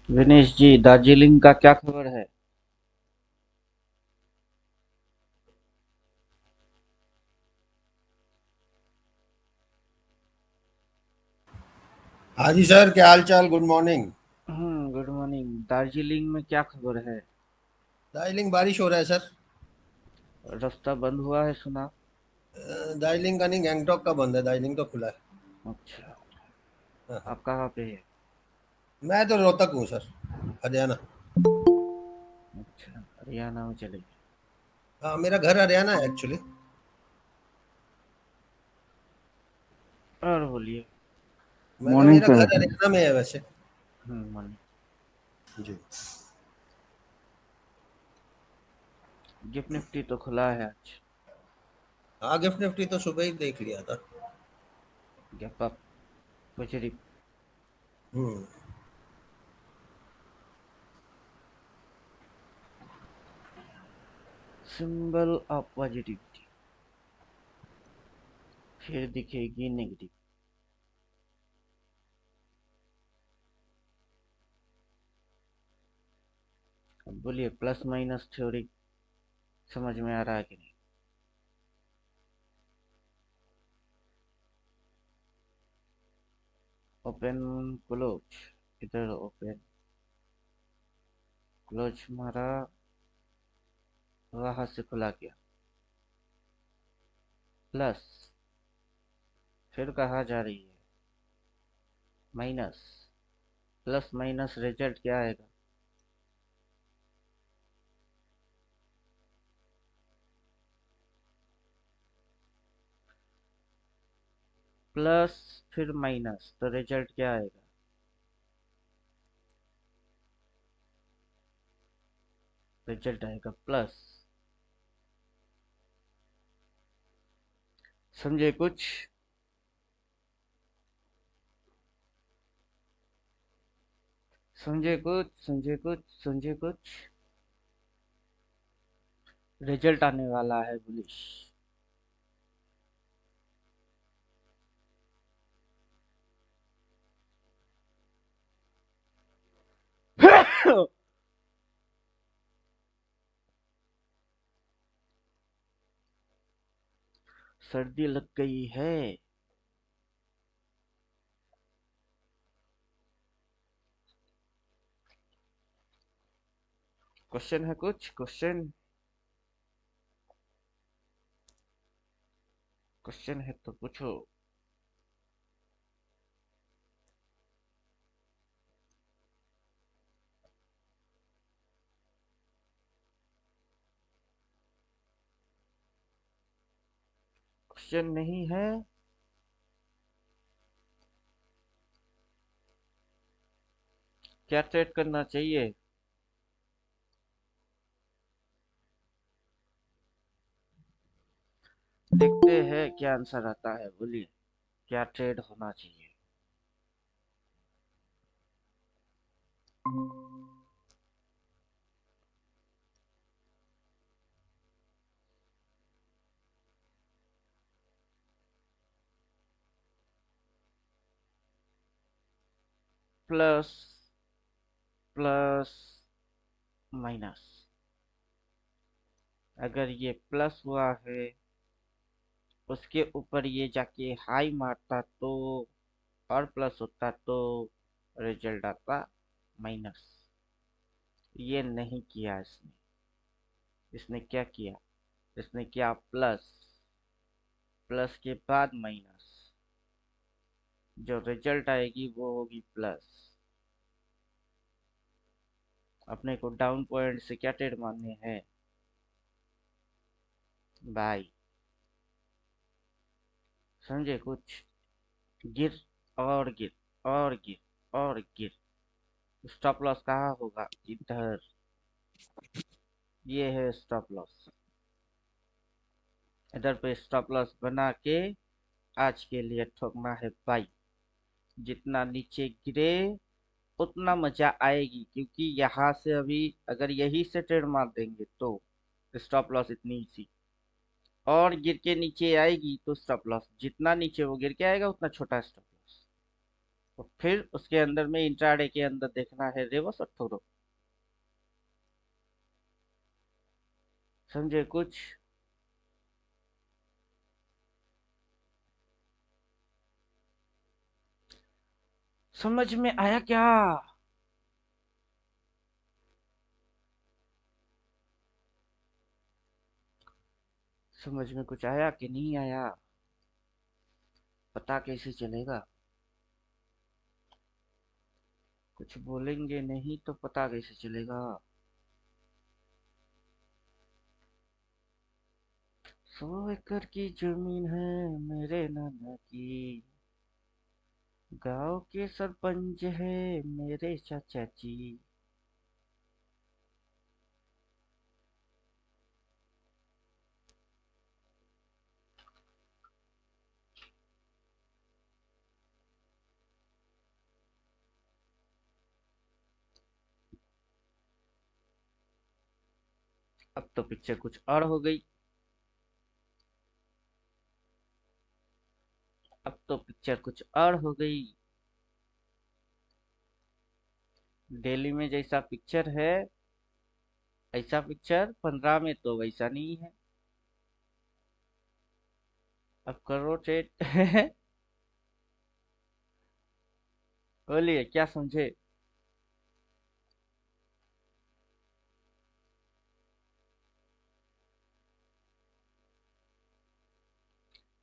विनेश जी, दार्जिलिंग का क्या खबर है? हाँ जी सर, क्या हाल चाल। Good morning. Good morning. Darjeeling में क्या खबर है? दार्जिलिंग बारिश हो रहा है सर। रास्ता बंद हुआ है सुना। दार्जिलिंग का नहीं, गैंगटॉक का बंद है, दार्जिलिंग तो खुला है। अच्छा। हाँ, हाँ। आप कहाँ पे है? मैं तो रोहतक हूँ सर, हरियाणा। अच्छा, हरियाणा में चले गए। हाँ, मेरा घर हरियाणा है एक्चुअली। और बोलिए। मैं कहा मॉर्निंग मेरा पे घर है। हरियाणा में है वैसे। मॉर्निंग। जी। गिफ्ट निफ्टी तो खुला है आज। हाँ, गिफ्ट निफ्टी तो सुबह ही देख लिया था। Gap up. Positive. Hmm. Symbol of positivity. फिर दिखेगी नेगेटिव। अब बोलिए, प्लस माइनस थ्योरी समझ में आ रहा है कि नहीं? ओपन। क्लोज। इधर ओपन। क्लोज मारा। वहां से खुला गया। प्लस। फिर कहाँ जा रही है? माइनस। प्लस माइनस रिजल्ट क्या आएगा? प्लस। फिर माइनस तो रिजल्ट क्या आएगा? रिजल्ट आएगा प्लस। समझे कुछ? समझे कुछ, समझे कुछ, समझे कुछ। रिजल्ट आने वाला है बुलिश। सर्दी लग गई है। क्वेश्चन है कुछ क्वेश्चन? क्वेश्चन है तो पूछो। क्वेश्चन नहीं है? क्या ट्रेड करना चाहिए? देखते हैं क्या आंसर आता है, बोलिए। क्या ट्रेड होना चाहिए? प्लस। प्लस। माइनस। अगर ये प्लस हुआ है, उसके ऊपर ये जाके हाई मारता तो, और प्लस होता तो रिजल्ट आता माइनस। ये नहीं किया इसने। इसने क्या किया? इसने किया प्लस। प्लस के बाद माइनस। जो रिजल्ट आएगी वो होगी प्लस। अपने को डाउन पॉइंट से क्या ट्रेड मारने हैं? बाय। समझे कुछ? गिर। और गिर। और गिर और गिर। स्टॉप लॉस कहाँ होगा? इधर। ये है स्टॉप लॉस। इधर पे स्टॉप लॉस बना के आज के लिए ठोकना है बाई। जितना नीचे गिरे उतना मजा आएगी, क्योंकि यहाँ से अभी अगर यही से ट्रेड मार देंगे तो स्टॉप लॉस इतनी सी, और गिर के नीचे आएगी तो स्टॉप लॉस जितना नीचे वो गिर के आएगा उतना छोटा स्टॉप लॉस। और फिर उसके अंदर में इंट्राडे के अंदर देखना है रिवर्स और थोरो। समझे कुछ? समझ में आया क्या? समझ में कुछ आया कि नहीं आया? पता कैसे चलेगा? कुछ बोलेंगे नहीं तो पता कैसे चलेगा? 100 एकड़ की जमीन है मेरे नाना की, गांव के सरपंच है मेरे चाचा जी। अब तो पिक्चर कुछ और हो गई। अब तो पिक्चर कुछ और हो गई। दिल्ली में जैसा पिक्चर है ऐसा पिक्चर 15 में तो वैसा नहीं है। अब करो चेट। बोलिए क्या समझे?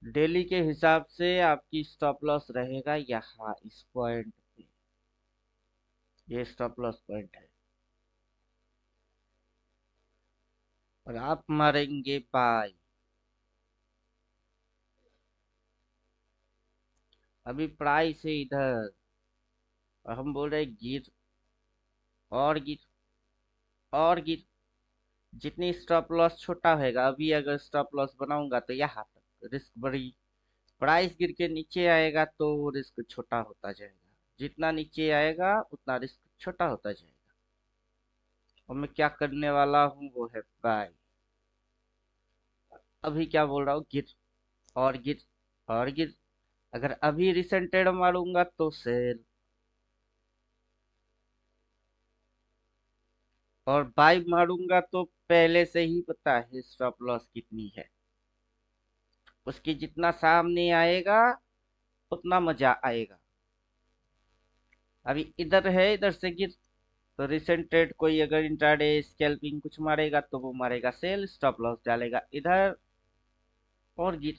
डेली के हिसाब से आपकी स्टॉप लॉस रहेगा यहाँ इस पॉइंट पे। ये स्टॉप लॉस पॉइंट है और आप मारेंगे बाय। अभी प्राइस है इधर और हम बोल रहे गिर और गिर और गिर। जितनी स्टॉप लॉस छोटा होगा, अभी अगर स्टॉप लॉस बनाऊंगा तो यहाँ तक रिस्क बड़ी। प्राइस गिर के नीचे आएगा तो रिस्क छोटा होता जाएगा। जितना नीचे आएगा उतना रिस्क छोटा होता जाएगा। और मैं क्या करने वाला हूँ वो है बाय। अभी क्या बोल रहा हूँ, गिर और गिर और गिर। अगर अभी रिसेंटेड मारूंगा तो सेल, और बाय मारूंगा तो पहले से ही पता है स्टॉप लॉस कितनी है। उसकी जितना सामने आएगा उतना मजा आएगा। अभी इधर है, इधर से गिर। तो रिसेंट ट्रेड कोई अगर इंट्राडे स्कैल्पिंग कुछ मारेगा तो वो मारेगा सेल, स्टॉप लॉस डालेगा इधर और गिर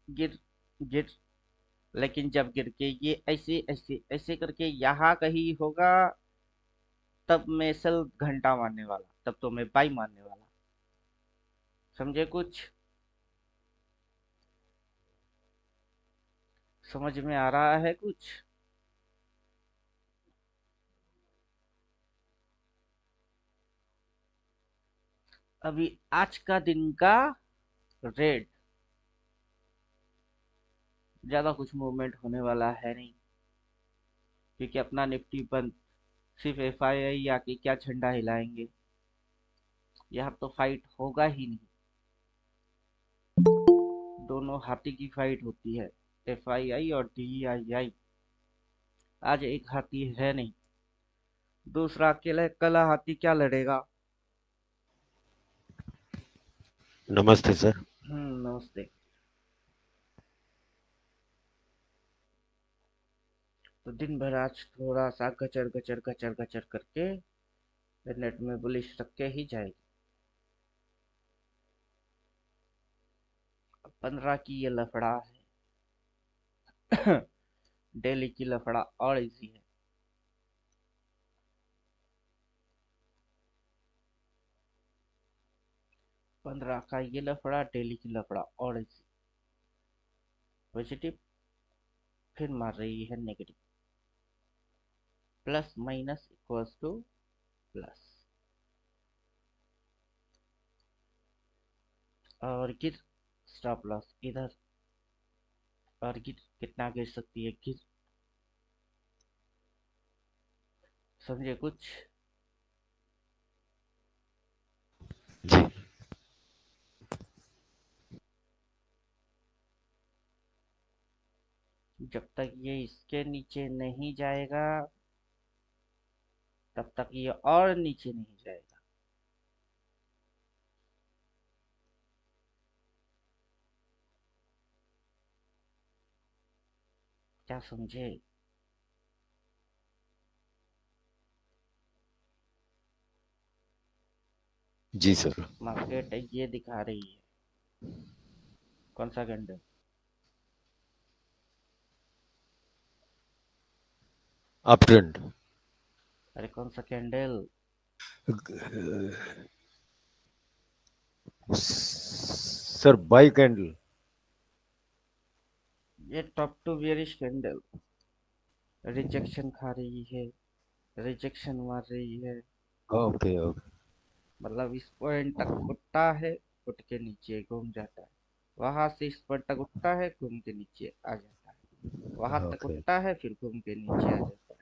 गिर गिर। लेकिन जब गिर के ये ऐसे ऐसे ऐसे करके यहाँ कहीं होगा तब मैं सेल घंटा मारने वाला, तब तो मैं बाई मारने वाला। समझे कुछ? समझ में आ रहा है कुछ? अभी आज का दिन का रेट ज्यादा कुछ मूवमेंट होने वाला है नहीं, क्योंकि अपना निफ्टी बंद। सिर्फ एफआईआई आके क्या झंडा हिलाएंगे? यहाँ तो फाइट होगा ही नहीं। दोनों हाथी की फाइट होती है, एफआईआई और डीआईआई। आज एक हाथी है नहीं, दूसरा अकेला कला हाथी क्या लड़ेगा? नमस्ते सर। नमस्ते। तो दिन भर आज थोड़ा सा गचर गचर गचर गचर करके नेट में बुलिश रख के ही जाएगी। 15 की ये लफड़ा है। डेली की लफड़ा और इजी है। 15 का ये लफड़ा, डेली की लफड़ा और इजी। पॉजिटिव, फिर मार रही है negative. Plus minus equals two plus. और गिर, स्टॉप लॉस इधर। और गिर कितना गिर सकती है? गिर। समझे कुछ? जी। जब तक ये इसके नीचे नहीं जाएगा तब तक ये और नीचे नहीं जाएगा। क्या समझे? जी सर। मार्केट ये दिखा रही है कौन सा कैंडल? Up trend. अरे कौन सा कैंडल? Sir buy candle. ये top two bearish candle rejection खा रही है, रिजेक्शन मार रही है। Okay okay. मतलब इस पॉइंट तक उठता है, उठ के नीचे घूम जाता है, वहां से इस पॉइंट तक उठता है, घूम के नीचे आ जाता है, वहां तक ओके उठता है, फिर घूम के नीचे आ जाता है।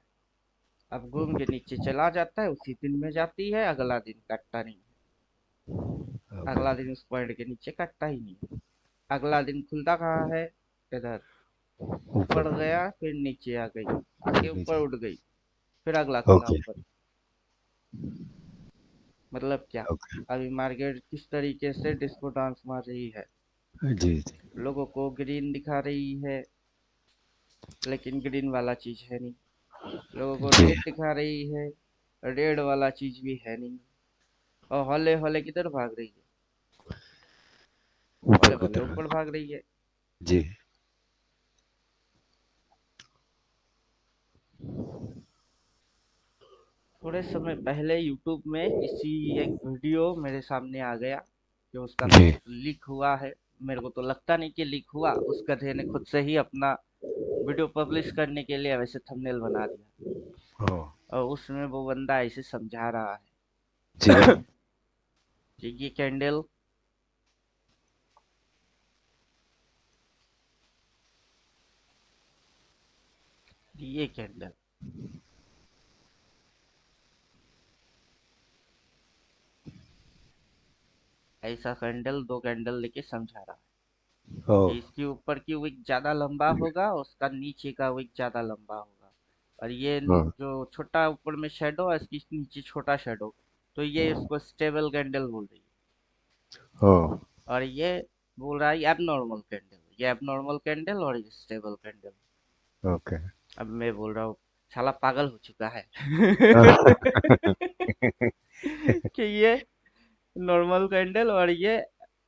अब घूम के नीचे चला जाता है, उसी दिन में जाती है, अगला दिन कटता नहीं है। ओके। अगला दिन उस पॉइंट के नीचे कटता ही नहीं है। अगला दिन खुलता कहाँ है? इधर ऊपर ऊपर। गया, फिर नीचे आ गई, आके फिर ऊपर नीचे। उठ गई, फिर अगला खुला ओके ऊपर। मतलब क्या? ओके। अभी मार्केट किस तरीके से डिस्को डांस मार रही है, जी जी। लोगों को ग्रीन दिखा रही है, लेकिन ग्रीन वाला चीज है नहीं। लोगों को जी। रेड दिखा रही है, रेड वाला चीज भी है नहीं। और हौले हौले किधर भाग रही है? हौले ऊपर की हौले ऊपर तरफ। भाग रही है। जी। थोड़े समय पहले यूट्यूब में इसी एक वीडियो मेरे सामने आ गया कि उसका जी। लीक हुआ है। मेरे को तो लगता नहीं कि लीक हुआ, उस गधे ने खुद से ही अपना वीडियो पब्लिश करने के लिए वैसे थंबनेल बना दिया, ओ। और उसमें वो बंदा ऐसे समझा रहा जी। है कि ये कैंडल, ये कैंडल ऐसा कैंडल, दो कैंडल लेके समझा रहा है ओ। कि इसके ऊपर की विक ज्यादा लंबा होगा, उसका नीचे का विक ज्यादा लंबा होगा। और ये हाँ। जो छोटा ऊपर में शेडो है, इसकी नीचे छोटा शेडो, तो ये इसको स्टेबल कैंडल बोल रही है। ओ। और ये बोल रहा है एबनॉर्मल कैंडल, ये एबनॉर्मल कैंडल और ये स्टेबल कैंडल। ओके। अब मैं बोल रहा हूँ साला पागल हो चुका है कि ये नॉर्मल कैंडल और ये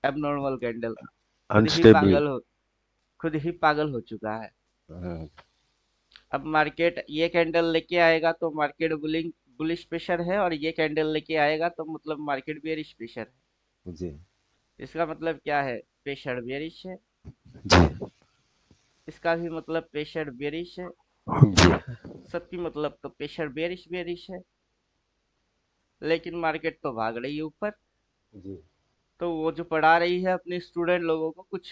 एबनॉर्मल कैंडल, खुद ही अनस्टेबल। पागल हो, खुद ही पागल हो चुका है। अब मार्केट ये कैंडल लेके आएगा तो मार्केट बुलिंग बुलिश प्रेशर है, और ये कैंडल लेके आएगा तो मतलब मार्केट बेरिश प्रेशर है। जी इसका मतलब क्या है? प्रेशर बेरिश है। जी। इसका भी मतलब प्रेशर बेरिश है। जी सबकी मतलब तो प्रेशर बेरिश बेरिश है। लेकिन मार्केट तो भाग रही है ऊपर। जी। तो वो जो पढ़ा रही है अपने स्टूडेंट लोगों को, कुछ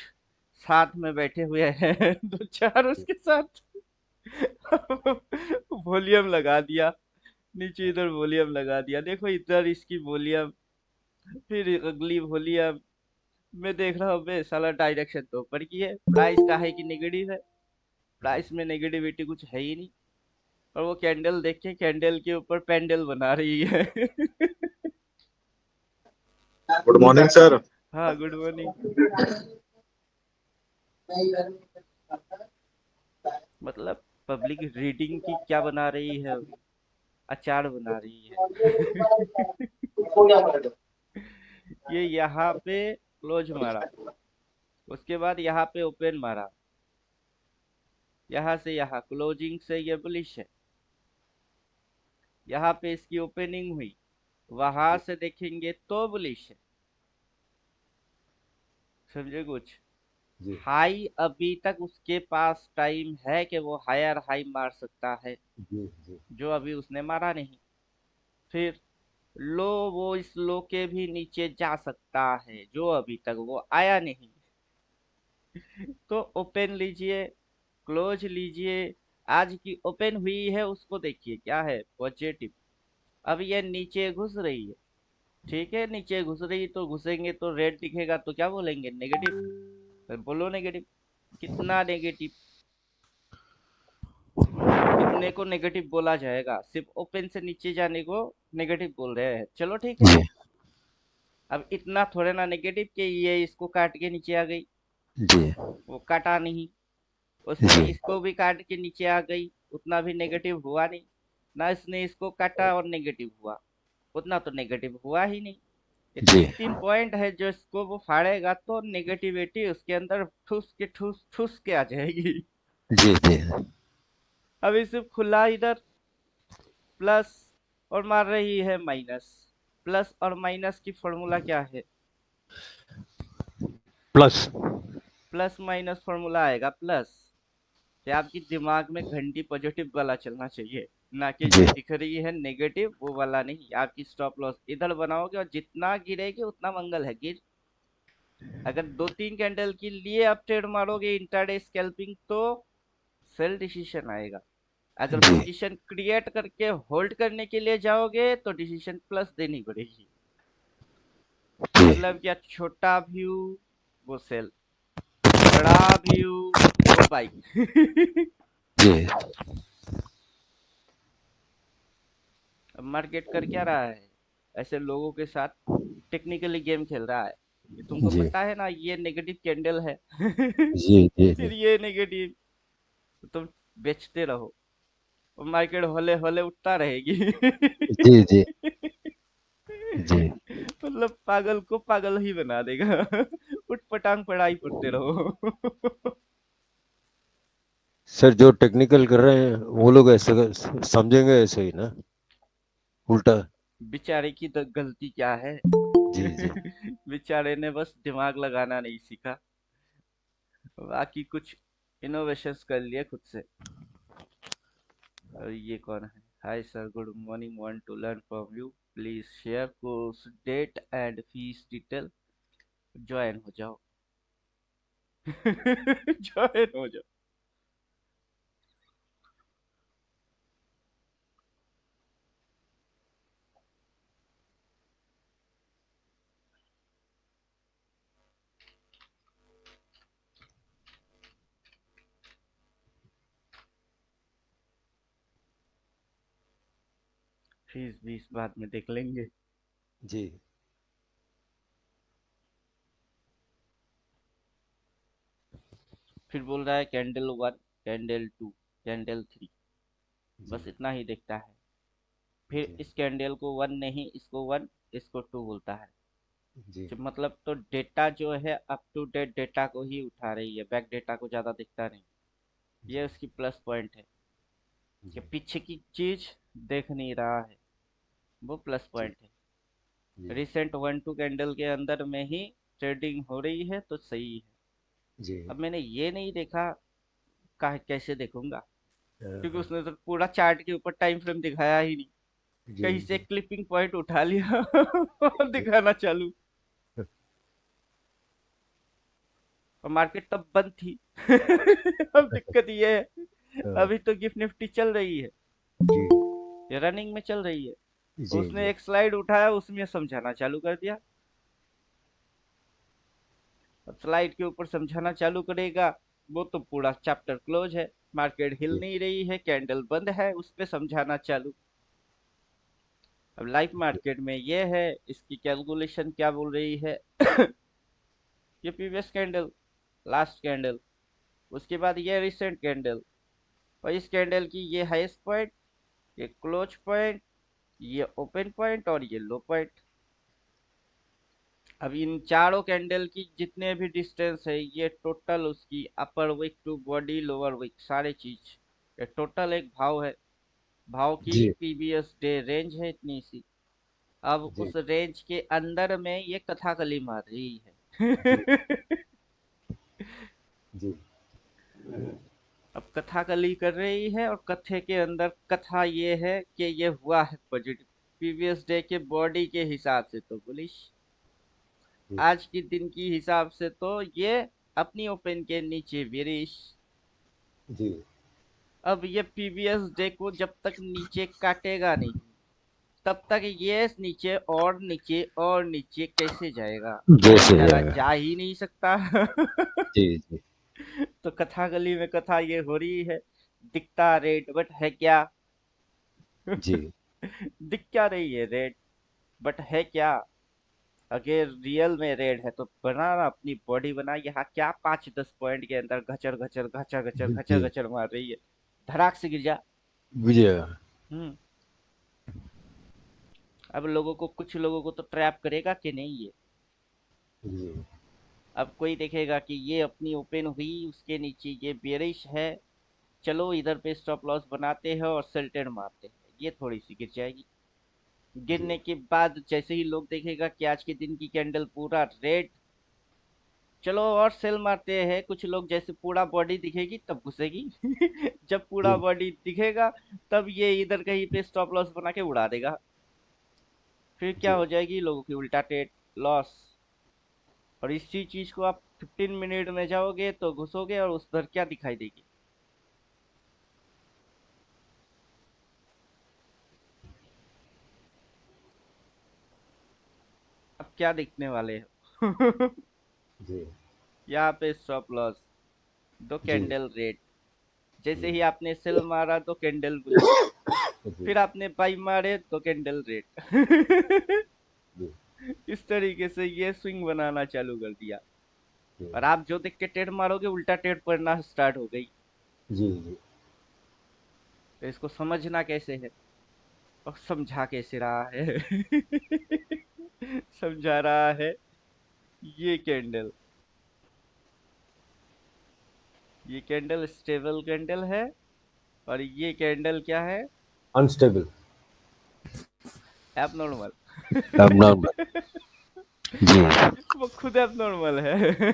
साथ में बैठे हुए हैं दो चार उसके साथ वॉल्यूम लगा दिया, नीचे इधर वॉल्यूम लगा दिया, देखो इधर इसकी वॉल्यूम, फिर अगली वॉल्यूम। मैं देख रहा हूँ बे साला डायरेक्शन तो ऊपर की है, प्राइस का है कि नेगेटिव है? प्राइस में नेगेटिविटी कुछ है ही नहीं। और वो कैंडल देख के कैंडल के ऊपर पेंडल बना रही है गुड मॉर्निंग सर। हाँ, गुड मॉर्निंग। मतलब पब्लिक रीडिंग की क्या बना रही है अभी? अचार बना रही है ये यहाँ पे क्लोज मारा, उसके बाद यहाँ पे ओपन मारा, यहाँ से यहाँ क्लोजिंग से ये बुलिश है, यहाँ पे इसकी ओपनिंग हुई, वहां से देखेंगे तो बुलिश है। समझे कुछ? जी। हाई अभी तक उसके पास टाइम है कि वो हायर हाई मार सकता है, जी जी। जो अभी उसने मारा नहीं। फिर लो, वो इस लो के भी नीचे जा सकता है, जो अभी तक वो आया नहीं। तो ओपन लीजिए, क्लोज लीजिए, आज की ओपन हुई है उसको देखिए क्या है, पॉजिटिव। अब ये नीचे घुस रही है, ठीक है, नीचे घुस रही तो घुसेंगे तो रेड दिखेगा तो क्या बोलेंगे? नेगेटिव। बोलो नेगेटिव। कितना नेगेटिव? उन्हीं को नेगेटिव बोला जाएगा, सिर्फ ओपन से नीचे जाने को नेगेटिव बोल रहे हैं। चलो ठीक है। जी अब इतना थोड़े ना नेगेटिव के ये इसको काट के नीचे आ गई, जी वो काटा नहीं। उसने जी इसको भी काट के नीचे आ गई, उतना भी नेगेटिव हुआ नहीं। ना इसने इसको काटा और नेगेटिव हुआ, उतना तो नेगेटिव हुआ ही नहीं। ये जी तीन तीन पॉइंट है जो इसको वो फाड़ेगा तो नेगेटिविटी उसके अंदर ठूस के ठूस ठूस के आ जाएगी। जी जी अभी सिर्फ खुला इधर प्लस और मार रही है माइनस। प्लस और माइनस की फॉर्मूला क्या है? प्लस प्लस माइनस फॉर्मूला आएगा प्लस। तो आपकी दिमाग में घंटी पॉजिटिव वाला चलना चाहिए, ना कि जी जो दिख रही है नेगेटिव वो वाला नहीं। आपकी स्टॉप लॉस इधर बनाओगे और जितना गिरेगी उतना मंगल है गिर। अगर 2-3 कैंडल के लिए आप ट्रेड मारोगे इंट्राडे स्कैल्पिंग तो सेल डिसीजन आएगा। अगर जी पोजीशन क्रिएट करके होल्ड करने के लिए जाओगे तो डिसीजन प्लस देनी पड़ेगी। जी मतलब क्या, छोटा व्यू वो सेल, बड़ा व्यू वो बाइक। जी अब मार्केट कर क्या रहा है? ऐसे लोगों के साथ टेक्निकली गेम खेल रहा है कि तुमको जी पता है ना ये नेगेटिव कैंडल है। जी जी फिर ये नेगेटिव, तो तुम बेचते रहो और मार्केट होले होले उठता रहेगी। जी जी जी मतलब पागल को पागल ही बना देगा। उठ पटांग पढ़ाई पढ़ते रहो। सर, जो टेक्निकल कर रहे हैं वो लोग ऐसे समझेंगे ऐसे ही ना, उल्टा। बेचारे की तो गलती क्या है? जी जी बेचारे ने बस दिमाग लगाना नहीं सीखा, बाकी कुछ इनोवेशंस कर लिए खुद से। और ये कौन है? Hi sir, good morning, want to learn from you, please share course date and fees detail. Join हो जाओ। ज्वाइन हो जाओ। फीस बीस बाद में देख लेंगे। जी फिर बोल रहा है कैंडल 1, कैंडल 2, कैंडल 3, जी बस इतना ही देखता है। फिर जी इस कैंडल को 1 नहीं, इसको 1, इसको 2 बोलता है। जी जो मतलब तो डेटा जो है अप टू डेट डेटा को ही उठा रही है, बैक डेटा को ज्यादा दिखता नहीं। ये जी उसकी प्लस पॉइंट है कि जी पीछे की चीज देख नहीं रहा है, वो प्लस जी पॉइंट है। जी रिसेंट 1-2 कैंडल के अंदर में ही ट्रेडिंग हो रही है तो सही है। जी अब मैंने ये नहीं देखा, कैसे देखूंगा? क्योंकि हाँ, उसने तो पूरा चार्ट के ऊपर टाइम फ्रेम दिखाया ही नहीं, जी कहीं से जी क्लिपिंग पॉइंट उठा लिया और जी दिखाना चालू। और मार्केट तब बंद थी। अब दिक्कत ये है, हाँ, अभी तो गिफ्ट निफ्टी चल रही है, जी ये रनिंग में चल रही है। तो जी उसने जी एक स्लाइड उठाया, उसमें समझाना चालू कर दिया। अब स्लाइड के ऊपर समझाना चालू करेगा, वो तो पूरा चैप्टर क्लोज है। मार्केट हिल जी नहीं रही है, कैंडल बंद है, उस पे समझाना चालू। अब लाइव मार्केट में ये है, इसकी कैलकुलेशन क्या बोल रही है? ये प्रीवियस कैंडल, लास्ट कैंडल, उसके बाद ये रिसेंट कैंडल, और इस कैंडल की ये हाईएस्ट पॉइंट, ये क्लोज पॉइंट, ये ओपन पॉइंट और ये लो पॉइंट। अब इन चारों कैंडल की जितने भी डिस्टेंस है, ये टोटल उसकी upper wick to body lower wick सारे चीज, ये टोटल एक भाव है। भाव की जी प्रीवियस डे रेंज है इतनी सी। अब जी उस रेंज के अंदर में ये कथाकली मार रही जी है। जी अब कथाकली कर रही है, और कथे के अंदर कथा ये है कि ये हुआ है पॉजिटिव प्रीवियस डे के बॉडी के हिसाब से तो बुलिश, जी आज के दिन की हिसाब से तो ये अपनी ओपन के नीचे बेरिश। जी अब ये प्रीवियस डे को जब तक नीचे काटेगा नहीं, तब तक ये नीचे और नीचे और नीचे कैसे जाएगा? जैसे बेचारा जाएगा। जा ही नहीं सकता। जी जी तो कथा गली में कथा ये हो रही है दिखता रेड बट है क्या? जी दिख क्या रही है रेड, बट है क्या? अगर रियल में रेड है तो बना ना, अपनी बॉडी बना। यहाँ क्या 5-10 पॉइंट के अंदर घचर घचर घचर घचर घचर जी घचर मार रही है, धड़ाक से गिर जा। विजय। हम्म। अब लोगों को, कुछ लोगों को तो ट्रैप करेगा कि नहीं ये। जी अब कोई देखेगा कि ये अपनी ओपन हुई, उसके नीचे ये बेरिश है, चलो इधर पे स्टॉप लॉस बनाते हैं और सेल्टेड मारते हैं, ये थोड़ी सी गिर जाएगी। जी गिरने के बाद जैसे ही लोग देखेगा कि आज के दिन की कैंडल पूरा रेड, चलो और सेल मारते हैं। कुछ लोग जैसे पूरा बॉडी दिखेगी तब घुसेगी। जब पूरा जी बॉडी दिखेगा तब ये इधर कहीं पे स्टॉप लॉस बना के उड़ा देगा। फिर क्या जी हो जाएगी, लोगों की उल्टा ट्रेड लॉस। और इसी चीज को आप 15 मिनट में जाओगे तो घुसोगे और उस पर क्या दिखाई देगी? अब क्या दिखने वाले हो? जी यहाँ पे स्टॉप लॉस, दो जी कैंडल रेड। जैसे जी ही आपने सेल मारा तो कैंडल बुलिश, जी फिर आपने बाई मारे तो कैंडल रेड। जी इस तरीके से ये स्विंग बनाना चालू कर दिया। जी और आप जो देख के ट्रेड मारोगे, उल्टा ट्रेड पड़ना स्टार्ट हो गई। जी जी तो इसको समझना कैसे है और समझा कैसे रहा है? समझा रहा है, ये कैंडल स्टेबल कैंडल है, और ये कैंडल क्या है? Unstable abnormal. एबनॉर्मल। जी वो खुद एबनॉर्मल है।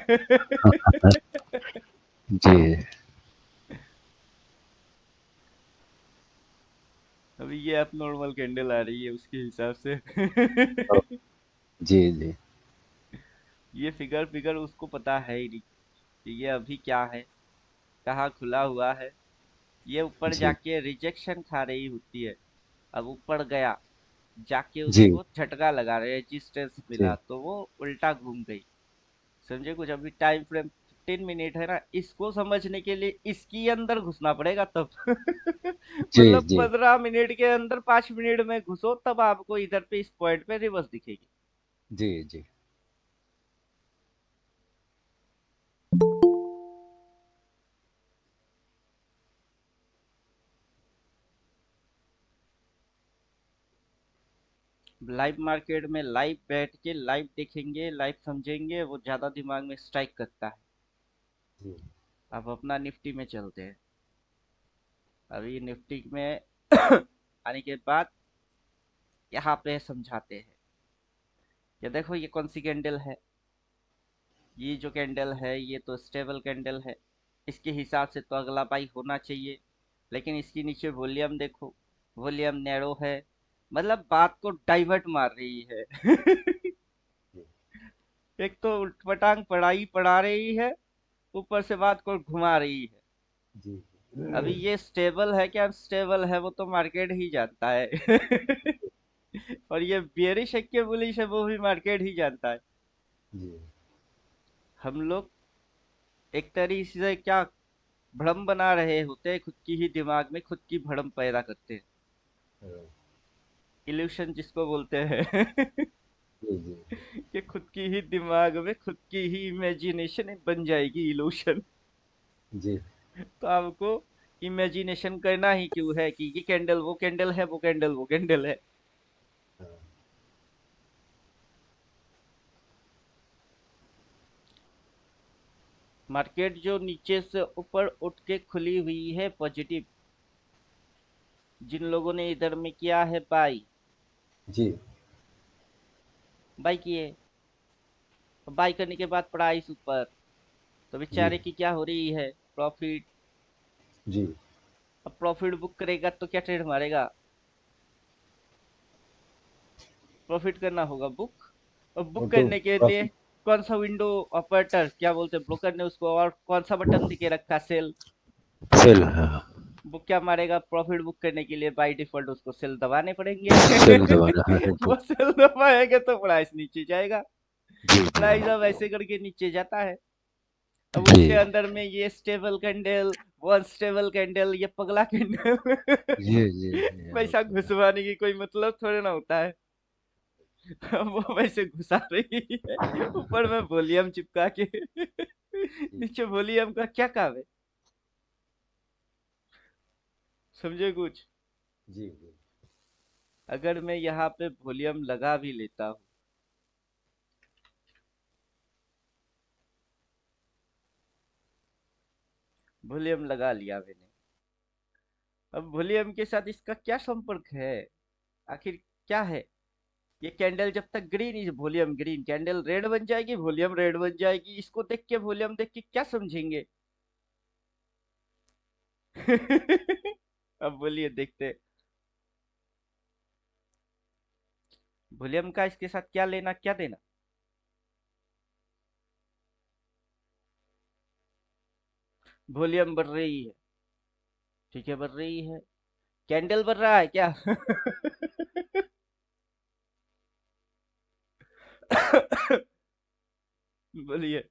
जी अभी ये एबनॉर्मल कैंडल आ रही है उसके हिसाब से। जी जी ये फिगर फिगर उसको पता है ही नहीं कि ये अभी क्या है, कहाँ खुला हुआ है। ये ऊपर जी जाके रिजेक्शन खा रही होती है। अब ऊपर गया, जाके जी उसको झटका लगा रहे, रेजिस्टेंस मिला जी तो वो उल्टा घूम गई। समझे कुछ? अभी टाइम फ्रेम 15 मिनट है ना, इसको समझने के लिए इसकी अंदर घुसना पड़ेगा तब। जी मतलब जी 15 मिनट के अंदर 5 मिनट में घुसो तब आपको इधर पे इस पॉइंट पे रिवर्स दिखेगी। जी जी लाइव मार्केट में लाइव बैठ के लाइव देखेंगे, लाइव समझेंगे, वो ज्यादा दिमाग में स्ट्राइक करता है। जी अब अपना निफ्टी में चलते हैं। अभी निफ्टी में आने के बाद यहाँ पे समझाते हैं। ये देखो, ये कौन सी कैंडल है? ये जो कैंडल है ये तो स्टेबल कैंडल है, इसके हिसाब से तो अगला बाई होना चाहिए। लेकिन इसके नीचे वॉल्यूम देखो, वॉल्यूम नैरो है, मतलब बात को डाइवर्ट मार रही है। एक तो उटपटांग पढ़ाई पढ़ा रही है, ऊपर से बात को घुमा रही है। जी अभी ये स्टेबल है क्या अनस्टेबल है वो तो मार्केट ही जानता है। और ये बियरिश है कि बुलिश है वो भी मार्केट ही जानता है। जी हम लोग एक तरीके से क्या भ्रम बना रहे होते हैं, खुद की ही दिमाग में खुद की भ्रम पैदा करते हैं। इल्यूशन जिसको बोलते हैं। जी जी कि खुद की ही दिमाग में खुद की ही इमेजिनेशन बन जाएगी इल्यूशन। जी तो आपको इमेजिनेशन करना ही क्यों है कि ये कैंडल वो कैंडल है, वो कैंडल वो कैंडल है। मार्केट जो नीचे से ऊपर उठ के खुली हुई है पॉजिटिव, जिन लोगों ने इधर में किया है बाई, जी बाई किए, बाई करने के बाद प्राइस ऊपर, तो जी बेचारे की क्या हो रही है? प्रॉफिट। जी अब प्रॉफिट बुक करेगा तो क्या ट्रेड मारेगा? प्रॉफिट करना होगा बुक। और वो बुक तो करने के लिए प्रॉफिट कौन सा विंडो ऑपरेटर क्या बोलते हैं, ब्रोकर ने उसको और कौन सा बटन दिखे रखा? सेल। सेल हाँ वो क्या मारेगा? प्रॉफिट बुक करने के लिए बाय डिफॉल्ट उसको सेल दबाने पड़ेंगे। सेल दबाना है जी वो सेल दबाएगा तो प्राइस नीचे जाएगा। जी प्राइस अब ऐसे करके नीचे जाता है। अब जी उसके अंदर में ये स्टेबल कैंडल, वो अनस्टेबल कैंडल, ये पगला कैंडल। जी पैसा घुसवाने की कोई मतलब थोड़े ना होता है। वो वैसे घुसा रही है, ऊपर में वॉल्यूम चिपका के। नीचे वॉल्यूम का क्या काम है? समझे कुछ? जी अगर मैं यहाँ पे वॉल्यूम लगा भी लेता हूँ, वॉल्यूम लगा लिया मैंने, अब वॉल्यूम के साथ इसका क्या संपर्क है? आखिर क्या है? ये कैंडल जब तक green, is volume green, candle red बन जाएगी, वॉल्यूम रेड बन जाएगी। इसको देख के, वॉल्यूम देख के क्या समझेंगे? अब बोलिए, देखते हैं। वॉल्यूम का इसके साथ क्या लेना क्या देना? वॉल्यूम बढ़ रही है, ठीक है, बढ़ रही है। कैंडल बढ़ रहा है क्या? बोलिए।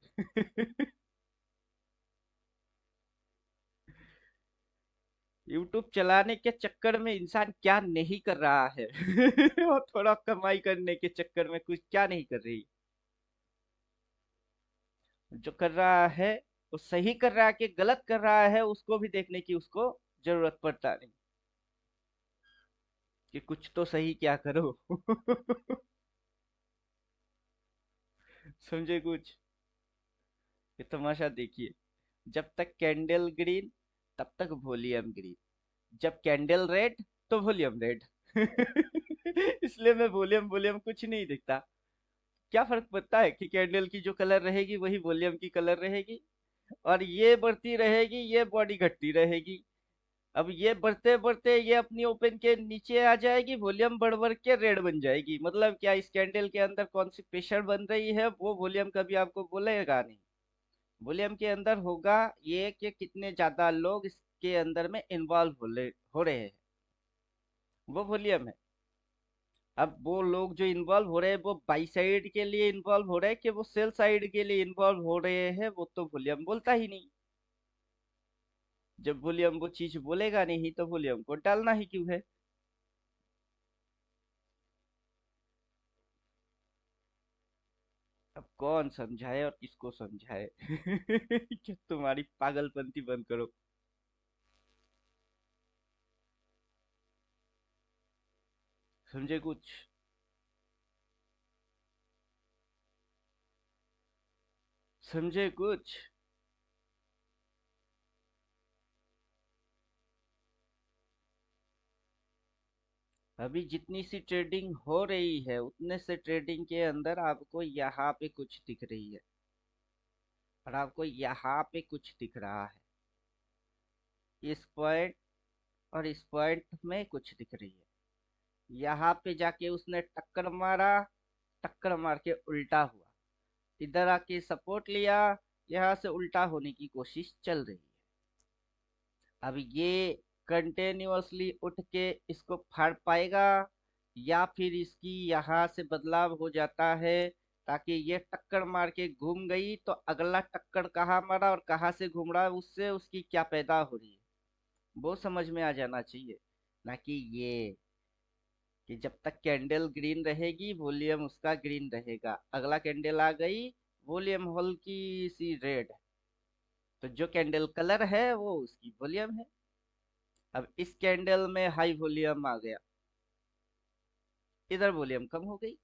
यूट्यूब चलाने के चक्कर में इंसान क्या नहीं कर रहा है। और थोड़ा कमाई करने के चक्कर में कुछ क्या नहीं कर रही। जो कर रहा है वो सही कर रहा है कि गलत कर रहा है, उसको भी देखने की उसको जरूरत पड़ता नहीं, कि कुछ तो सही क्या करो। समझे कुछ? ये तमाशा देखिए। जब तक कैंडल ग्रीन, तब तक वॉल्यूम ग्रीन। जब कैंडल रेड, तो वॉल्यूम रेड। इसलिए मैं वॉल्यूम वॉल्यूम कुछ नहीं दिखता। क्या फर्क पड़ता है कि कैंडल की जो कलर रहेगी वही वॉल्यूम की कलर रहेगी, और ये बढ़ती रहेगी, ये बॉडी घटती रहेगी। अब ये बढ़ते बढ़ते ये अपनी ओपन के नीचे आ जाएगी, वॉल्यूम बढ़ बढ़ के रेड बन जाएगी। मतलब क्या, इस कैंडल के अंदर कौन सी प्रेशर बन रही है वो वॉल्यूम कभी आपको बोलेगा नहीं। वॉल्यूम के अंदर होगा ये कि कितने ज्यादा लोग इसके अंदर में इन्वॉल्व हो रहे हैं, वो वॉल्यूम है। अब वो लोग जो इन्वॉल्व हो रहे हैं, वो बाई साइड के लिए इन्वॉल्व हो रहे हैं कि वो सेल साइड के लिए इन्वॉल्व हो रहे हैं, वो तो वॉल्यूम बोलता ही नहीं। जब वॉल्यूम वो चीज बोलेगा नहीं, तो वॉल्यूम को डालना ही क्यों है? अब कौन समझाए और किसको समझाए? कि तुम्हारी पागलपंती बंद करो। समझे कुछ? समझे कुछ? अभी जितनी सी ट्रेडिंग हो रही है, उतने से ट्रेडिंग के अंदर आपको यहाँ पे कुछ दिख रही है, और आपको यहाँ पे कुछ दिख रहा है। इस पॉइंट और इस पॉइंट में कुछ दिख रही है। यहाँ पे जाके उसने टक्कर मारा, टक्कर मार के उल्टा हुआ, इधर आके सपोर्ट लिया, यहाँ से उल्टा होने की कोशिश चल रही है। अब ये कंटिन्यूअसली उठ के इसको फाड़ पाएगा, या फिर इसकी यहाँ से बदलाव हो जाता है, ताकि ये टक्कर मार के घूम गई तो अगला टक्कर कहाँ मारा और कहाँ से घूम रहा है, उससे उसकी क्या पैदा हो रही है, वो समझ में आ जाना चाहिए। ना कि ये कि जब तक कैंडल ग्रीन रहेगी, वॉल्यूम उसका ग्रीन रहेगा, अगला कैंडल आ गई, वॉल्यूम हल्की सी रेड, तो जो कैंडल कलर है वो उसकी वॉल्यूम है। अब इस कैंडल में हाई वॉल्यूम आ गया, इधर वॉल्यूम कम हो गई।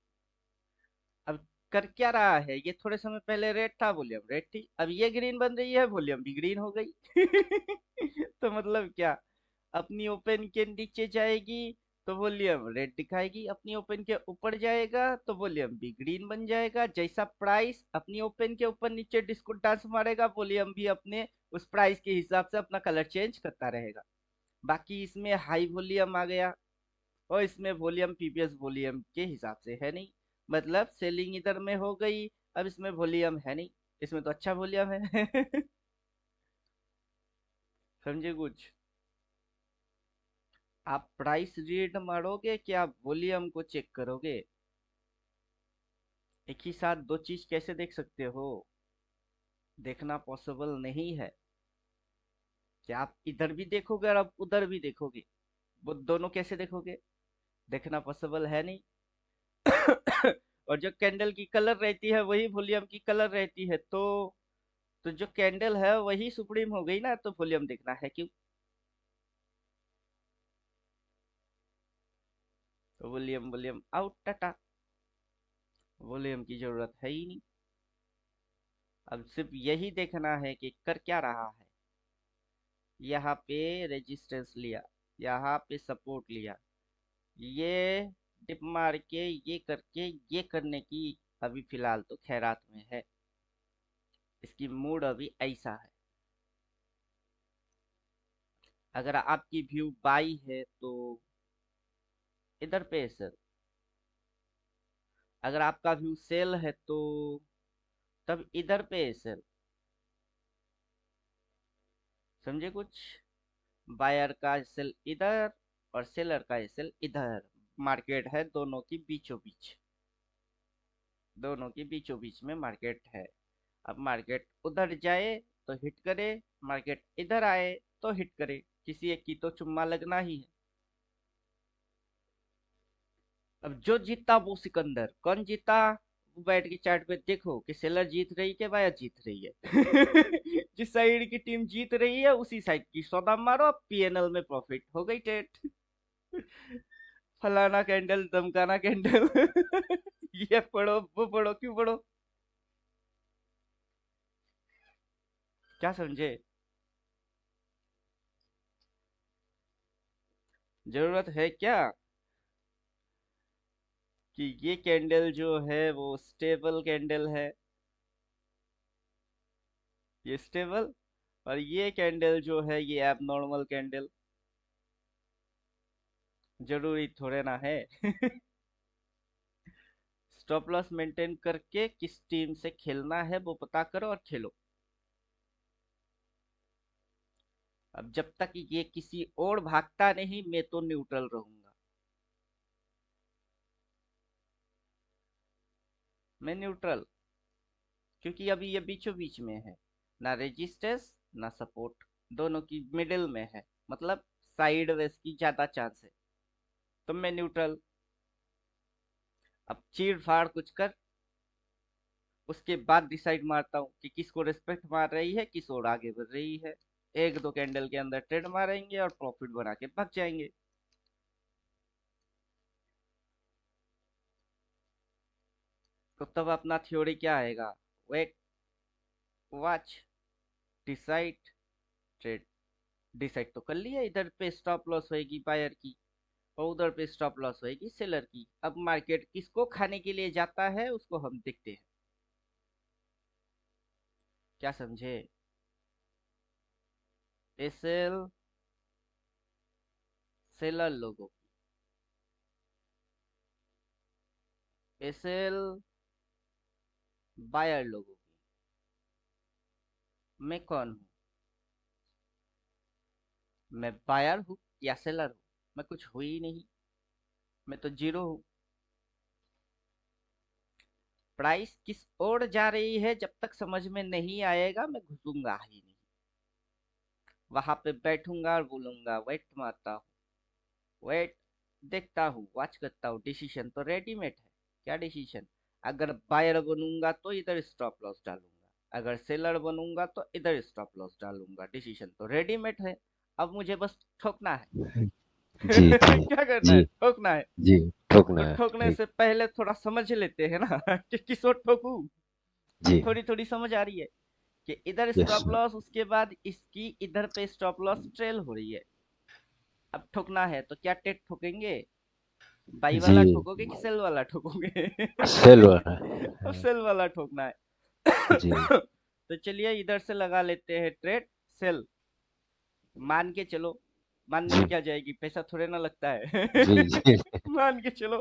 अब कर क्या रहा है, ये थोड़े समय पहले रेड था, वॉल्यूम रेड थी, अब ये ग्रीन बन रही है, वॉल्यूम भी ग्रीन हो गई। तो मतलब क्या, अपनी ओपन के नीचे जाएगी तो वॉल्यूम रेड दिखाएगी, अपनी ओपन के ऊपर जाएगा तो वॉल्यूम भी ग्रीन बन जाएगा। जैसा प्राइस अपनी ओपन के ऊपर नीचे डिस्को डांस मारेगा, वॉल्यूम भी अपने उस प्राइस के हिसाब से अपना कलर चेंज करता रहेगा। बाकी इसमें हाई वॉल्यूम आ गया, और इसमें वॉल्यूम प्रीवियस वॉल्यूम के हिसाब से है नहीं, मतलब सेलिंग इधर में हो गई। अब इसमें वॉल्यूम है नहीं, इसमें तो अच्छा वॉल्यूम है। समझे कुछ? आप प्राइस रीड मारोगे कि आप वॉल्यूम को चेक करोगे? एक ही साथ दो चीज कैसे देख सकते हो? देखना पॉसिबल नहीं है। कि आप इधर भी देखोगे और आप उधर भी देखोगे, वो दोनों कैसे देखोगे? देखना पॉसिबल है नहीं। और जो कैंडल की कलर रहती है वही वॉल्यूम की कलर रहती है, तो जो कैंडल है वही सुप्रीम हो गई ना, तो वॉल्यूम देखना है क्यों? तो volume volume out, Tata, volume की जरूरत है ही नहीं। अब सिर्फ यही देखना है कि कर क्या रहा है। यहाँ पे रेजिस्टेंस लिया, यहाँ पे सपोर्ट लिया, ये डिप मार के ये करके ये करने की अभी फिलहाल तो खैरात में है। इसकी मूड अभी ऐसा है। अगर आपकी व्यू बाई है तो इधर पे सर, अगर आपका व्यू सेल है तो तब इधर पे सर। समझे कुछ? बायर का सेल इधर और सेलर का सेल इधर, मार्केट है दोनों की बीचों बीच, दोनों के बीचों बीच में मार्केट है। अब मार्केट उधर जाए तो हिट करे, मार्केट इधर आए तो हिट करे, किसी एक की तो चुम्मा लगना ही है। अब जो जीता वो सिकंदर। कौन जीता? वो बैठ के चार्ट पे देखो कि सेलर जीत रही है, बायर जीत रही है। जिस साइड की टीम जीत रही है उसी साइड की सौदा मारो, पीएनएल में प्रॉफिट हो गई ट्रेड। फलाना कैंडल, धमकाना कैंडल। ये पढ़ो वो पढ़ो, क्यों पढ़ो? क्या समझे? जरूरत है क्या कि ये कैंडल जो है वो स्टेबल कैंडल है, ये स्टेबल, और ये कैंडल जो है ये एबनॉर्मल कैंडल? जरूरी थोड़े ना है। स्टॉप लॉस मेंटेन करके किस टीम से खेलना है वो पता करो और खेलो। अब जब तक ये किसी और भागता नहीं, मैं तो न्यूट्रल रहूंगा। मैं न्यूट्रल, क्योंकि अभी ये बीचों बीच में है, ना रेजिस्टेंस ना सपोर्ट, दोनों की मिडिल में है, मतलब साइड वेज की ज्यादा चांस है, तो मैं न्यूट्रल। अब चीड़ फाड़ कुछ कर, उसके बाद डिसाइड मारता हूँ कि किसको रिस्पेक्ट मार रही है, किस और आगे बढ़ रही है। एक दो कैंडल के अंदर ट्रेड मारेंगे और प्रॉफिट बना के भाग जाएंगे। तो तब अपना थ्योरी क्या आएगा? Wait, watch, decide, trade. Decide तो कर लिया, इधर पे स्टॉप लॉस होएगी बायर की और उधर पे स्टॉप लॉस होएगी सेलर की। अब मार्केट किसको खाने के लिए जाता है उसको हम देखते हैं। क्या समझे? एसएल सेलर लोगों की, एसएल बायर लोगों की। मैं कौन हूँ? मैं बायर हूँ या सेलर हूँ? मैं कुछ हूँ ही नहीं, मैं तो जीरो हूँ। प्राइस किस ओर जा रही है जब तक समझ में नहीं आएगा मैं घुसूंगा ही नहीं। वहां पे बैठूंगा और बोलूंगा वेट मारता हूँ, वेट, देखता हूँ, वॉच करता हूँ। डिसीजन तो रेडीमेड है। क्या डिसीजन? अगर बायर बनूंगा तो इधर स्टॉप लॉस डालूंगा, अगर सेलर बनूंगा तो इधर स्टॉप लॉस डालूंगा। डिसीजन तो रेडीमेड है, अब मुझे बस ठोकना है। जी जी क्या करना है? जी ठोकना है। जी, ठोकना तो है ठोकने ठीक। से पहले थोड़ा समझ लेते हैं ना, कि किस ओर ठोकूं। अब जी, थोड़ी थोड़ी समझ आ रही है कि इधर यस, स्टॉप लॉस, उसके बाद इसकी इधर पे स्टॉप लॉस ट्रेल हो रही है। अब ठोकना है तो क्या टेट ठोकेंगे? बाई जी, वाला ठोकोगे कि सेल वाला ठोकोगे? सेल वाला अब है, सेल वाला ठोकना है। जी तो चलिए इधर से लगा लेते हैं ट्रेड सेल। मान के चलो, मानने जी में क्या जाएगी, पैसा थोड़े ना लगता है। जी जी मान के चलो।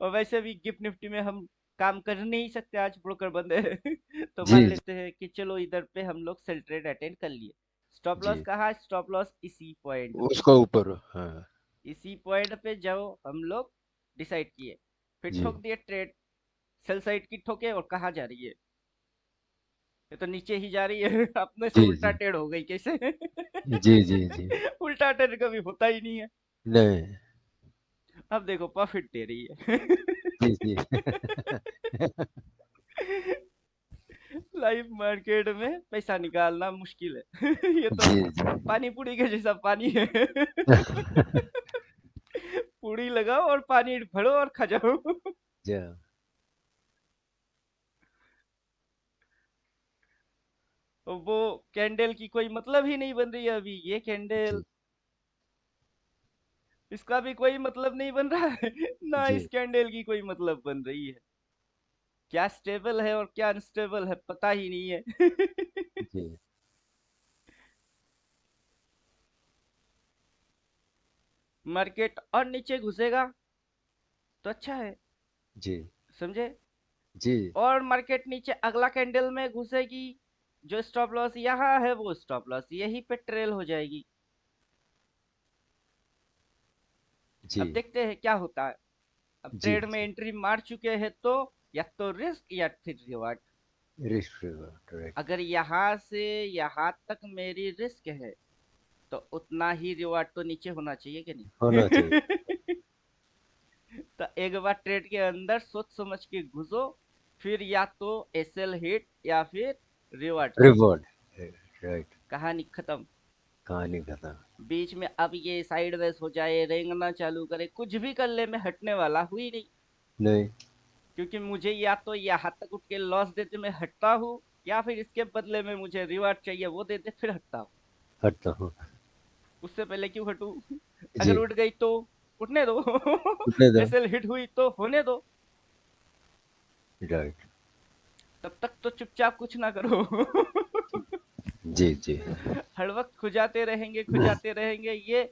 और वैसे भी गिफ्ट निफ्टी में हम काम कर नहीं सकते, आज ब्रोकर बंद है। तो मान जी लेते हैं कि चलो इधर पे हम लोग सेल ट्रेड अटेंड कर लिए। स्टॉप लॉस जी, कहाँ? स्टॉप लॉस इसी पॉइंट पे, उसका ऊपर, हाँ इसी पॉइंट पे जाओ हम लोग डिसाइड किए, फिर जी ठोक दिए ट्रेड। सेल साइड की ठोके और कहाँ जा रही है? ये तो नीचे ही जा रही है अपने से जी उल्टा जी टेढ़ हो गई कैसे जी जी जी उल्टा टेढ़ कभी होता ही नहीं है। नहीं अब देखो प्रॉफिट दे रही है जी जी लाइव मार्केट में पैसा निकालना मुश्किल है ये तो जी जी पानी पूरी के जैसा पानी है पूरी लगाओ और पानी भरो और खा जाओ जी वो कैंडल की कोई मतलब ही नहीं बन रही है अभी ये कैंडल जी इसका भी कोई मतलब नहीं बन रहा है ना जी इस कैंडल की कोई मतलब बन रही है। क्या स्टेबल है और क्या अनस्टेबल है पता ही नहीं है जी मार्केट और नीचे घुसेगा तो अच्छा है, जी समझे। जी और मार्केट नीचे अगला कैंडल में घुसेगी, जो स्टॉप लॉस यहाँ है वो स्टॉप लॉस यही पे ट्रेल हो जाएगी। अब जी देखते हैं क्या होता है। अब जी ट्रेड में एंट्री मार चुके हैं तो या तो रिस्क या फिर रिवार्ड। रिस्क राइट अगर यहाँ से यहाँ तक मेरी रिस्क है तो उतना ही रिवार्ड तो नीचे होना चाहिए कि होना चाहिए नहीं तो एक बार ट्रेड के अंदर सोच समझ के घुसो, फिर या तो एसएल हिट या फिर रिवार्ड चाहिए। रिवॉर्ड राइट कहानी खत्म। कहानी खत्म बीच में अब ये साइडवेज हो जाए, रेंगना चालू करे, कुछ भी कर ले, मैं हटने वाला हुई नहीं। नहीं क्योंकि मुझे या तो यहाँ तक उठ के लॉस देते मैं हटता हूँ, या फिर इसके बदले में मुझे रिवार्ड चाहिए वो देते फिर हटता हूँ। हटता हूँ उससे पहले क्यों हटूं? जी अगर उठ गई तो उठने दो उठने दो एसएल हिट हुई तो होने दो, राइट तब तक तो चुपचाप कुछ ना करो जी जी हर वक्त खुजाते रहेंगे, ये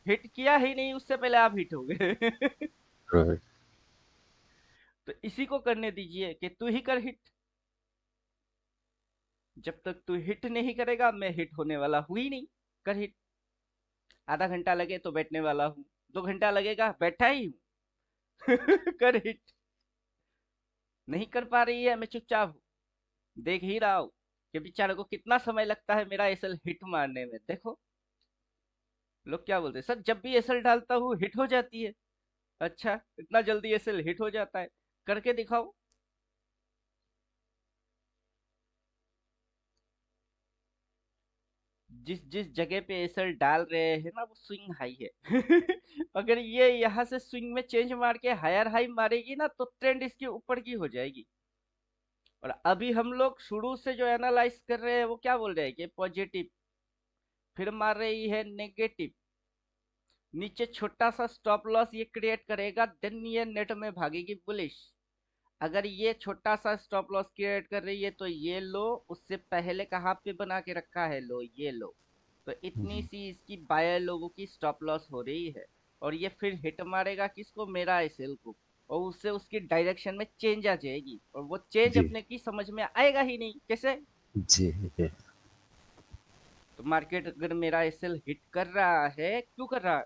हिट किया ही नहीं उससे पहले आप हिट हो गए राइट तो इसी को करने दीजिए कि तू ही कर हिट। जब तक तू हिट नहीं करेगा मैं हिट होने वाला हूं ही नहीं। कर हिट। आधा घंटा लगे तो बैठने वाला हूँ, 2 घंटा लगेगा बैठा ही हूँ कर हिट। नहीं कर पा रही है मैं चुपचाप हूँ, देख ही रहा हूँ कि बेचारे को कितना समय लगता है मेरा एसएल हिट मारने में। देखो लोग क्या बोलते हैं, सर जब भी एसएल डालता हूँ हिट हो जाती है। अच्छा इतना जल्दी एसएल हिट हो जाता है, करके दिखाओ। जिस जिस जगह पे एसएल डाल रहे हैं ना वो स्विंग हाई है अगर ये यहाँ से स्विंग में चेंज मार के हायर हाई मारेगी ना तो ट्रेंड इसके ऊपर की हो जाएगी। और अभी हम लोग शुरू से जो एनालाइज कर रहे हैं वो क्या बोल रहे हैं कि पॉजिटिव, फिर मार रही है नेगेटिव, नीचे छोटा सा स्टॉप लॉस ये क्रिएट करेगा, देन ये नेट में भागेगी बुलिश। अगर ये छोटा सा स्टॉप लॉस क्रिएट कर रही है तो ये लो, उससे पहले कहाँ पे बना के रखा है लो, ये लो। तो इतनी जी सी इसकी बायर लोगों की स्टॉप लॉस हो रही है, और ये फिर हिट मारेगा किसको, मेरा एसएल को, और उससे उसकी डायरेक्शन में चेंज आ जाएगी, और वो चेंज जी अपने की समझ में आएगा ही नहीं कैसे। जी तो मार्केट अगर मेरा एसएल हिट कर रहा है, क्यों कर रहा है,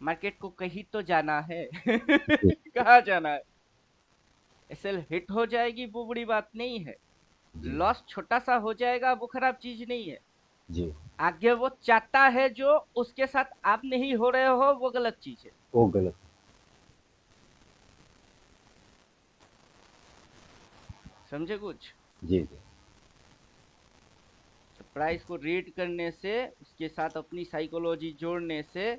मार्केट को कहीं तो जाना है कहाँ जाना है। एसएल हिट हो जाएगी वो बड़ी बात नहीं है, जी लॉस छोटा सा हो जाएगा वो खराब चीज नहीं है। जी आगे वो चाहता है जो उसके साथ आप नहीं हो रहे हो वो गलत चीज है। वो गलत समझे कुछ। जी जी तो प्राइस को रीड करने से, उसके साथ अपनी साइकोलॉजी जोड़ने से,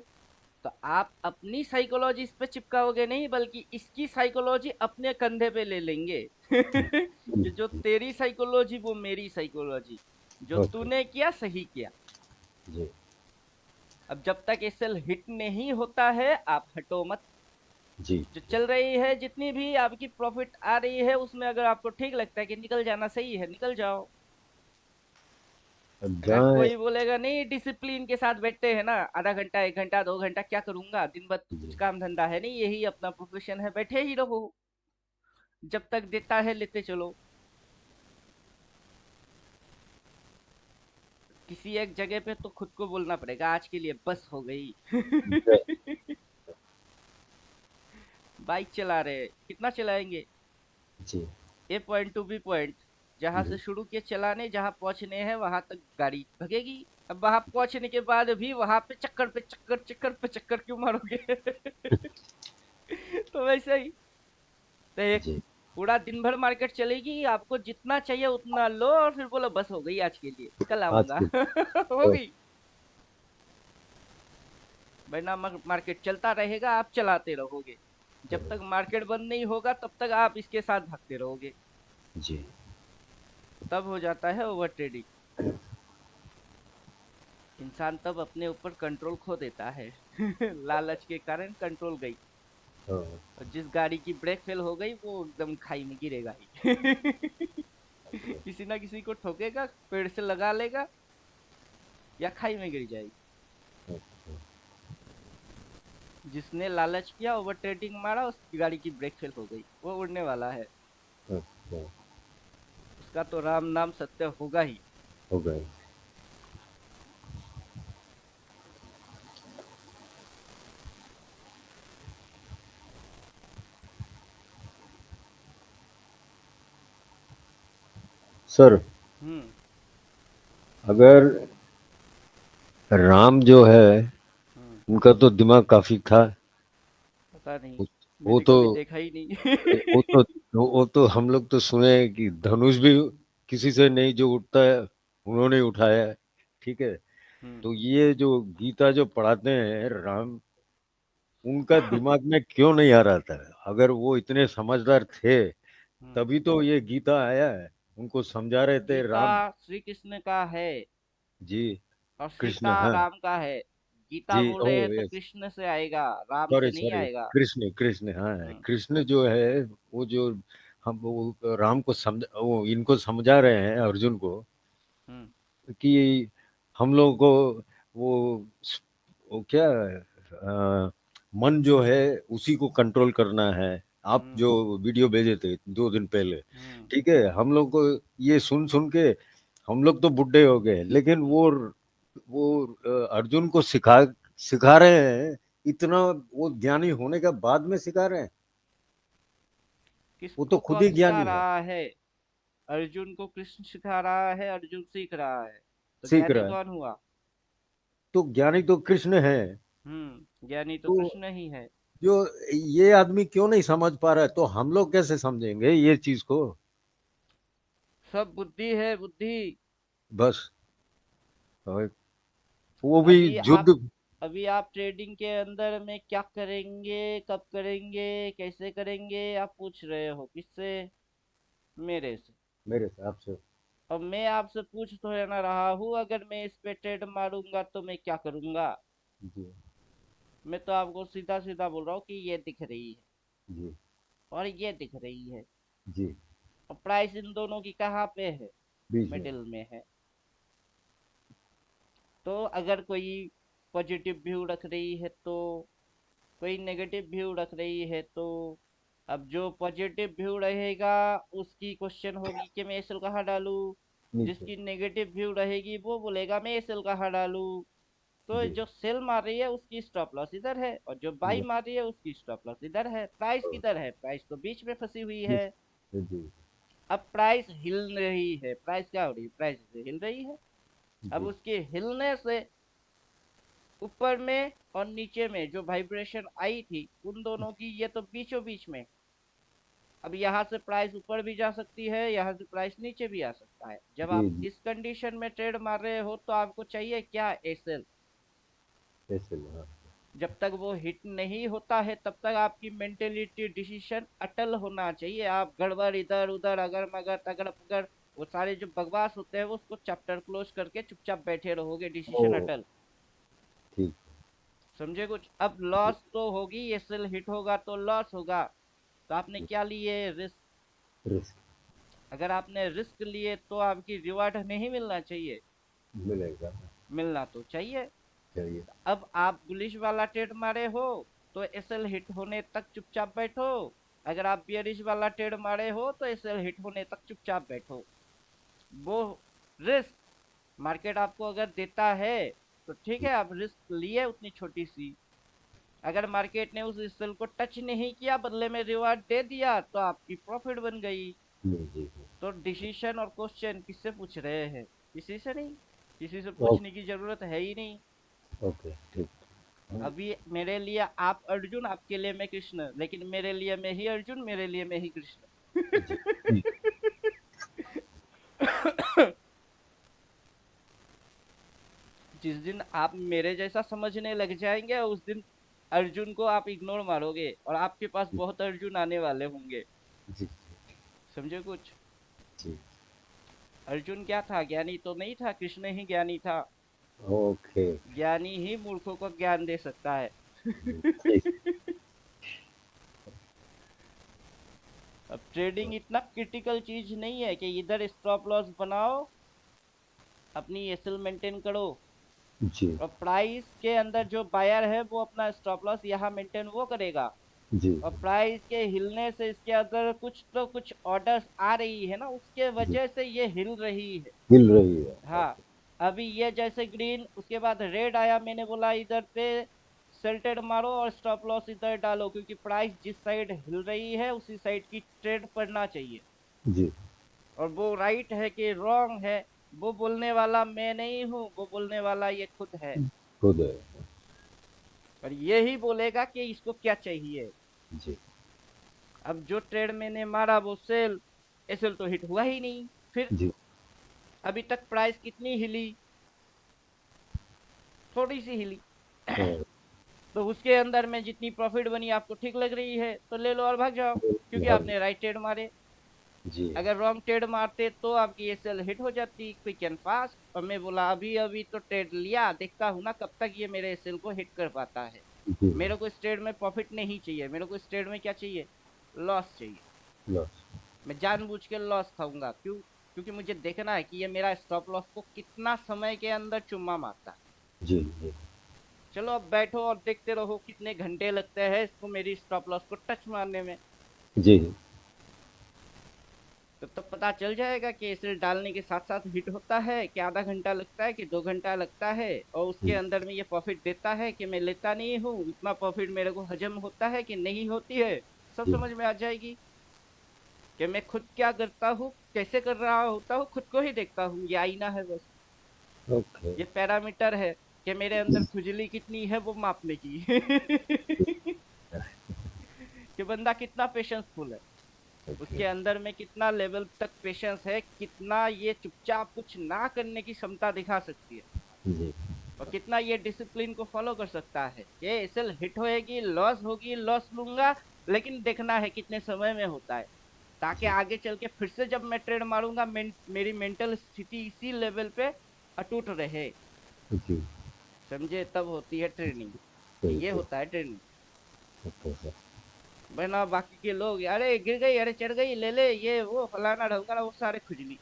तो आप अपनी साइकोलॉजी इस पे चिपकाओगे नहीं, बल्कि इसकी साइकोलॉजी अपने कंधे पे ले लेंगे कि जो तेरी साइकोलॉजी वो मेरी साइकोलॉजी, जो ओके तूने किया सही किया। जी अब जब तक एसएल हिट नहीं होता है आप हटो मत। जी जो चल रही है जितनी भी आपकी प्रॉफिट आ रही है उसमें अगर आपको ठीक लगता है कि निकल जाना सही है, निकल जाओ। अगर जहाँ कोई बोलेगा नहीं डिसिप्लिन के साथ बैठते हैं ना, आधा घंटा 1 घंटा 2 घंटा क्या करूंगा, दिन भर तो कुछ जी काम धंधा है नहीं, यही अपना प्रोफेशन है, बैठे ही रहो, जब तक देता है लेते चलो। किसी एक जगह पे तो खुद को बोलना पड़ेगा आज के लिए बस हो गई बाइक चला रहे कितना चलाएंगे, जी ए पॉइंट टू बी पॉइंट, जहाँ से शुरू किए चलाने, जहाँ पहुंचने हैं वहां तक गाड़ी भगेगी। अब वहां पहुंचने के बाद भी वहां पे चक्कर पे चक्कर, चक्कर पे चक्कर क्यों मारोगे? तो वैसे ही, तो एक जी पूरा दिन भर मार्केट चलेगी, आपको जितना चाहिए उतना लो और फिर बोलो बस हो गई आज के लिए, कल आज आऊंगा। के हो तो गई। वरना मार्केट चलता रहेगा, आप चलाते रहोगे। जब तक मार्केट बंद नहीं होगा तब तक आप इसके साथ भागते रहोगे। जी तब हो जाता है ओवर ट्रेडिंग। इंसान तब अपने ऊपर कंट्रोल खो देता है। लालच के कारण कंट्रोल गई। हाँ, और जिस गाड़ी की ब्रेक फेल हो गई वो एकदम खाई में गिरेगा ही। किसी ना किसी को ठोकेगा, पेड़ से लगा लेगा, या खाई में गिर जाएगी। जिसने लालच किया, ओवर ट्रेडिंग मारा, उसकी गाड़ी की ब्रेक फेल हो गई, वो उड़ने वाला है। अच्छा, उसका तो राम नाम सत्य होगा ही। हो गए। सर, हम्म। अगर राम जो है हम्म। उनका तो दिमाग काफी था। पता नहीं, वो वो मैंने तो कभी देखा ही वो नहीं। तो वो तो हम लोग तो सुने हैं कि धनुष भी किसी से नहीं जो उठता है उन्होंने उठाया है। ठीक है। हम्म। तो ये जो गीता जो पढ़ाते हैं राम, उनका दिमाग में क्यों नहीं आ रहा था? अगर वो इतने समझदार थे हम्म। तभी तो ये गीता आया है। उनको समझा रहे थे गीता राम। श्री कृष्ण का है जी और कृष्ण, सीता हाँ। राम का है। गीता जी बोल ओ रहे हैं तो यस, कृष्ण से आएगा, राम सॉरी से नहीं सॉरी, आएगा। कृष्ण कृष्ण, हाँ हम्म। कृष्ण जो है वो जो हम वो राम को समझ वो इनको समझा रहे हैं अर्जुन को हम्म। कि हम लोगों को वो वो क्या मन जो है उसी को कंट्रोल करना है। आप हम्म। जो वीडियो भेजे थे 2 दिन पहले, हम्म। ठीक है, हम लोग को ये सुन सुन के हम लोग तो बुढ़े हो गए, लेकिन वो अर्जुन को सिखा सिखा रहे हैं। इतना वो ज्ञानी होने के बाद में सिखा रहे हैं। वो तो किसको खुद कौन ही सिखा ज्ञानी है। रहा है? अर्जुन को कृष्ण सिखा रहा है, अर्जुन सीख रहा है। तो सीख ज्ञानी रहा है। कौन हुआ? तो ज्ञानी तो कृष्ण है। ज्ञानी तो तो कृष्ण ही है। जो ये आदमी क्यों नहीं समझ पा रहा है, तो हम लोग कैसे समझेंगे ये चीज को? सब बुद्धि है, बुद्धि। बस। और वो भी अभी आप युद्ध। अभी आप ट्रेडिंग के अंदर में क्या करेंगे, कब करेंगे, कैसे करेंगे, आप पूछ रहे हो किससे? मेरे से। मेरे हिसाब से। अब मैं आपसे पूछ तो है ना रहा हूँ, अगर मैं इस पे ट्रेड मारूंगा तो मैं क्या करूंगा? जी मैं तो आपको सीधा सीधा बोल रहा हूँ कि ये दिख रही है जी और ये दिख रही है, जी। और प्राइस इन दोनों की कहाँ पे है? बीच में। मिडिल में है। तो अगर कोई पॉजिटिव व्यू रख रही है तो, कोई नेगेटिव व्यू रख रही है तो, अब जो पॉजिटिव व्यू रहेगा उसकी क्वेश्चन होगी कि मैं एसएल कहाँ डालूं। नीचे। जिसकी नेगेटिव व्यू रहेगी वो बोलेगा मैं एसएल कहाँ डालूं। तो जी जो सेल मार रही है उसकी स्टॉप लॉस इधर है, और जो बाई जी मार रही है उसकी स्टॉप लॉस इधर है। प्राइस किधर है? प्राइस तो बीच में फंसी हुई है। जी अब प्राइस हिल रही है, प्राइस क्या हो रही है? प्राइस से हिल रही है। अब जी उसके हिलने से ऊपर में और नीचे में जो वाइब्रेशन आई थी उन दोनों की, ये तो बीचों बीच में। अब यहाँ से प्राइस ऊपर भी जा सकती है, यहाँ से प्राइस नीचे भी आ सकता है। जब जी आप जी। इस कंडीशन में ट्रेड मार रहे हो तो आपको चाहिए क्या? एसएल। ऐसे में, हाँ। जब तक वो हिट नहीं होता है तब तक आपकी मेंटेलिटी, डिसीजन अटल होना चाहिए। आप गड़बड़ इधर उधर अगर मगर तगड़ पगड़ वो सारे जो बकवास होते हैं वो उसको चैप्टर क्लोज करके चुपचाप बैठे रहोगे, ओ डिसीजन अटल। ठीक। समझे कुछ? अब जी। लॉस तो होगी, एसएल हिट होगा तो लॉस होगा। तो आपने क्या लिए? रिस्क। रिस्क अगर आपने रिस्क लिए तो आपकी रिवार्ड नहीं मिलना चाहिए? मिलेगा। मिलना तो चाहिए। चाहिए। अब आप बुलिश वाला ट्रेड मारे हो तो एसएल हिट होने तक चुपचाप बैठो। अगर आप बियरिश वाला ट्रेड मारे हो तो एसएल हिट होने तक चुपचाप बैठो। वो रिस्क मार्केट आपको अगर देता है तो ठीक है, आप रिस्क लिए उतनी छोटी सी। अगर मार्केट ने उस एसएल को टच नहीं किया, बदले में रिवार्ड दे दिया, तो आपकी प्रॉफिट बन गई। जी जी। तो डिसीजन और क्वेश्चन किससे पूछ रहे हैं? किसी से नहीं, किसी से ओके पूछने की जरूरत है ही नहीं। ओके ठीक। अभी मेरे लिए आप अर्जुन, आपके लिए मैं कृष्ण, लेकिन मेरे लिए मैं ही अर्जुन, मेरे लिए मैं ही जी कृष्ण। जिस दिन आप मेरे जैसा समझने लग जाएंगे उस दिन अर्जुन को आप इग्नोर मारोगे और आपके पास बहुत अर्जुन आने वाले होंगे। जी समझे कुछ? जी। अर्जुन क्या था? ज्ञानी तो नहीं था, कृष्ण ही ज्ञानी था। ओके। ज्ञानी ही मूर्खों को ज्ञान दे सकता है। जी अब ट्रेडिंग इतना क्रिटिकल चीज नहीं है कि इधर स्टॉप लॉस बनाओ, अपनी एसएल मेंटेन करो, जी और प्राइस के अंदर जो बायर है वो अपना स्टॉप लॉस यहाँ मेंटेन वो करेगा। जी और प्राइस के हिलने से इसके अंदर कुछ तो कुछ ऑर्डर्स आ रही है ना, उसके जी। वजह से ये हिल रही है। हिल रही है। हाँ, ओके। अभी ये जैसे ग्रीन, उसके बाद रेड आया, मैंने बोला इधर पे सेल्टेड मारो और स्टॉप लॉस इधर डालो, क्योंकि प्राइस जिस साइड हिल रही है उसी साइड की ट्रेड पड़ना चाहिए। जी और वो राइट है कि रॉन्ग है, वो बोलने वाला मैं नहीं हूँ, वो बोलने वाला ये खुद है। खुद है। और ये ही बोलेगा कि इसको क्या चाहिए। जी अब जो ट्रेड मैंने मारा वो सेल, एसएल तो हिट हुआ ही नहीं। फिर जी। अभी तक प्राइस कितनी हिली? थोड़ी सी हिली। हाँ, तो उसके अंदर में जितनी प्रॉफिट बनी आपको ठीक लग रही है तो ले लो और भाग जाओ, क्योंकि भाग। आपने राइट ट्रेड मारे। जी अगर रॉन्ग ट्रेड मारते तो आपकी ये सेल हिट हो जाती, क्विक एंड फास्ट। और मैं बोला अभी अभी तो ट्रेड लिया, देखता हूँ ना कब तक ये मेरे सेल को हिट कर पाता है। जी। मेरे को इस ट्रेड में प्रॉफिट नहीं चाहिए, मेरे को इस ट्रेड में क्या चाहिए? लॉस चाहिए। लॉस। मैं जानबूझ के लॉस खाऊंगा, क्यों? क्योंकि मुझे देखना है कि ये मेरा स्टॉप लॉस को कितना समय के अंदर चुम्मा मारता है। जी जी चलो अब बैठो और देखते रहो कितने घंटे लगते हैं इसको मेरी स्टॉप लॉस को टच मारने में। जी तो पता चल जाएगा कि इसे डालने के साथ साथ हिट होता है कि आधा घंटा लगता है कि 2 घंटा लगता है, और उसके अंदर में ये प्रॉफिट देता है कि मैं लेता नहीं हूँ, इतना प्रॉफिट मेरे को हजम होता है कि नहीं होती है। सब जी। समझ में आ जाएगी कि मैं खुद क्या करता हूँ, कैसे कर रहा होता हूँ, खुद को ही देखता हूँ। ये आईना है बस, ओके। ये पैरामीटर है कि मेरे अंदर खुजली कितनी है वो मापने की। कि बंदा कितना पेशेंसफुल है, ओके। उसके अंदर में कितना लेवल तक पेशेंस है, कितना ये चुपचाप कुछ ना करने की क्षमता दिखा सकती है, जी और कितना ये डिसिप्लिन को फॉलो कर सकता है। ये एसएल हिट होएगी, लॉस होगी, लॉस लूंगा, लेकिन देखना है कितने समय में होता है, ताकि जी आगे चल के फिर से जब मैं ट्रेड मारूंगा मेरी मेंटल स्थिति इसी लेवल पे अटूट रहे। जी। समझे? तब होती है ट्रेनिंग। सही ये सही। होता है ट्रेनिंग। Okay sir. वरना बाकी के लोग अरे गिर गई, अरे चढ़ गई, ले ले, ये वो फलाना ढंकाना, वो सारे खुजली।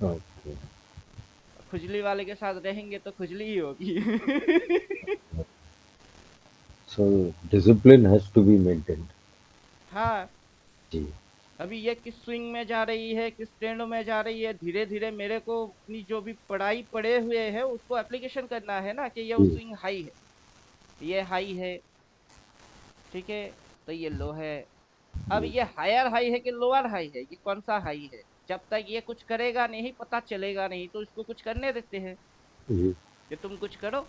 ओके। खुजली वाले के साथ रहेंगे तो खुजली ही होगी। So discipline has to be maintained. हाँ, जी अभी ये किस स्विंग में जा रही है, किस ट्रेंड में जा रही है, धीरे धीरे मेरे को अपनी जो भी पढ़ाई पड़े हुए है उसको एप्लीकेशन करना है ना, कि ये जी स्विंग हाई है, ये हाई है, ठीक है, तो ये लो है। अब जी ये हायर हाई है कि लोअर हाई है, ये कौन सा हाई है? जब तक ये कुछ करेगा नहीं पता चलेगा नहीं, तो इसको कुछ करने देते हैं जी कि तुम कुछ करो।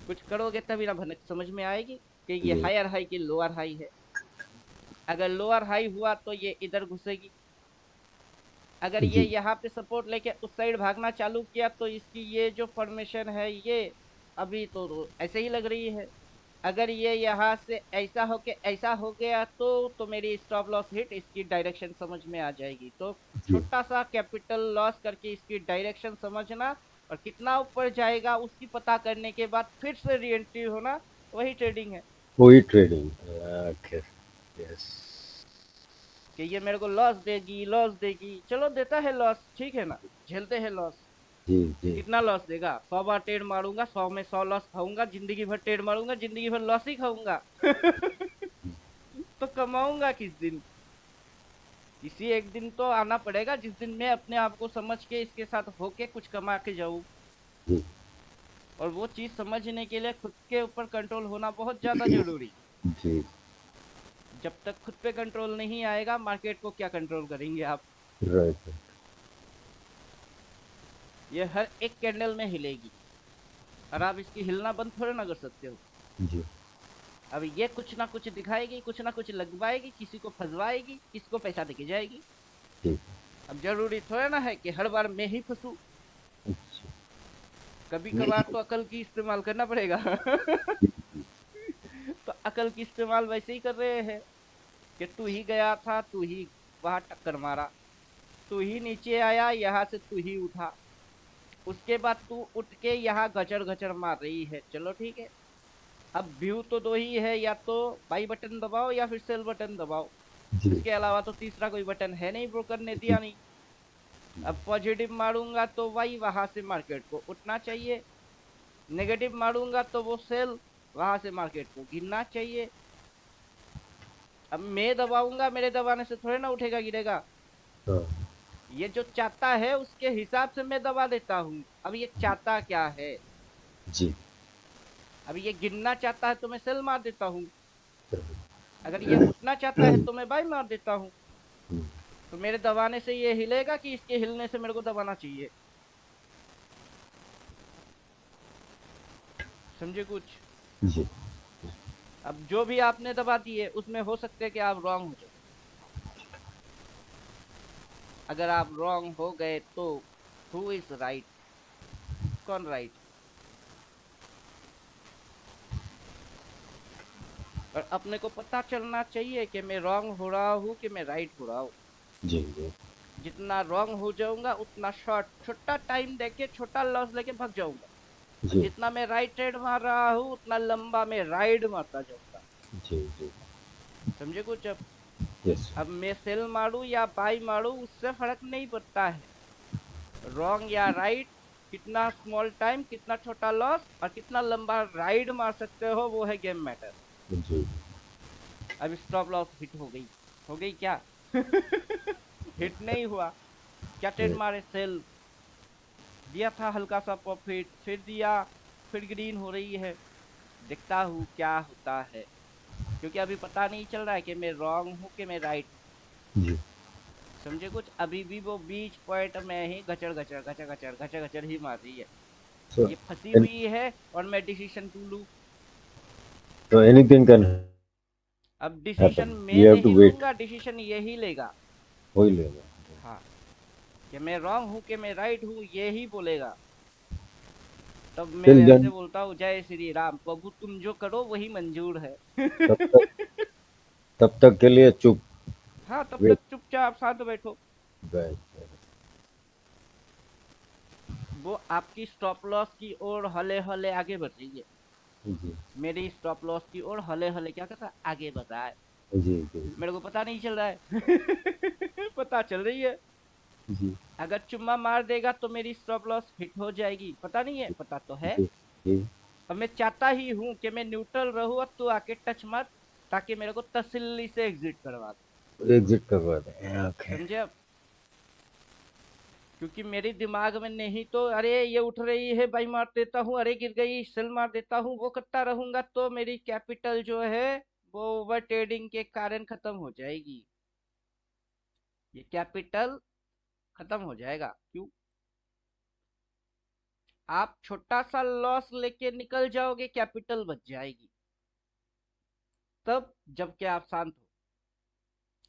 कुछ करोगे तभी ना भनक समझ में आएगी कि ये जी हायर हाई की लोअर हाई है। अगर लोअर हाई हुआ तो ये इधर घुसेगी, अगर ये जी यहाँ पे सपोर्ट लेके उस साइड भागना चालू किया तो इसकी ये जो फॉर्मेशन है ये अभी तो ऐसे ही लग रही है। अगर ये यहाँ से ऐसा होके ऐसा हो गया तो मेरी स्टॉप लॉस हिट इसकी डायरेक्शन समझ में आ जाएगी। तो जी। छोटा सा कैपिटल लॉस करके इसकी डायरेक्शन समझना, और कितना ऊपर जाएगा उसकी पता करने के बाद फिर से री एंट्री होना, वही ट्रेडिंग है। वही ट्रेडिंग। ओके। यस। कि ये मेरे को लॉस देगी, लॉस देगी, चलो देता है लॉस, ठीक है ना, झेलते हैं लॉस। जी जी कितना लॉस देगा? 100 बार ट्रेड मारूंगा, 100 में 100 लॉस खाऊंगा, जिंदगी भर ट्रेड मारूंगा, जिंदगी भर लॉस ही खाऊंगा। तो कमाऊंगा किस दिन? किसी एक दिन तो आना पड़ेगा जिस दिन मैं अपने आप को समझ के इसके साथ होके कुछ कमा के जाऊं। जी और वो चीज समझने के लिए खुद के ऊपर कंट्रोल होना बहुत ज्यादा जरूरी। जी जब तक खुद पे कंट्रोल नहीं आएगा मार्केट को क्या कंट्रोल करेंगे आप। राइट। ये हर एक कैंडल में हिलेगी और आप इसकी हिलना बंद थोड़े ना कर सकते हो। जी अब ये कुछ ना कुछ दिखाएगी, कुछ ना कुछ लगवाएगी, किसी को फंसवाएगी, किसको पैसा देके जाएगी। ठीक। अब जरूरी थोड़ा ना है कि हर बार मैं ही फंसू, अच्छा। कभी कभार तो अकल की इस्तेमाल करना पड़ेगा। तो अकल की इस्तेमाल वैसे ही कर रहे हैं कि तू ही गया था, तू ही वहां टक्कर मारा, तू ही नीचे आया, यहाँ से तू ही उठा, उसके बाद तू उठ के यहाँ गचर गचर मार रही है। चलो ठीक है, अब व्यू तो दो ही है, या तो बाई बटन दबाओ या फिर सेल बटन दबाओ, जी इसके अलावा तो तीसरा कोई बटन है नहीं, ब्रोकर ने दिया नहीं। अब पॉजिटिव मारूंगा तो वही वहां से मार्केट को उठना चाहिए, नेगेटिव मारूंगा तो वो सेल वहां से मार्केट को गिरना चाहिए। अब मैं दबाऊंगा, मेरे दबाने से थोड़े ना उठेगा गिरेगा। हाँ, ये जो चाहता है उसके हिसाब से मैं दबा देता हूँ। अब ये चाहता क्या है, जी अब ये गिरना चाहता है तो मैं सेल मार देता हूँ, अगर ये उठना चाहता है तो मैं बाई मार देता हूँ। तो मेरे दबाने से ये हिलेगा कि इसके हिलने से मेरे को दबाना चाहिए। समझे कुछ। जी अब जो भी आपने दबा दिए उसमें हो सकता है कि आप रॉन्ग हो जाए। अगर आप रॉन्ग हो गए तो हु इज राइट, कौन राइट। और अपने को पता चलना चाहिए कि मैं रॉन्ग हो रहा हूँ कि मैं राइट हो रहा हूँ। जी जी जितना रॉन्ग हो जाऊंगा उतना शॉर्ट छोटा टाइम देके छोटा लॉस लेके भाग जाऊंगा, और जी जितना मैं राइट ट्रेड मार रहा हूँ उतना लंबा मैं राइड मारता जाऊंगा। जी जी समझे कुछ। यस अब मैं सेल मारू या बाई मारू उससे फर्क नहीं पड़ता है, रॉन्ग या राइट, कितना स्मॉल टाइम, कितना छोटा लॉस और कितना लंबा राइड मार सकते हो, वो है गेम मैटर। जी अब स्टॉप लॉस हिट हो गई क्या। हिट नहीं हुआ, क्या ट्रेड मारे, सेल दिया था हल्का सा प्रॉफिट, फिर दिया, फिर ग्रीन हो रही है, देखता हूँ क्या होता है, क्योंकि अभी पता नहीं चल रहा है कि मैं रॉन्ग हूँ कि मैं राइट हूँ। जी समझे कुछ। अभी भी वो बीच पॉइंट में ही गचर गचर गचर गचर गचर गचर ही मार रही है, so ये फंसी and हुई है और मैं डिसीजन टू लूं। so anything can अब डिसीजन happen, मैं we have to नहीं wait. लूंगा, डिसीजन यही लेगा। हो ही लेगा। हाँ, कि मैं रॉन्ग हूँ कि मैं राइट हूँ ये ही बोलेगा। तब मैं Till ऐसे then बोलता हूँ, जय श्री राम प्रभु, तुम जो करो वही मंजूर है। तब तक के लिए चुप। हाँ, तब वेट तक चुपचाप शांत बैठो। बैठ। वो आपकी स्टॉप लॉस की ओर हले हले आगे बढ़ रही है, जी मेरी स्टॉप लॉस की ओर हले हले क्या करता है, आगे बढ़ रहा है। जी जी मेरे को पता नहीं चल रहा है। पता चल रही है। जी अगर चुम्मा मार देगा तो मेरी स्टॉप लॉस हिट हो जाएगी, पता नहीं है, पता तो है। जी जी अब मैं चाहता ही हूँ कि मैं न्यूट्रल रहूँ और तू आके टच मत, ताकि मेरे को तसल्ली से एग्जिट करवा दे। एग्जिट करवा दें। ओके। समझे अब। क्योंकि मेरे दिमाग में नहीं तो अरे ये उठ रही है बाई मार देता हूँ, अरे गिर गई सेल मार देता हूँ, वो करता रहूंगा तो मेरी कैपिटल जो है वो ओवर ट्रेडिंग के कारण खत्म हो जाएगी। ये कैपिटल खत्म हो जाएगा। क्यों। आप छोटा सा लॉस लेके निकल जाओगे, कैपिटल बच जाएगी। तब जबकि आप शांत हो,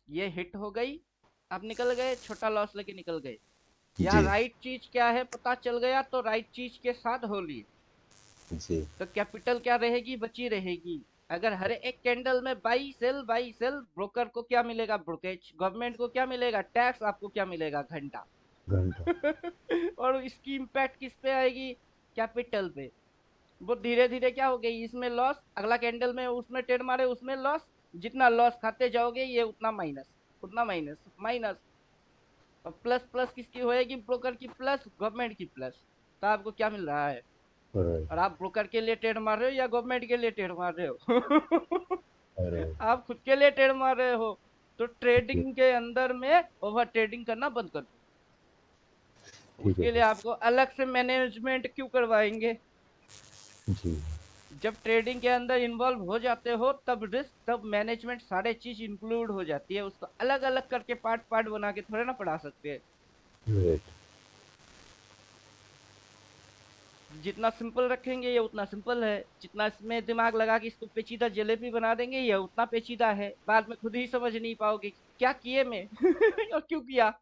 ये हिट हो गई, आप निकल गए, छोटा लॉस लेके निकल गए, या जी राइट चीज क्या है पता चल गया तो राइट चीज के साथ हो लिए, जी तो कैपिटल क्या रहेगी, बची रहेगी। अगर हर एक कैंडल में बाई सेल, ब्रोकर को क्या मिलेगा, ब्रोकेज, गवर्नमेंट को क्या मिलेगा, टैक्स, आपको क्या मिलेगा, घंटा। घंटा। और इसकी इम्पैक्ट किस पे आएगी, कैपिटल पे। वो धीरे धीरे क्या हो गई, इसमें लॉस, अगला कैंडल में उसमें ट्रेड मारे उसमें लॉस, जितना लॉस खाते जाओगे ये उतना माइनस, उतना माइनस माइनस, और प्लस प्लस किसकी होएगी, ब्रोकर की प्लस, गवर्नमेंट की प्लस। तो आपको क्या मिल रहा है। और आप ब्रोकर के लिए ट्रेड मार रहे हो या गवर्नमेंट के लिए ट्रेड मार रहे हो। आप खुद के लिए ट्रेड मार रहे हो। तो जी ट्रेडिंग के अंदर में ओवर ट्रेडिंग करना बंद कर दो। ठीक है उसके लिए आपको अलग से मैनेजमेंट क्यों करवाएंगे। जी जब ट्रेडिंग के अंदर इन्वॉल्व हो जाते हो तब रिस्क, तब मैनेजमेंट, सारे चीज इंक्लूड हो जाती है। उसको अलग अलग करके पार्ट पार्ट बना के थोड़े ना पढ़ा सकते हैं। राइट। जितना सिंपल रखेंगे ये उतना सिंपल है, जितना इसमें दिमाग लगा के इसको पेचीदा जलेबी बना देंगे ये उतना पेचीदा है। बाद में खुद ही समझ नहीं पाओगे कि क्या किए मैं और क्यों किया।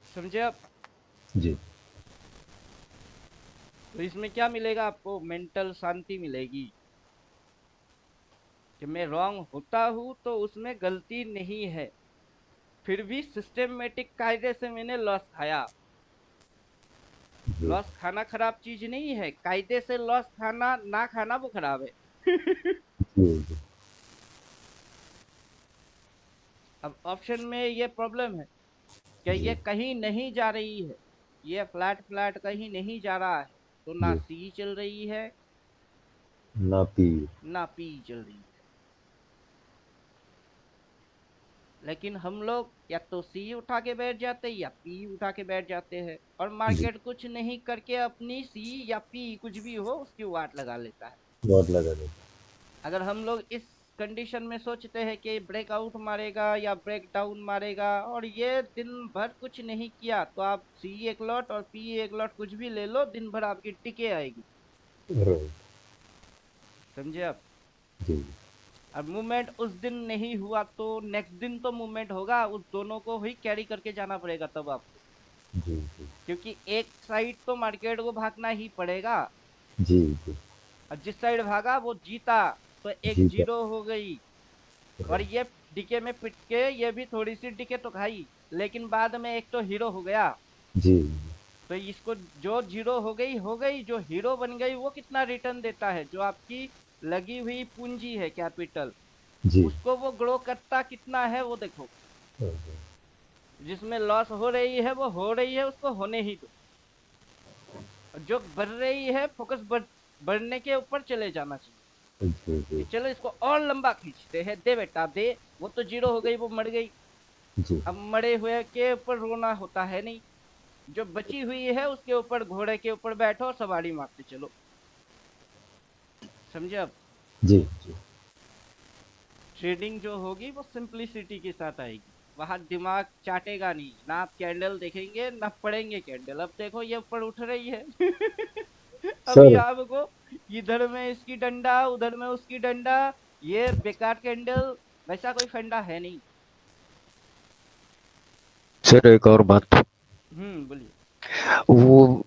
समझे आप? जी तो इसमें क्या मिलेगा आपको? मेंटल शांति मिलेगी कि मैं रॉन्ग होता हूं तो उसमें गलती नहीं है, फिर भी सिस्टमेटिक कायदे से मैंने लॉस खाया। जी लॉस खाना खराब चीज नहीं है, कायदे से लॉस खाना ना खाना वो खराब है। जी अब ऑप्शन में ये प्रॉब्लम है कि जी ये कहीं नहीं जा रही है, ये फ्लैट फ्लैट कहीं नहीं जा रहा है, तो ना जी। सी चल रही है ना पी। ना पी चल रही है। लेकिन हम लोग या तो सी उठा के बैठ जाते हैं या पी उठा के बैठ जाते हैं, और जी मार्केट कुछ नहीं करके अपनी सी या पी कुछ भी हो उसकी वाट लगा लेता है। बहुत लगा दे। अगर हम लोग इस कंडीशन में सोचते हैं कि ब्रेकआउट मारेगा या ब्रेक डाउन मारेगा और ये दिन भर कुछ नहीं किया, तो आप सी एक लॉट और पी एक लॉट कुछ भी ले लो, दिन भर आपकी टिके आएगी। राइट। समझे आप? जी अब मूवमेंट उस दिन नहीं हुआ तो नेक्स्ट दिन तो मूवमेंट होगा, उस दोनों को ही कैरी करके जाना पड़ेगा तब आपको। जी जी क्योंकि एक साइड तो मार्केट को भागना ही पड़ेगा, जी जी और जिस साइड भागा वो जीता तो एक जी सर। जीरो हो गई। और राइट। ये डीके में पिट के ये भी थोड़ी सी डीके तो खाई, लेकिन बाद में एक तो हीरो हो गया। जी तो इसको जो जीरो हो गई, जो हीरो बन गई वो कितना रिटर्न देता है? जो आपकी लगी हुई पूंजी है कैपिटल, जी। उसको वो ग्रो करता कितना है वो देखो। जिसमें लॉस हो रही है वो हो रही है, उसको होने ही दो। जो बढ़ रही है फोकस बढ़ने के ऊपर चले जाना चाहिए जी कि जी चलो इसको और लंबा खींचते हैं, दे बेटा दे। वो तो जीरो हो गई, वो मर गई। जी अब मरे हुए के ऊपर रोना होता है नहीं, जो बची हुई है उसके ऊपर, घोड़े के ऊपर बैठो और सवारी मारते चलो। समझे अब? जी जी। ट्रेडिंग जो होगी वो सिंप्लिसिटी के साथ आएगी, वहां दिमाग चाटेगा नहीं ना। आप कैंडल देखेंगे ना पढ़ेंगे कैंडल। अब देखो ये ऊपर उठ रही है अभी सर आपको इधर में इसकी डंडा, उधर में उसकी डंडा, ये बेकार कैंडल, वैसा कोई फंडा है नहीं। सर एक और बात। बोलिए। वो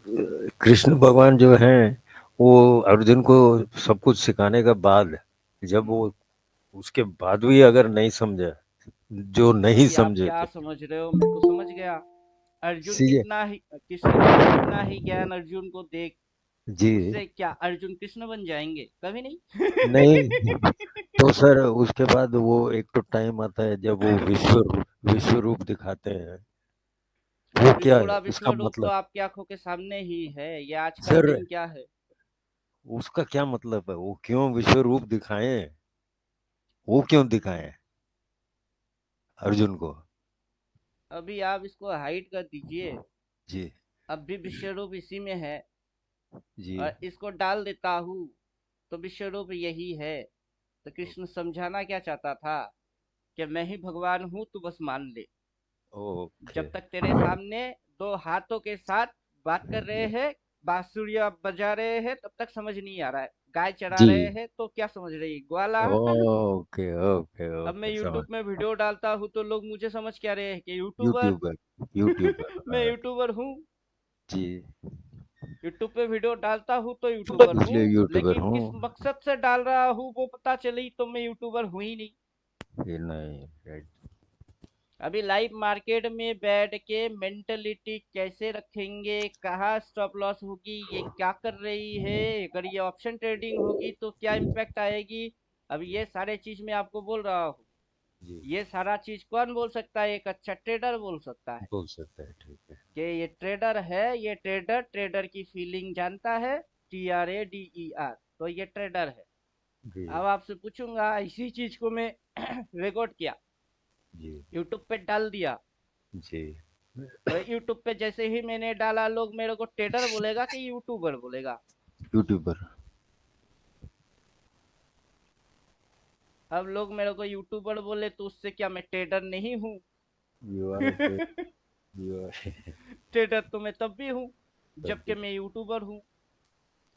कृष्ण भगवान जो हैं वो अर्जुन को सब कुछ सिखाने के बाद जब हम्म वो उसके बाद भी अगर नहीं समझे, जो नहीं अभी आप समझे क्या थे। समझ रहे हो? मैं तो समझ गया। अर्जुन सी कितना ही, कृष्ण ने कितना ही ज्ञान अर्जुन को दे, जी। उससे क्या अर्जुन कृष्ण बन जाएंगे? कभी नहीं नहीं तो सर उसके बाद वो एक तो टाइम आता है जब वो विश्व रूप दिखाते हैं। वो अभी क्या है पूरा विश्व उसका रूप तो मतलब? आपकी आंखों के सामने ही है। ये आज का सर दिन क्या है? उसका क्या मतलब है? वो क्यों विश्व रूप दिखाए? वो क्यों दिखाए अर्जुन को? अभी आप इसको हाइड कर दीजिए, जी अब भी विश्व रूप इसी में है, जी। और इसको डाल देता हूँ तो विश्व रूप यही है। तो कृष्ण समझाना क्या चाहता था कि मैं ही भगवान हूँ, तू बस मान ले। ओके। जब तक तेरे सामने दो हाथों के साथ बात कर रहे हैं, बांसुरिया बजा रहे हैं, तब तक समझ नहीं आ रहा है। गाय चरा जी। रहे हैं तो क्या समझ रही है? ग्वाला ओके ओके अब मैं ओके समझ। यूट्यूब में वीडियो डालता हूँ तो लोग मुझे समझ क्या रहे हैं कि यूट्यूबर यूट्यूबर। यूट्यूबर मैं यूट्यूबर हूँ। जी। यूट्यूब पे वीडियो डालता हूँ तो यूट्यूबर हूँ, इसलिए यूट्यूबर लेकिन हूँ। किस मकसद से डाल रहा हूँ वो पता चली तो मैं यूट्यूबर हूँ ही नहीं। ये नहीं राइट। अभी लाइव मार्केट में बैठ के मेंटलिटी कैसे रखेंगे, कहाँ स्टॉप लॉस होगी, ये क्या कर रही है, अगर ये ऑप्शन ट्रेडिंग होगी तो क्या इम्पैक्ट आएगी। अब ये सारे चीज मैं आपको बोल रहा हूँ। जी ये सारा चीज कौन बोल सकता है? एक अच्छा ट्रेडर बोल सकता है बोल सकता है ठीक है। कि ये ट्रेडर है, ये ट्रेडर ट्रेडर की फीलिंग जानता है, TRADER, तो ये ट्रेडर है। जी अब आपसे पूछूंगा, इसी चीज को मैं रिकॉर्ड किया, जी यूट्यूब पे डाल दिया, जी। तो यूट्यूब पे जैसे ही मैंने डाला लोग मेरे को ट्रेडर बोलेगा कि यूट्यूबर बोलेगा? यूट्यूबर। अब लोग मेरे को यूट्यूबर बोले तो उससे क्या मैं ट्रेडर नहीं हूँ? You are you are trader तो मैं तब भी हूँ जबकि मैं यूट्यूबर हूँ।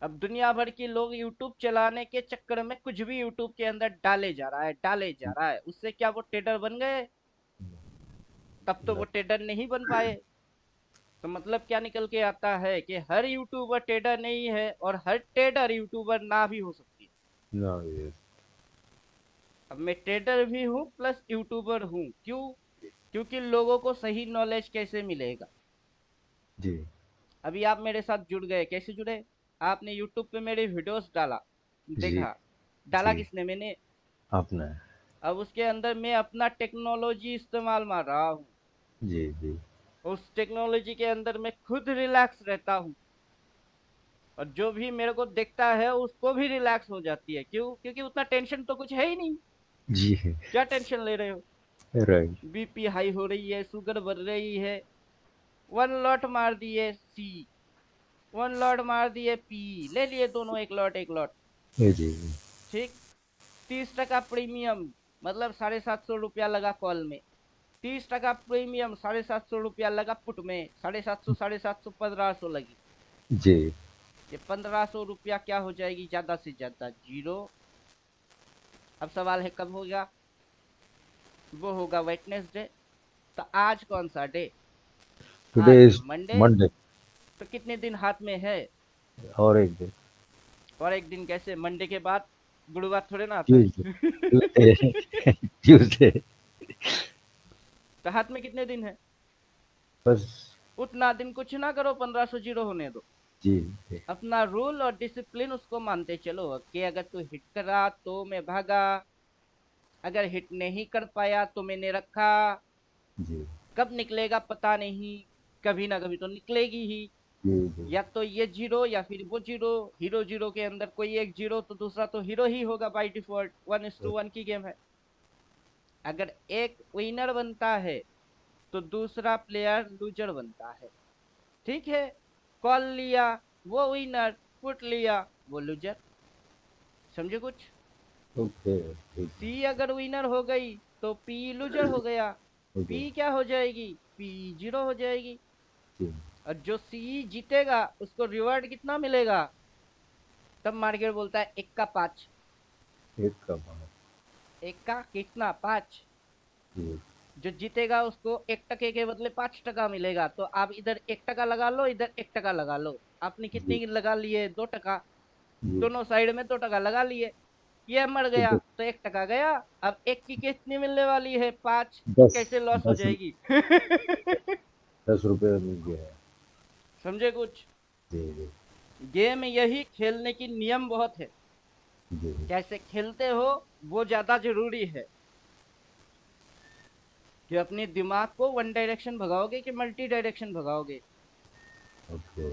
अब दुनिया भर के लोग यूट्यूब चलाने के चक्कर में कुछ भी यूट्यूब के अंदर डाले जा रहा है, उससे क्या वो ट्रेडर बन गए? तब तो वो ट्रेडर नहीं बन पाए। तो मतलब क्या निकल के आता है कि हर यूट्यूबर ट्रेडर नहीं है और हर ट्रेडर यूट्यूबर ना भी हो सकती है। ना ये अब मैं ट्रेडर भी हूँ प्लस यूट्यूबर हूँ, क्यों? क्योंकि लोगों को सही नॉलेज कैसे मिलेगा? जी अभी आप मेरे साथ जुड़ गए, कैसे जुड़े? आपने यूट्यूब पे मेरे वीडियोस डाला, जी देखा। डाला जी किसने? मैंने। आपने अब उसके अंदर मैं अपना टेक्नोलॉजी इस्तेमाल मार रहा हूँ। जी जी उस टेक्नोलॉजी के अंदर मैं खुद रिलैक्स रहता हूँ और जो भी मेरे को देखता है उसको भी रिलैक्स हो जाती है, क्यों? क्योंकि उतना टेंशन तो कुछ है ही नहीं। जी क्या टेंशन ले रहे हो? राइट बीपी हाई हो रही है, शुगर बढ़ रही है, वन लॉट मार दिए सी, वन लॉट मार दिए पी, ले लिए दोनों एक लॉट एक लॉट। जी जी ठीक। 30 टका प्रीमियम, मतलब 750 रुपया लगा कॉल में। 30 टका प्रीमियम, 750 रुपया लगा पुट में। 750, 750, 1500 लगी। जी ये 1500 रुपया क्या हो जाएगी? ज्यादा से ज्यादा जीरो। अब सवाल है कब होगा? वो होगा वेटनेसडे। तो आज कौन सा डे? टुडे आज इज मंडे। मंडे तो कितने दिन हाथ में है? और एक दिन और एक दिन कैसे? मंडे के बाद गुरुवार थोड़े ना आता ट्यूसडे है। ट्यूसडे ट्यूसडे तो हाथ में कितने दिन है? बस उतना दिन कुछ ना करो, 1500 जीरो होने दो। जी अपना रूल और डिसिप्लिन उसको मानते चलो कि अगर तू हिट करा तो मैं भागा, अगर हिट नहीं कर पाया तो मैंने रखा। जी कब निकलेगा पता नहीं, कभी ना कभी तो निकलेगी ही। जी जी या तो ये जीरो या फिर वो जीरो। हीरो जीरो के अंदर कोई एक जीरो तो दूसरा तो हीरो ही होगा बाय डिफॉल्ट, 1:1 की गेम है। अगर एक विनर बनता है तो दूसरा प्लेयर लूजर बनता है। ठीक है। कॉल लिया वो विनर, पुट लिया वो लूजर। समझे कुछ? ओके ठीक सी अगर विनर हो गई तो पी लूजर हो गया। ओके पी क्या हो जाएगी? पी जीरो हो जाएगी। जी और जो सी जीतेगा उसको रिवॉर्ड कितना मिलेगा? तब मार्केट बोलता है एक का पांच। एक का पाँच एक का कितना? पांच। जी जो जीतेगा उसको 1 टके के बदले 5 टका मिलेगा। तो आप इधर 1 टका लगा लो, इधर 1 टका लगा लो। आपने जी कितनी लगा लिए? 2 टका। जी दोनों साइड में 2 टका लगा लिए। ये मर तो गया तो 1 टका गया। अब एक की कितनी मिलने वाली है? 5। तो दस कैसे लॉस हो दस जाएगी? 10 रुपये मिल गया है समझे कुछ? जी जी गेम यही, खेलने की नियम बहुत है। जी कैसे खेलते हो वो ज्यादा जरूरी है। कि अपने दिमाग को वन डायरेक्शन भगाओगे कि मल्टी डायरेक्शन भगाओगे। ओके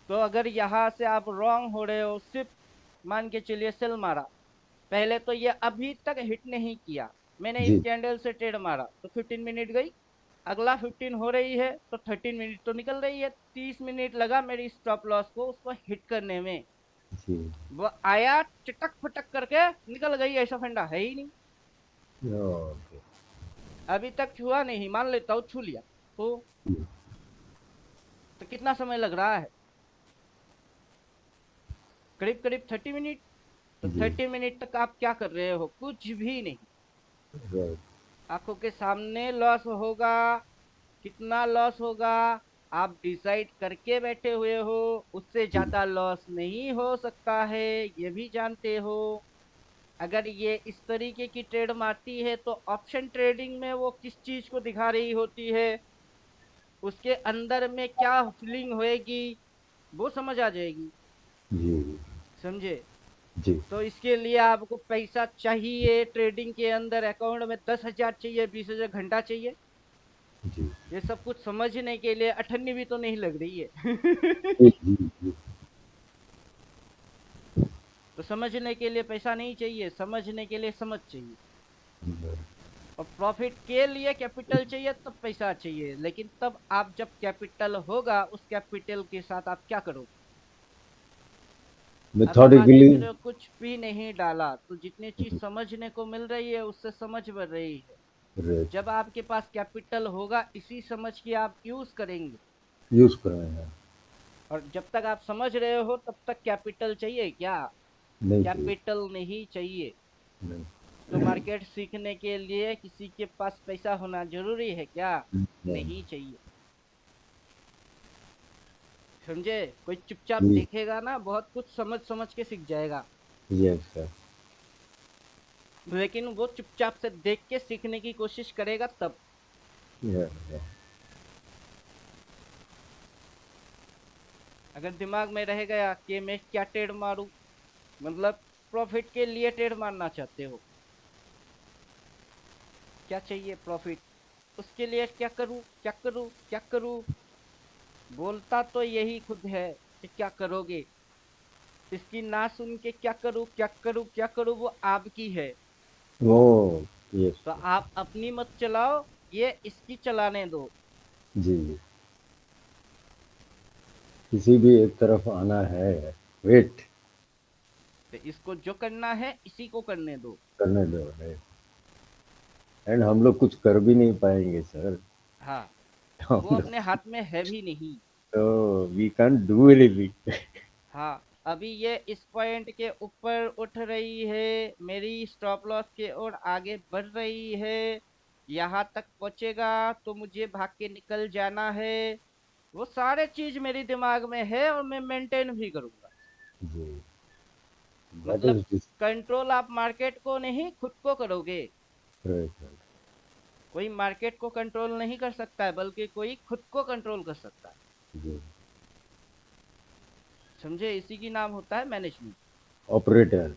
तो अगर यहाँ से आप रॉन्ग हो रहे हो, सिर्फ मान के चलिए सेल मारा, पहले तो ये अभी तक हिट नहीं किया, मैंने इस जी कैंडल से ट्रेड मारा तो 15 मिनट गई। अगला 15 हो रही है तो 13 मिनट तो निकल रही है। 30 मिनट लगा मेरी स्टॉप लॉस को उसको हिट करने में। जी वो आया चटक फटक करके निकल गई, ऐसा फंडा है ही नहीं। ओके अभी तक छुआ नहीं, मान लेता हूँ छू लिया तो कितना समय लग रहा है? करीब करीब 30 मिनट। तो जी 30 मिनट तक आप क्या कर रहे हो? कुछ भी नहीं। राइट आंखों के सामने लॉस होगा। कितना लॉस होगा आप डिसाइड करके बैठे हुए हो। उससे जी ज्यादा लॉस नहीं हो सकता है, ये भी जानते हो। अगर ये इस तरीके की ट्रेड मारती है तो ऑप्शन ट्रेडिंग में वो किस चीज को दिखा रही होती है, उसके अंदर में क्या फीलिंग होएगी, वो समझ आ जाएगी। जी समझे? जी तो इसके लिए आपको पैसा चाहिए, ट्रेडिंग के अंदर अकाउंट में 10,000 चाहिए, 20,000 घंटा चाहिए। जी ये सब कुछ समझने के लिए अठन्नी भी तो नहीं लग रही है। जी जी तो समझने के लिए पैसा नहीं चाहिए, समझने के लिए समझ चाहिए। जी और प्रॉफिट के लिए कैपिटल चाहिए, तब पैसा चाहिए। लेकिन तब आप जब कैपिटल होगा, उस कैपिटल के साथ आप क्या करोगे? अब हम आगे methodically. फिर कुछ भी नहीं डाला, तो जितनी चीज समझने को मिल रही है उससे समझ बढ़ रही है। Right. जब आपके पास कैपिटल होगा, इसी समझ की आप यूज करेंगे। यूज कर रहे हैं, और जब तक आप समझ रहे हो तब तक कैपिटल चाहिए क्या? नहीं चाहिए, कैपिटल नहीं चाहिए। नहीं, तो मार्केट सीखने के लिए किसी के पास पैसा होना जरूरी है क्या? नहीं, नहीं चाहिए। समझे? कोई चुपचाप जी, देखेगा ना, बहुत कुछ समझ समझ के सीख जाएगा। यस सर, लेकिन वो चुपचाप से देख के सीखने की कोशिश करेगा तब। या, अगर दिमाग में रह गया कि मैं क्या ट्रेड मारूं, मतलब प्रॉफिट के लिए ट्रेड मारना चाहते हो, क्या चाहिए? प्रॉफिट। उसके लिए क्या करूं, क्या करूं, क्या करूं? बोलता तो यही खुद है कि क्या करोगे। इसकी ना सुन के क्या करूं, क्या करूं, क्या करूं, वो आपकी है। ओ, यस, तो आप अपनी मत चलाओ, ये इसकी चलाने दो। जी, किसी भी एक तरफ आना है, वेट तो इसको जो करना है इसी को करने दो। करने दो, है, एंड हम लोग कुछ कर भी नहीं पाएंगे सर. हाँ, वो हम अपने हाथ में है भी नहीं। तो वी कैन डू एनीथिंग. हाँ, अभी ये इस पॉइंट के ऊपर उठ रही है, मेरी स्टॉप लॉस के ओर आगे बढ़ रही है। यहाँ तक पहुंचेगा तो मुझे भाग के निकल जाना है। वो सारे चीज मेरे दिमाग में है और मैं मेंटेन भी करूंगा। जी, दैट मतलब इज दिस, कंट्रोल आप मार्केट को नहीं, खुद को करोगे। राइट, कोई मार्केट को कंट्रोल नहीं कर सकता है, बल्कि कोई खुद को कंट्रोल कर सकता है। जी, समझे? इसी की नाम होता है मैनेजमेंट। ऑपरेटर.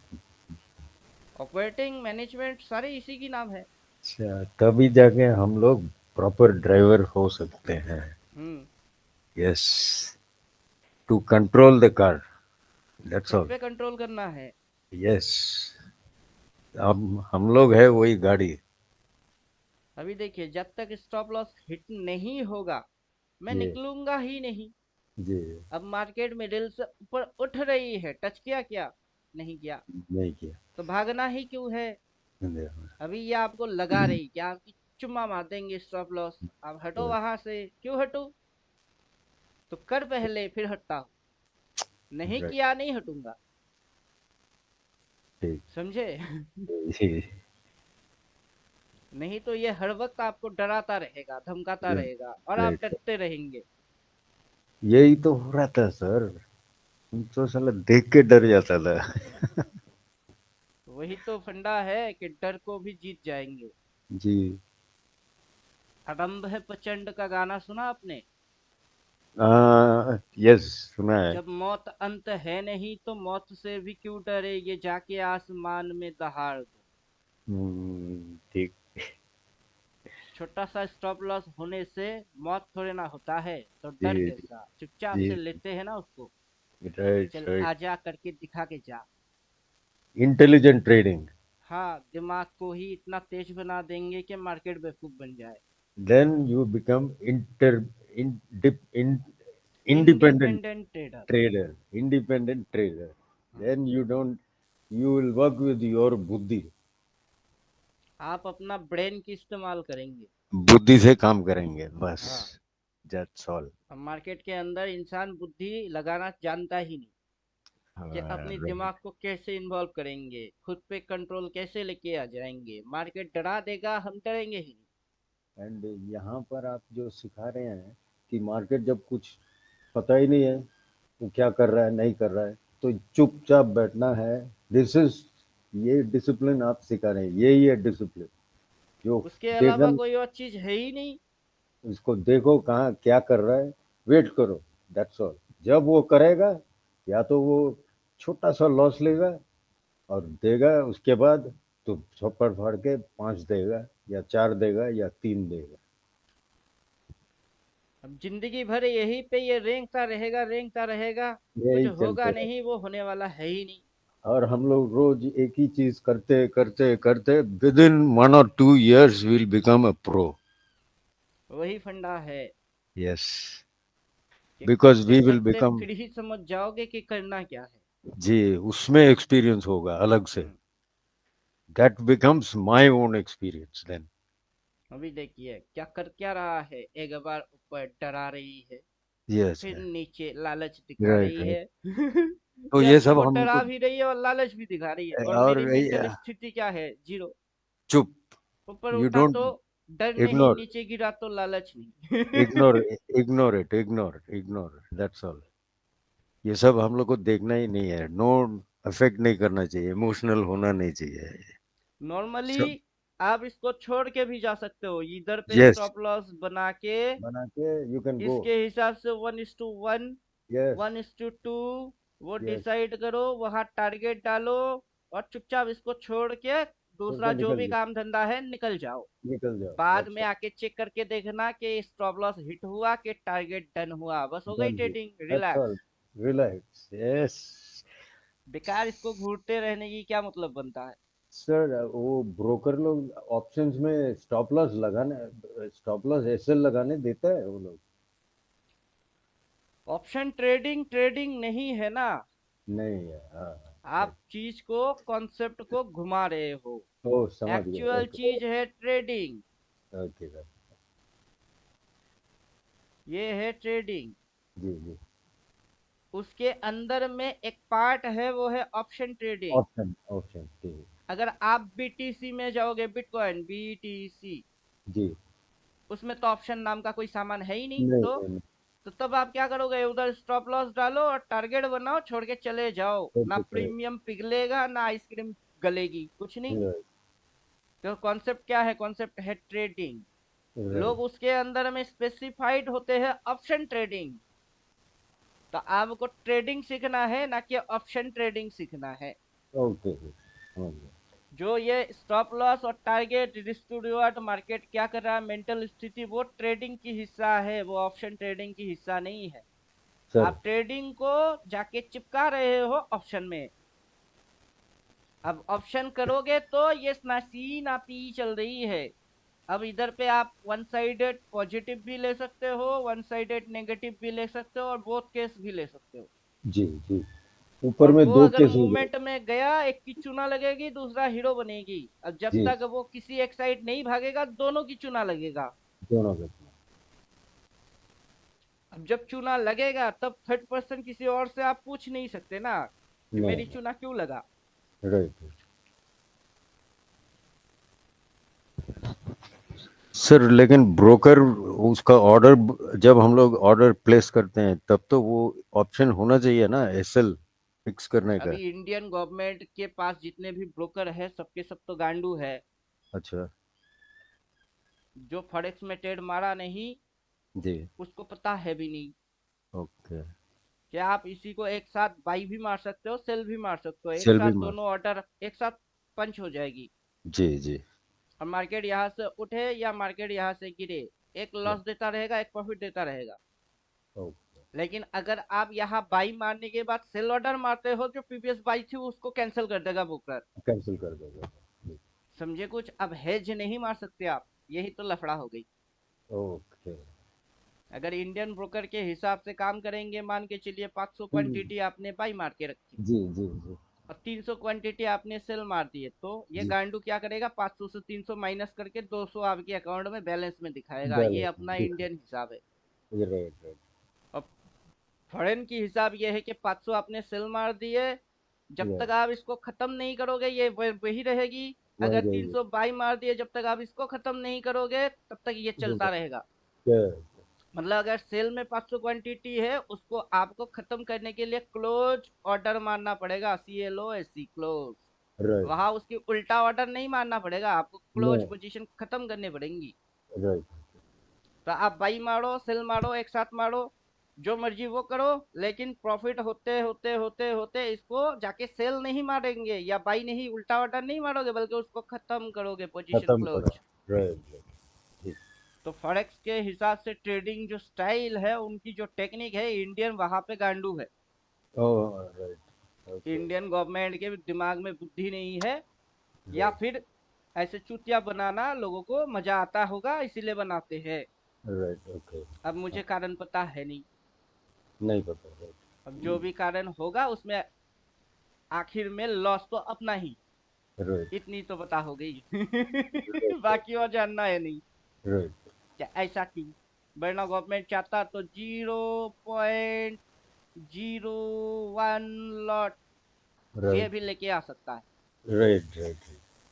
ऑपरेटिंग, मैनेजमेंट, सारे इसी की नाम है। अच्छा, तभी जाके हम लोग प्रॉपर ड्राइवर हो सकते हैं. हम्म। Yes, to control the car, that's खुद ऑल. पे कंट्रोल करना है। यस, हम लोग है वही गाड़ी. अभी देखिए, जब तक स्टॉप लॉस हिट नहीं होगा, मैं जी, निकलूंगा ही नहीं। जी, अब मार्केट मिडिल से ऊपर उठ रही है, टच किया क्या? नहीं किया। नहीं किया. तो भागना ही क्यों है? देखो, अभी ये आपको लगा रही कि आपकी चुम्मा मार देंगे स्टॉप लॉस, आप हटो वहां से। क्यों हटो? तो कर पहले, फिर हटता हूँ। नहीं राइट, किया, नहीं हटूंगा। ठीक, समझे? जी, नहीं तो ये हर वक्त आपको डराता रहेगा, धमकाता रहेगा, और आप राइट. डरते रहेंगे। यही तो हो रहा था सर, हम तो साला देख के डर जाता था. वही तो फंडा है कि डर को भी जीत जाएंगे। जी, आरंभ है प्रचंड का गाना सुना आपने? यस, सुना है. जब मौत अंत है नहीं तो मौत से भी क्यों डरे, ये जाके आसमान में दहाड़ दो। ठीक. छोटा सा स्टॉप लॉस होने से मौत थोड़े ना होता है, तो डर जी, कैसा? चुपचाप जी, से लेते हैं ना उसको। राइट, चल राइट. आजा करके दिखा के जा। Intelligent trading. हाँ, दिमाग को ही इतना तेज बना देंगे कि मार्केट बेवकूफ बन जाए। Then you become independent independent trader. trader, independent trader. Then you don't, you will work with your बुद्धि. आप अपना ब्रेन की इस्तेमाल करेंगे। बुद्धि से काम करेंगे बस. हाँ। That's all. अब मार्केट के अंदर इंसान बुद्धि लगाना जानता ही नहीं, कि अपने Right. दिमाग को कैसे इन्वॉल्व करेंगे, खुद पे कंट्रोल कैसे लेके आ जाएंगे। मार्केट डरा देगा, हम डरेंगे ही नहीं। And यहाँ पर आप जो सिखा रहे हैं कि मार्केट जब कुछ पता ही नहीं है वो क्या कर रहा है नहीं कर रहा है तो चुपचाप बैठना है. दिस इज, ये डिसिप्लिन आप सिखा रहे हैं, यही है डिसिप्लिन जो उसके देखना. अलावा कोई और चीज है ही नहीं। इसको देखो कहाँ क्या कर रहा है, वेट करो, दैट्स ऑल. जब वो करेगा या तो वो छोटा सा लॉस लेगा और देगा, उसके बाद तो छप्पर फाड़ के 5 देगा या 4 देगा या 3 देगा. अब जिंदगी भर यही पे ये रेंगता रहेगा, रेंगता रहेगा। कुछ यही होगा चलते रहे. नहीं, वो होने वाला है ही नहीं। और हम लोग रोज एक ही चीज करते करते करते with in 1 or 2 years will become a pro. वही फंडा है यस, कि बिकॉज करते वी विल करते बिकम. फिर ही समझ जाओगे कि करना क्या है। जी, उसमें एक्सपीरियंस होगा अलग से, that becomes my own experience then. अभी देखिए क्या रहा है, एक बार ऊपर डरा रही है, यस, फिर नीचे लालच दिखा राइट रही राइट। है। तो या ये फिर सब वो डरा हमको, भी रही है और लालच भी दिखा रही है, और और मेरी मेंटल स्थिति क्या है, जीरो। चुप, ऊपर यू उठा डोंट, तो डर नहीं, इग्नोर, नीचे गिरा तो लालच नहीं। Ignore, ignore, that's all. ये सब हम लोग को देखना ही नहीं है, नो, अफेक्ट नहीं करना चाहिए, इमोशनल होना नहीं चाहिए नॉर्मली सब। आप इसको छोड़ के भी जा सकते हो, इधर पे यस, स्टॉप लॉस बना के बना के यू कैन गो। इसके हिसाब से 1:1, यस 1:2 वो यस, डिसाइड करो, वहां टारगेट डालो, और चुपचाप इसको छोड़ के छोड़ दूसरा के जो निकल भी जाओ, काम धंधा है निकल जाओ। निकल जाओ, बाद दैट्स में आके चेक करके देखना कि स्टॉप लॉस हिट हुआ कि टारगेट डन हुआ, बस हो गई done, trading, that's relax. All, relax, yes. बेकार इसको घूरते रहने की क्या मतलब बनता है। सर वो ब्रोकर लोग ऑप्शंस में स्टॉप लॉस लगाने, स्टॉप लॉस एसएल लगाने देता है वो लोग? ऑप्शन ट्रेडिंग ट्रेडिंग नहीं है ना, नहीं है, हाँ। आप चीज को, कॉन्सेप्ट को घुमा रहे हो। ओ समझ गया, एक्चुअल ओके, चीज है ट्रेडिंग, ओके सर। ये है ट्रेडिंग। जी जी। उसके अंदर में एक पार्ट है, वो है ऑप्शन ट्रेडिंग। ऑप्शन, ऑप्शन, ठीक। अगर आप बीटीसी में जाओगे, बिटकॉइन बीटीसी, जी। उसमें तो ऑप्शन नाम का कोई सामान है ही नहीं, नहीं तो नहीं नहीं। तब आप क्या करोगे, उधर स्टॉप लॉस डालो और टारगेट बनाओ, छोड़ के चले जाओ, ना ओके सर। प्रीमियम पिघलेगा ना आइसक्रीम गलेगी, कुछ नहीं। राइट तो कॉन्सेप्ट क्या है, कॉन्सेप्ट है ट्रेडिंग। राइट। लोग उसके अंदर में स्पेसिफाइड होते हैं ऑप्शन ट्रेडिंग। तो आपको ट्रेडिंग सीखना है, ना कि ऑप्शन ट्रेडिंग सीखना है। ओके सर, समझ गया। जो ये स्टॉप लॉस और target, risk to reward, market क्या कर रहा है, मेंटल स्थिति, वो ट्रेडिंग की हिस्सा है, वो ऑप्शन ट्रेडिंग की हिस्सा नहीं है। सर, आप ट्रेडिंग को जाके चिपका रहे हो ऑप्शन में। अब ऑप्शन करोगे तो ये ना सी ना पी चल रही है। अब इधर पे आप वन साइडेड पॉजिटिव भी ले सकते हो, वन साइडेड नेगेटिव भी ले सकते हो, और बोथ केस भी ले सकते हो। जी जी। ऊपर और में वो दो अगर केस हो गए। मूवमेंट में गया, एक की चुना लगेगी, दूसरा हीरो बनेगी। अब जब जी, तक वो किसी एक साइड नहीं भागेगा, दोनों की चुना लगेगा। दोनों के। अब जब चूना लगेगा, तब थर्ड पर्सन किसी और से आप पूछ नहीं सकते ना कि नहीं मेरी नहीं, चूना क्यों लगा। राइट। सर लेकिन ब्रोकर, उसका ऑर्डर, जब हम लोग ऑर्डर प्लेस करते हैं तब तो वो ऑप्शन होना चाहिए ना, एसएल फिक्स करने का। अभी इंडियन गवर्नमेंट के पास जितने भी ब्रोकर है, सबके सब तो गांडू है। अच्छा। जो फॉरेक्स में ट्रेड मारा नहीं, जी। उसको पता है भी नहीं ओके। कि आप इसी को एक साथ बाई भी मार सकते हो, सेल भी मार सकते हो, एक सेल भी साथ मार। दोनों ऑर्डर एक साथ पंच हो जाएगी। जी जी। और मार्केट यहाँ से उठे या मार्केट यहाँ से गिरे, एक लॉस देता रहेगा, एक प्रॉफिट देता रहेगा। ओके, लेकिन अगर आप यहाँ बाई मारने के बाद सेल ऑर्डर मारते हो, जो प्रीवियस बाई थी उसको कैंसिल कर देगा ब्रोकर। कैंसिल कर देगा। जी। समझे कुछ, अब हेज नहीं मार सकते आप, यही तो लफड़ा हो गई। ओके। अगर इंडियन ब्रोकर के हिसाब से काम करेंगे, मान के चलिए 500 हम्म, क्वांटिटी आपने बाई मार के रखी जी जी जी। और 300 क्वांटिटी आपने सेल मार दिए, तो ये जी, गांडू क्या करेगा, 500 से 300 माइनस करके 200 आपके अकाउंट में बैलेंस में दिखाएगा, ये बैलेंस अपना दिखा। इंडियन हिसाब है। Right right. और फॉरेन की हिसाब ये है कि 500 आपने सेल मार दिए, जब तक आप इसको खत्म नहीं करोगे ये वही रहेगी। वही अगर रहेगी। 300 बाई मार दिए, जब तक आप इसको खत्म नहीं करोगे, तब तक ये चलता रहेगा। क्या? मतलब अगर सेल में 500 क्वांटिटी है, उसको आपको खत्म करने के लिए क्लोज ऑर्डर मारना पड़ेगा, CLOSE क्लोज। राइट। वहां उसकी उल्टा ऑर्डर नहीं मारना पड़ेगा, आपको नो। क्लोज पोजीशन खत्म करनी पड़ेंगी। राइट। तो आप बाई मारो, सेल मारो, एक साथ मारो, जो मर्जी वो करो, लेकिन प्रॉफिट होते होते होते होते इसको जाके सेल नहीं मारेंगे, या बाई नहीं, उल्टा ऑर्डर नहीं मारोगे, बल्कि उसको खत्म करोगे, पोजीशन खत्म करो। क्लोज। Right right. ठीक। तो फॉरेक्स के हिसाब से ट्रेडिंग जो स्टाइल है, उनकी जो टेक्निक है, इंडियन वहां पे गांडू है। Oh right. Okay. Indian government के दिमाग में बुद्धि नहीं है, या राइट फिर ऐसे चूतिया बनाना लोगों को मजा आता होगा, इसीलिए बनाते हैं। राइट। ओके। अब मुझे कारण पता है नहीं। नहीं पता। राइट। अब जो भी कारण होगा उसमें आखिर में लॉस तो अपना ही। राइट इतनी तो पता हो गई। बाकी और जानना है नहीं। राइट क्या ऐसा क्यों? वरना गवर्नमेंट चाहता तो 0.01 लॉट ये राइट भी लेके आ सकता है राइट राइट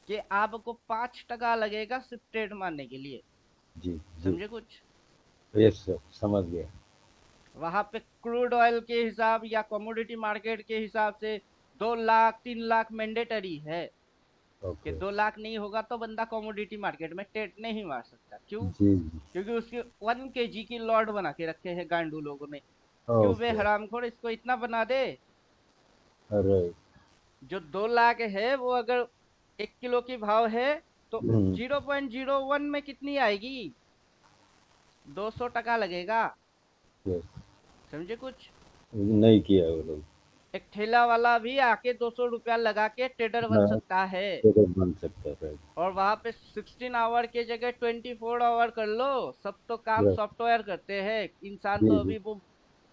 कि आपको 5% लगेगा सिर्फ ट्रेड मारने के लिए। जी जी समझे कुछ? यस सर समझ गया वहां पे क्रूड ऑयल के हिसाब या कमोडिटी मार्केट के हिसाब से 2 लाख 3 लाख मैंडेटरी है कि ओके 2 लाख नहीं होगा तो बंदा कमोडिटी मार्केट में ट्रेड नहीं मार सकता। क्यों? जी क्योंकि उसके 1 kg की लॉट बना के रखे हैं गांडू लोगों ने। क्यों बे ओके हरामखोर, इसको इतना बना दे। राइट जो 2 लाख है वो अगर 1 किलो की भाव है तो 0.01 में कितनी आएगी? 200 टका लगेगा। यस समझे कुछ? नहीं किया वो लोग एक ठेला वाला भी आके 200 रुपया लगा के ट्रेडर बन हाँ सकता है। तो बन सकता है राइट और वहां पे 16 आवर के जगह 24 आवर कर लो। सब तो काम राइट सॉफ्टवेयर करते हैं, इंसान जी तो जी अभी वो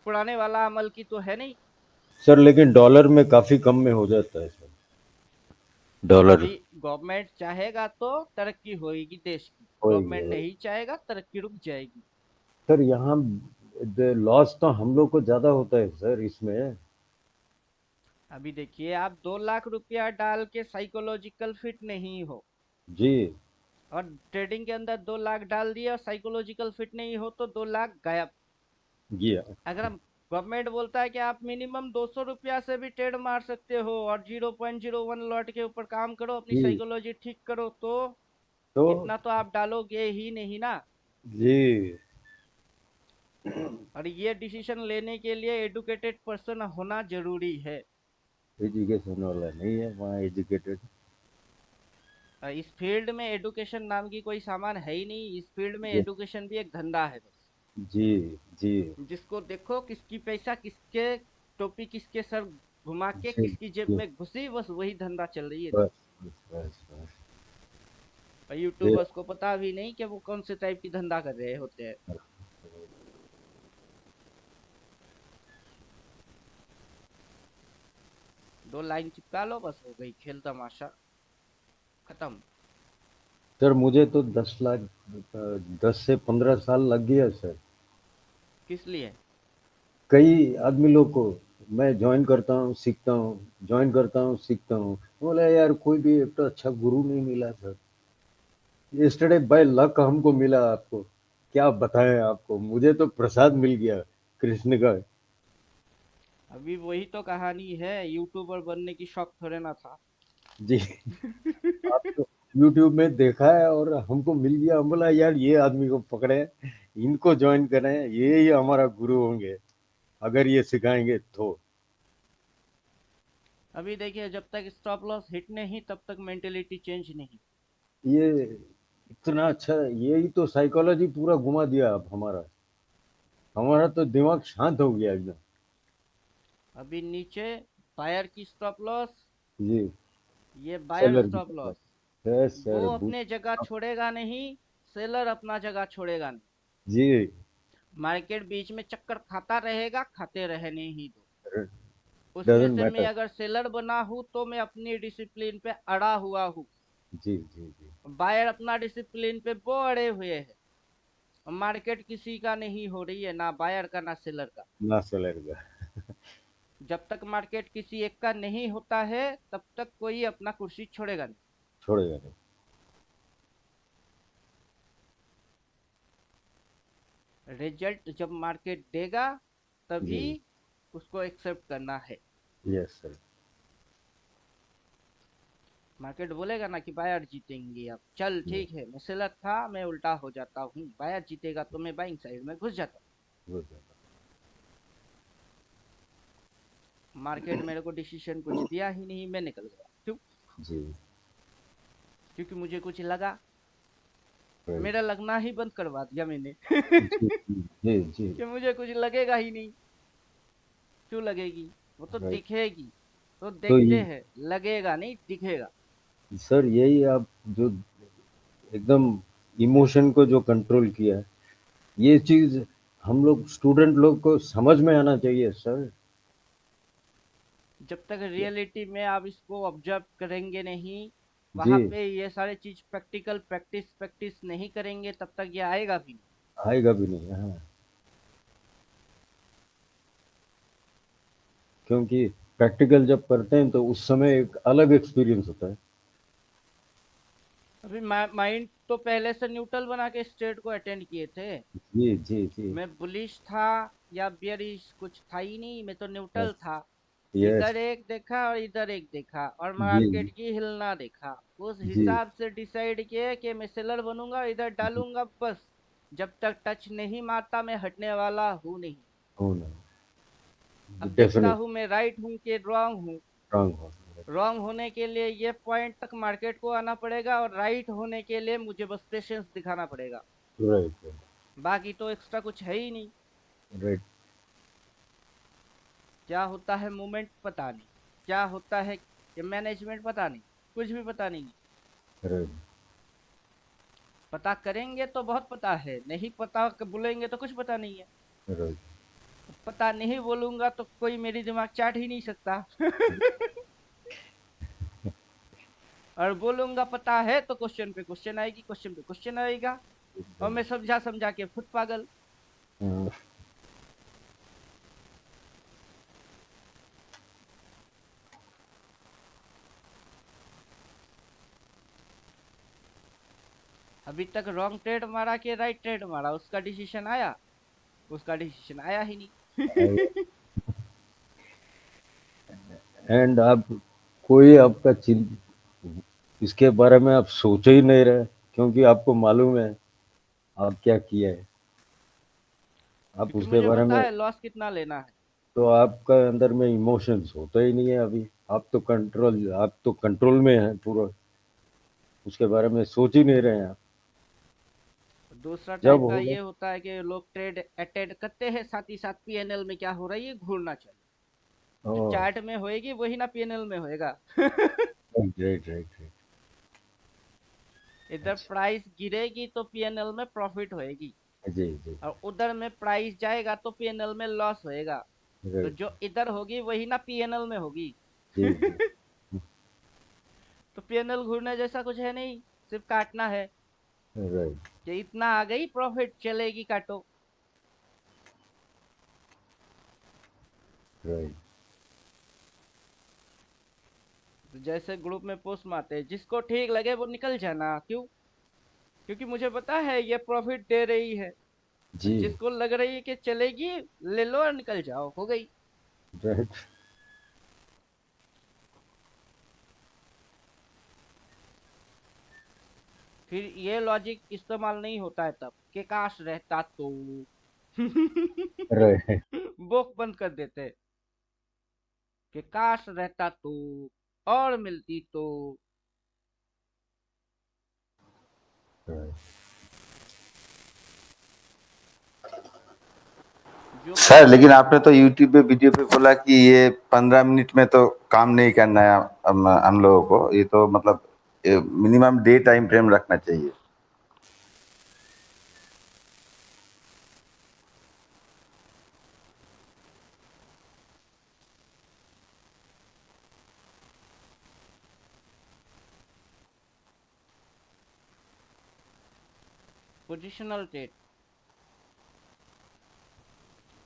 पुराने वाला अमल की तो है नहीं। सर लेकिन डॉलर में काफी कम में हो जाता है सर डॉलर अभी गवर्नमेंट चाहेगा तो तरक्की होगी देश की, होएगी गवर्नमेंट होएगी। नहीं चाहेगा तरक्की रुक जाएगी। सर यहाँ लॉस तो हम लोग को ज्यादा होता है सर इसमें अभी देखिए, आप 2 लाख रुपया डाल के साइकोलॉजिकल फिट नहीं हो, जी और ट्रेडिंग के अंदर 2 लाख डाल दिया और साइकोलॉजिकल फिट नहीं हो तो 2 लाख गायब। जी अगर हम गवर्नमेंट बोलता है कि आप मिनिमम 200 रुपया से भी ट्रेड मार सकते हो और 0.01 लॉट के ऊपर काम करो, अपनी जी साइकोलॉजी ठीक करो, तो तो इतना तो आप डालोगे ही नहीं ना। जी और ये डिसीजन लेने के लिए एडुकेटेड पर्सन होना जरूरी है। एजुकेशन वाला नहीं है वहाँ एजुकेटेड इस फील्ड में एडुकेशन नाम की कोई सामान है ही नहीं। इस फील्ड में जी एडुकेशन भी एक धंधा है बस। जी जी जिसको देखो किसकी पैसा किसके, टोपी किसके सर घुमा के जी किसकी जेब जी में घुसी, बस वही धंधा चल रही है। बस बस और ये यूट्यूबर्स को पता भी नहीं कि वो कौन से टाइप की धंधा कर रहे होते हैं। 2 लाइन चिपका लो, बस हो गई खेल तमाशा खत्म। सर मुझे तो 10 लाख 10 से 15 साल लग गया सर किस लिए? कई आदमी लोग को मैं ज्वाइन करता हूँ सीखता हूँ ज्वाइन करता हूँ सीखता हूँ बोला यार कोई भी एक तो अच्छा गुरु नहीं मिला सर यस्टरडे बाय लक हमको मिला आपको क्या बताएं आपको मुझे तो प्रसाद मिल गया कृष्ण का अभी वही तो कहानी है, यूट्यूबर बनने की शौक थोड़े ना था। जी आपको यूट्यूब में देखा है और हमको मिल गया हम बोला यार ये आदमी को पकड़े इनको ज्वाइन करें ये ही हमारा गुरु होंगे अगर ये सिखाएंगे तो अभी देखिए, जब तक स्टॉप लॉस हिट नहीं तब तक मेंटेलिटी चेंज नहीं। ये इतना अच्छा यही तो साइकोलॉजी पूरा घुमा दिया अब हमारा हमारा तो दिमाग शांत हो गया एकदम अभी नीचे बायर की स्टॉप लॉस, जी ये बायर सेलर स्टॉप लॉस। है वो सर अपने जगह छोड़ेगा नहीं, सेलर अपना जगह छोड़ेगा नहीं। जी मार्केट बीच में चक्कर खाता रहेगा, खाते रहने ही दो। उसमें डजंट से मैं मैटर अगर सेलर बना हूं तो मैं अपनी डिसिप्लिन पे अड़ा हुआ हूँ। जी जी जी बायर अपना डिसिप्लिन पे वो अड़े हुए हैं। मार्केट किसी का नहीं हो रही है, ना बायर का ना सेलर का। ना सेलर का जब तक मार्केट किसी एक का नहीं होता है तब तक कोई अपना कुर्सी छोड़ेगा नहीं। छोड़ेगा नहीं रिजल्ट जब मार्केट देगा तभी जी उसको एक्सेप्ट करना है। यस सर मार्केट बोलेगा ना कि बायर जीतेंगे, अब चल ठीक है, मैं सेलर था, मैं उल्टा हो जाता हूँ, बायर जीतेगा तो मैं बाइंग साइड में घुस जाता गुड हूँ। मार्केट मेरे को डिसीजन कुछ दिया ही नहीं, मैं निकल गया। क्यों? जी क्योंकि मुझे कुछ लगा। right. मेरा लगना ही बंद करवा दिया मैंने। जी जी जी कि मुझे कुछ लगेगा ही नहीं। क्यों लगेगी? वो तो राइट दिखेगी। तो तो देखते हैं, लगेगा नहीं दिखेगा। सर यही आप जो एकदम इमोशन को जो कंट्रोल किया है ये चीज हम लोग स्टूडेंट लोग को समझ में आना चाहिए सर जब तक रियलिटी में आप इसको ऑब्जर्व करेंगे नहीं, जी वहां पे ये सारे चीज प्रैक्टिकल प्रैक्टिस नहीं करेंगे, तब तक ये आएगा भी नहीं। आएगा भी नहीं। हाँ, क्योंकि प्रैक्टिकल जब करते हैं तो उस समय एक अलग एक्सपीरियंस होता है। अभी माइंड तो पहले से न्यूट्रल बना के स्टेट को अटेंड किए थे। जी जी जी। मैं बुलिश था या बियरिश, कुछ था ही नहीं, मैं तो न्यूट्रल था। यस। इधर एक देखा और इधर एक देखा और जी मार्केट की हिलना देखा, उस जी हिसाब से डिसाइड किया कि मैं सेलर बनूंगा, इधर जी। डालूंगा बस। जब तक टच नहीं मारता मैं हटने वाला हूँ नहीं। हो ना। अब देखता डेफिनेट हूँ मैं राइट हूँ कि रॉन्ग हूँ। स्ट्रांग हो। रॉन्ग होने के लिए ये पॉइंट तक मार्केट को आना पड़ेगा और राइट होने के लिए मुझे बस पेशेंस दिखाना पड़ेगा। राइट बाकी तो एक्स्ट्रा कुछ है ही नहीं। राइट क्या होता है मूवमेंट पता नहीं, क्या होता है कि मैनेजमेंट पता नहीं, कुछ भी पता नहीं। राइट पता करेंगे तो बहुत पता है, नहीं पता बोलेंगे तो कुछ पता नहीं है। राइट। पता नहीं बोलूंगा तो कोई मेरी दिमाग चाट ही नहीं सकता। और बोलूंगा पता है तो क्वेश्चन पे क्वेश्चन आएगी, क्वेश्चन पे क्वेश्चन आएगा, और मैं समझा समझा के खुद पागल। हाँ, अभी तक रॉन्ग ट्रेड मारा कि राइट ट्रेड मारा, उसका डिसीजन आया? उसका डिसीजन आया ही नहीं। एंड आप कोई आपका इसके बारे में आप सोच ही नहीं रहे, क्योंकि आपको मालूम है आप क्या किया है। आप क्योंकि उसके मुझे बारे पता में है लॉस कितना लेना है। तो आपका अंदर में इमोशंस होता ही नहीं है अभी। आप तो कंट्रोल में हैं पूरा, उसके बारे में सोच ही नहीं रहे हैं आप। दूसरा जब टाइप का होगा। ये होता है कि लोग ट्रेड अटेंड करते हैं, साथ ही साथ पीएनएल में क्या हो रहा है ये घूरना चाहिए। जो ओह, चार्ट में होएगी वही ना पीएनएल में होएगा। Right right right. इधर अच्छा। प्राइस गिरेगी तो पीएनएल में प्रॉफिट होएगी, जी जी। और उधर में प्राइस जाएगा तो पीएनएल में लॉस होएगा। तो राइट। जो इधर होगी वही ना पीएनएल में होगी। जी जी। तो पीएनएल घूरने जैसा कुछ है नहीं, सिर्फ काटना है राइट कि इतना आ गई प्रॉफिट चलेगी काटो। राइट। तो जैसे ग्रुप में पोस्ट मारते हैं, जिसको ठीक लगे वो निकल जाना, क्यों? क्योंकि मुझे पता है ये प्रॉफिट दे रही है। और जी। जिसको लग रही है कि चलेगी, ले लो और निकल जाओ, हो गई। राइट फिर ये लॉजिक इस्तेमाल नहीं होता है तब कि काश रहता तो। राइट बुक बंद कर देते हैं कि काश रहता तो और मिलती तो। राइट। जो सर लेकिन आपने तो यूट्यूब पे वीडियो पे बोला कि ये 15 मिनट में तो काम नहीं करना है हम लोगों को, ये तो मतलब मिनिमम डे टाइम फ्रेम रखना चाहिए। पोजिशनल ट्रेड,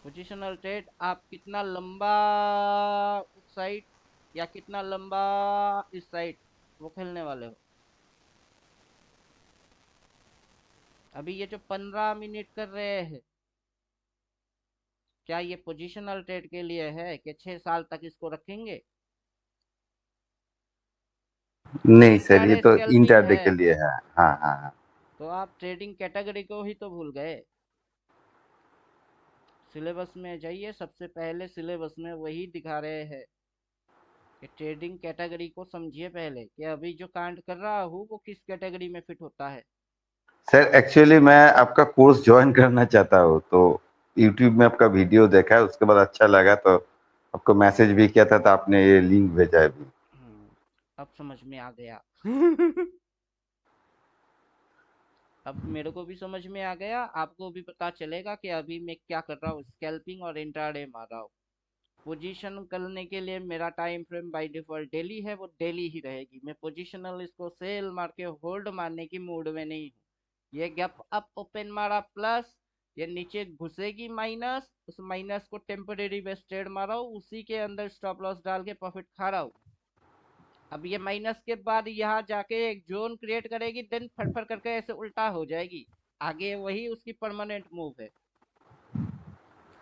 पोजिशनल ट्रेड आप कितना लंबा उस साइड या कितना लंबा इस साइड वो खेलने वाले हो। अभी ये जो 15 मिनट कर रहे हैं, क्या ये पोजिशनल ट्रेड के लिए है कि 6 साल तक इसको रखेंगे? नहीं सर, ये इंट्राडे तो स्कैल्पिंग इंटरडे है। के लिए है। हाँ हाँ हाँ। तो आप ट्रेडिंग कैटेगरी को ही तो भूल गए। सिलेबस में जाइए, सबसे पहले सिलेबस में वही दिखा रहे हैं कि ट्रेडिंग कैटेगरी को समझिए पहले, कि अभी जो कांड कर रहा हूँ वो किस कैटेगरी में फिट होता है। सर एक्चुअली मैं आपका कोर्स ज्वाइन करना चाहता हूँ, तो यूट्यूब में आपका वीडियो देखा है, उसके बाद अच्छा लगा तो आपको मैसेज भी किया था, तो आपने ये लिंक भेजा है अभी। अब समझ में आ गया। अब मेरे को भी समझ में आ गया, आपको भी पता चलेगा कि अभी मैं क्या कर रहा हूँ, स्कैल्पिंग और इंट्राडे मार रहा हूँ। पोजीशन करने के लिए मेरा time frame by default daily है, वो डेली ही रहेगी। मैं पोजीशनल इसको सेल मार के होल्ड मारने की मूड में नहीं हूँ। ये गैप अप ओपन मारा प्लस, ये नीचे घुसेगी माइनस, उस माइनस को टेम्परेरी बेस ट्रेड मारा हूँ, उसी के अंदर स्टॉप लॉस डाल के प्रॉफिट खा रहा हूँ। अब ये माइनस के बाद यहाँ जाके एक जोन क्रिएट करेगी, देन फटफट करके ऐसे उल्टा हो जाएगी, आगे वही उसकी परमानेंट मूव है।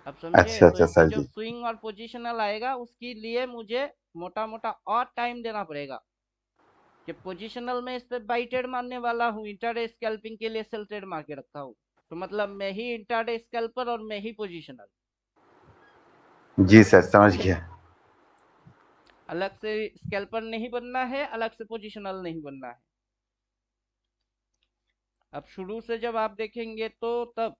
अब समझे? तो अच्छा इसमें सर जो जी। स्विंग और पोजिशनल आएगा उसके लिए मुझे मोटा मोटा और टाइम देना पड़ेगा कि पोजिशनल में इस पे बाई ट्रेड मारने वाला हूँ, इंट्राडे स्कैल्पिंग के लिए सेल ट्रेड मार के रखा हूँ, तो मतलब मैं ही इंट्राडे स्कैल्पर और मैं ही पोजिशनल। जी सर समझ गया। अलग से स्कैल्पर नहीं बनना है, अलग से पोजिशनल नहीं बनना है। अब शुरू से जब आप देखेंगे तो तब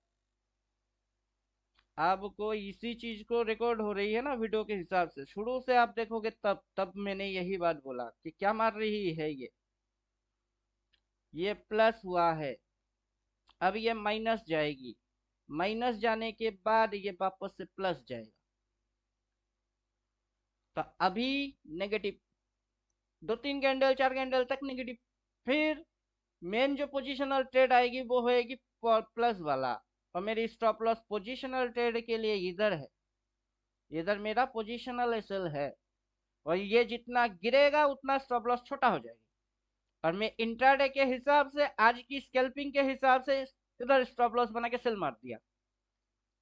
आपको इसी चीज को रिकॉर्ड हो रही है ना वीडियो के हिसाब से, शुरू से आप देखोगे तब मैंने यही बात बोला कि क्या मार रही है ये प्लस हुआ है, अब ये माइनस जाएगी, माइनस जाने के बाद ये वापस से प्लस जाएगा, तो अभी नेगेटिव 2 3 कैंडल 4 कैंडल तक नेगेटिव, फिर मेन जो पोजिशनल ट्रेड आएगी वो होएगी प्लस वाला, और मेरी स्टॉप लॉस पोजिशनल ट्रेड के लिए इधर है, इधर मेरा पोजिशनल एसएल है, और ये जितना गिरेगा उतना स्टॉप लॉस छोटा हो जाएगा, और मैं इंट्राडे के हिसाब से आज की स्कैल्पिंग के हिसाब से इधर स्टॉप लॉस बना के सेल मार दिया,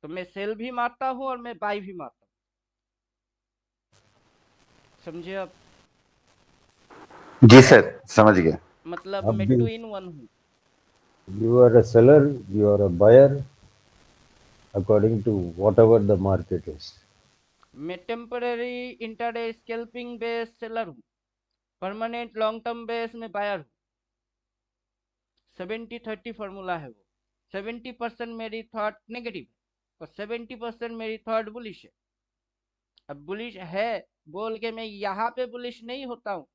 तो मैं सेल भी मारता हूं और मैं बाई भी मारता हूं। समझे? अब जी सर समझ गया। मतलब अब मैं भी 2 in 1 हूँ। you are a seller, you are a buyer according to whatever the market is. मैं temporary intraday scalping base seller हूँ, परमानेंट लॉन्ग टर्म बेस में बायर हूँ। 70-30 फॉर्मूला है वो, 70% मेरी थॉट नेगेटिव है और 70% मेरी थॉट बुलिश है। अब बुलिश है बोल के मैं यहाँ पे बुलिश नहीं होता हूँ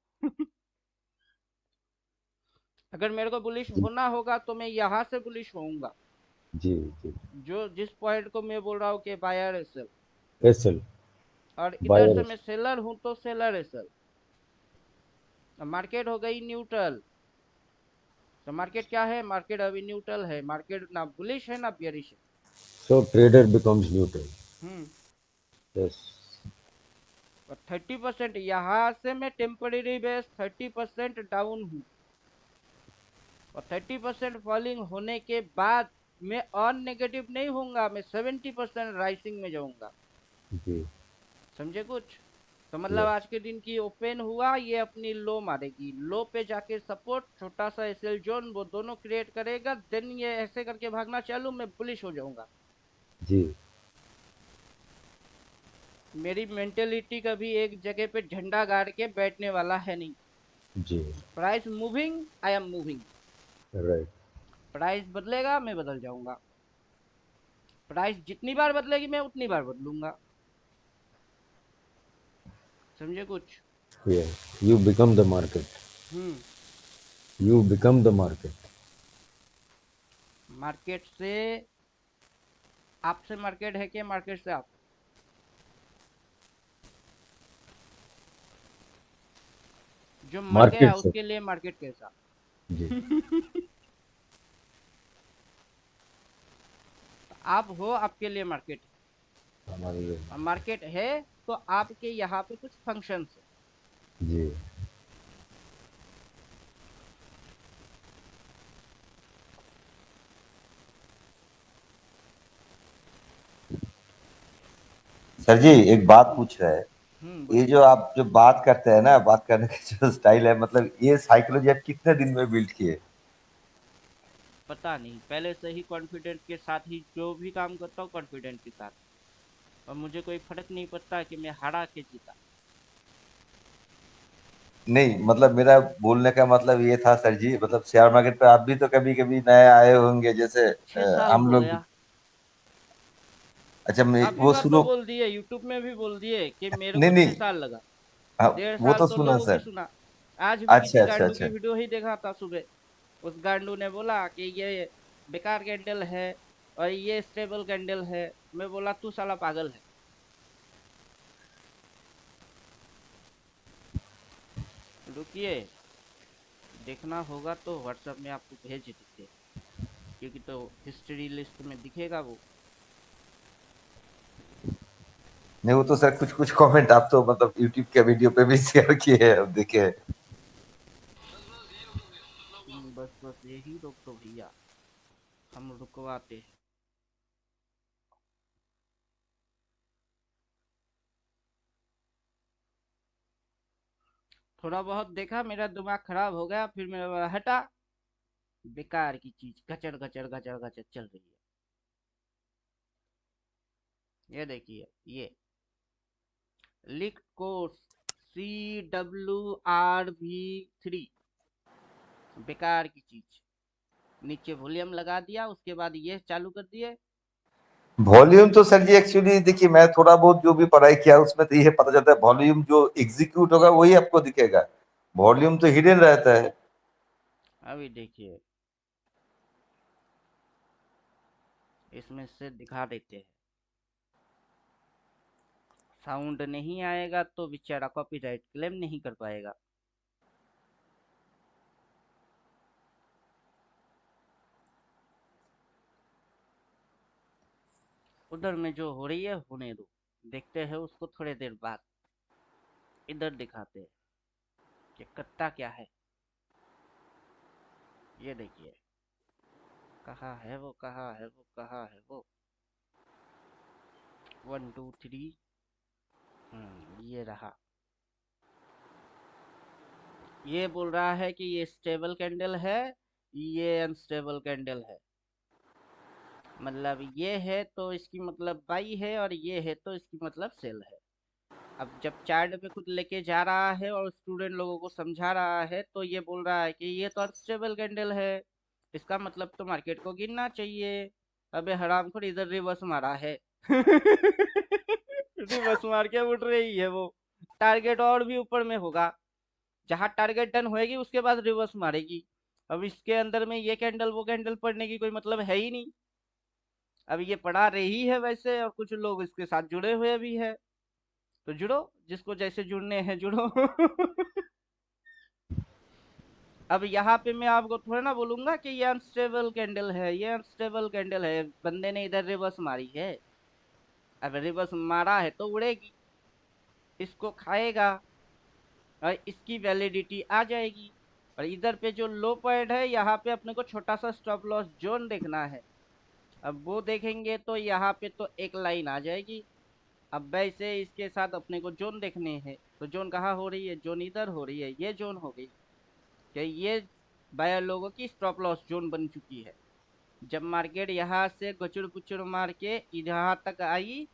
अगर मेरे को बुलिश होना होगा तो मैं यहाँ से बुलिश होऊंगा, जी जी। जो जिस पॉइंट को मैं बोल रहा हूँ कि बायर है सेल, SL और इधर से buyer. मैं सेलर हूँ तो सेलर है सेल। मार्केट हो गई न्यूट्रल, तो मार्केट क्या है? मार्केट अभी न्यूट्रल है, मार्केट ना बुलिश है ना बियरिश है। So trader becomes neutral. हम्म Yes. और 30% यहाँ से मैं टेम्पररी बेस 30% डाउन हूँ, और 30% फॉलिंग होने के बाद मैं और नेगेटिव नहीं होऊंगा, मैं 70% राइसिंग में जाऊंगा। जी। समझे कुछ? तो मतलब Yes. आज के दिन की ओपन हुआ, ये अपनी लो मारेगी, लो पे जाके सपोर्ट छोटा सा एसएल जोन वो दोनों क्रिएट करेगा, देन ये ऐसे करके भागना चालू, मैं बुलिश हो जाऊंगा। जी। मेरी मेंटेलिटी कभी एक जगह पे झंडा गाड़ के बैठने वाला है नहीं। जी। Price moving, I am moving. Right. Price बदलेगा, मैं बदल जाऊंगा। प्राइस जितनी बार बदलेगी मैं उतनी बार बदलूंगा। समझे कुछ? Yeah. You become the market. Hmm You become the market. Market से आपसे मार्केट है कि मार्केट से आप? जो मर गया Market से। उसके लिए मार्केट कैसा? जी। आप हो, आपके लिए मार्केट है, हमारे लिए। और मार्केट है तो आपके यहाँ पे कुछ फंक्शन है। जी। सर जी एक बात पूछ रहे हैं, ये बोलिए। जो आप जो बात करते हैं ना, बात करने का जो स्टाइल है, मतलब ये साइकोलॉजी आप कितने दिन में बिल्ड किए? पता नहीं, पहले से ही कॉन्फिडेंट के साथ ही जो भी काम करता हूँ कॉन्फिडेंट के साथ, और मुझे कोई फर्क नहीं पड़ता कि मैं हारा के जीता। नहीं मतलब मेरा बोलने का मतलब ये था सर जी, मतलब शेयर मार्केट पे आप भी तो कभी कभी नए आए होंगे, जैसे 6 साल हम हो लोग। गया। अच्छा मैं काफी वो बार तो सुनो। बोल दिए, यूट्यूब में भी बोल दिए कि मेरे नहीं को नहीं, 6 साल लगा। हाँ, 1.5 वो साल तो तो सुना लोगों की सर। सुना। आज भी किसी अच्छा अच्छा गांडू की अच्छा। वीडियो ही देखा था सुबह, उस गांडू ने बोला कि ये बेकार कैंडल है और ये स्टेबल कैंडल है। मैं बोला तू साला पागल है। रुकिए, देखना होगा तो व्हाट्सएप में आपको भेज देते, क्योंकि तो हिस्ट्री लिस्ट में दिखेगा वो। नहीं वो तो सर कुछ कुछ कमेंट आप तो मतलब यूट्यूब के वीडियो पे भी शेयर किए हैं, अब देखे। बस बस यही रोक तो भैया, हम रुकवाते हैं। थोड़ा बहुत देखा, मेरा दिमाग खराब हो गया, फिर मेरा बोला, हटा, बेकार की चीज गचड़ गचड़ गचड़ गचड़ चल रही है। ये देखिए, ये लिख कोर्स CWRV3, बेकार की चीज। नीचे वॉल्यूम लगा दिया, उसके बाद ये चालू कर दिए। वॉल्यूम तो सर जी एक्चुअली देखिए, मैं थोड़ा बहुत जो भी पढ़ाई किया उसमें तो ये पता चलता है वॉल्यूम जो एग्जीक्यूट होगा वही आपको दिखेगा, वॉल्यूम तो हिडन रहता है। अभी देखिए, इसमें से दिखा देते हैं। साउंड नहीं आएगा तो बेचारा कॉपीराइट क्लेम नहीं कर पाएगा। उधर में जो हो रही है होने दो, देखते हैं उसको थोड़ी देर बाद। इधर दिखाते हैं कि कत्ता क्या है। ये देखिए, कहाँ है वो, कहाँ है वो, कहाँ है वो। 1 2 3, ये रहा। ये बोल रहा है कि ये स्टेबल कैंडल है, ये अनस्टेबल कैंडल है। मतलब ये है तो इसकी मतलब बाई है, और ये है तो इसकी मतलब सेल है। अब जब चार्ट पे खुद लेके जा रहा है और स्टूडेंट लोगों को समझा रहा है, तो ये बोल रहा है कि ये तो अनस्टेबल कैंडल है, इसका मतलब तो मार्केट को गिरना चाहिए। अबे हरामखोर, इधर रिवर्स मारा है। रिवर्स मार के उठ रही है वो। टारगेट और भी ऊपर में होगा, जहां टारगेट डन होएगी उसके बाद रिवर्स मारेगी। अब इसके अंदर में ये कैंडल वो कैंडल पढ़ने की कोई मतलब है ही नहीं। अब ये पढ़ा रही है वैसे, और कुछ लोग इसके साथ जुड़े हुए भी है, तो जुड़ो, जिसको जैसे जुड़ने हैं जुड़ो। अब यहाँ पे मैं आपको थोड़ा ना बोलूंगा कि ये अनस्टेबल कैंडल है, ये अनस्टेबल कैंडल है। बंदे ने इधर रिवर्स मारी है, अब रिवर्स मारा है तो उड़ेगी, इसको खाएगा और इसकी वैलिडिटी आ जाएगी। और इधर पे जो लो पॉइंट है, यहाँ पे अपने को छोटा सा स्टॉप लॉस जोन देखना है। अब वो देखेंगे तो यहाँ पे तो एक लाइन आ जाएगी। अब वैसे इसके साथ अपने को जोन देखने हैं, तो जोन कहाँ हो रही है, जोन इधर हो रही है, ये जोन हो गई कि ये बायर लोगों की स्टॉप लॉस जोन बन चुकी है। जब मार्केट यहाँ से गचुड़ पुचुड़ मार के यहाँ तक आई,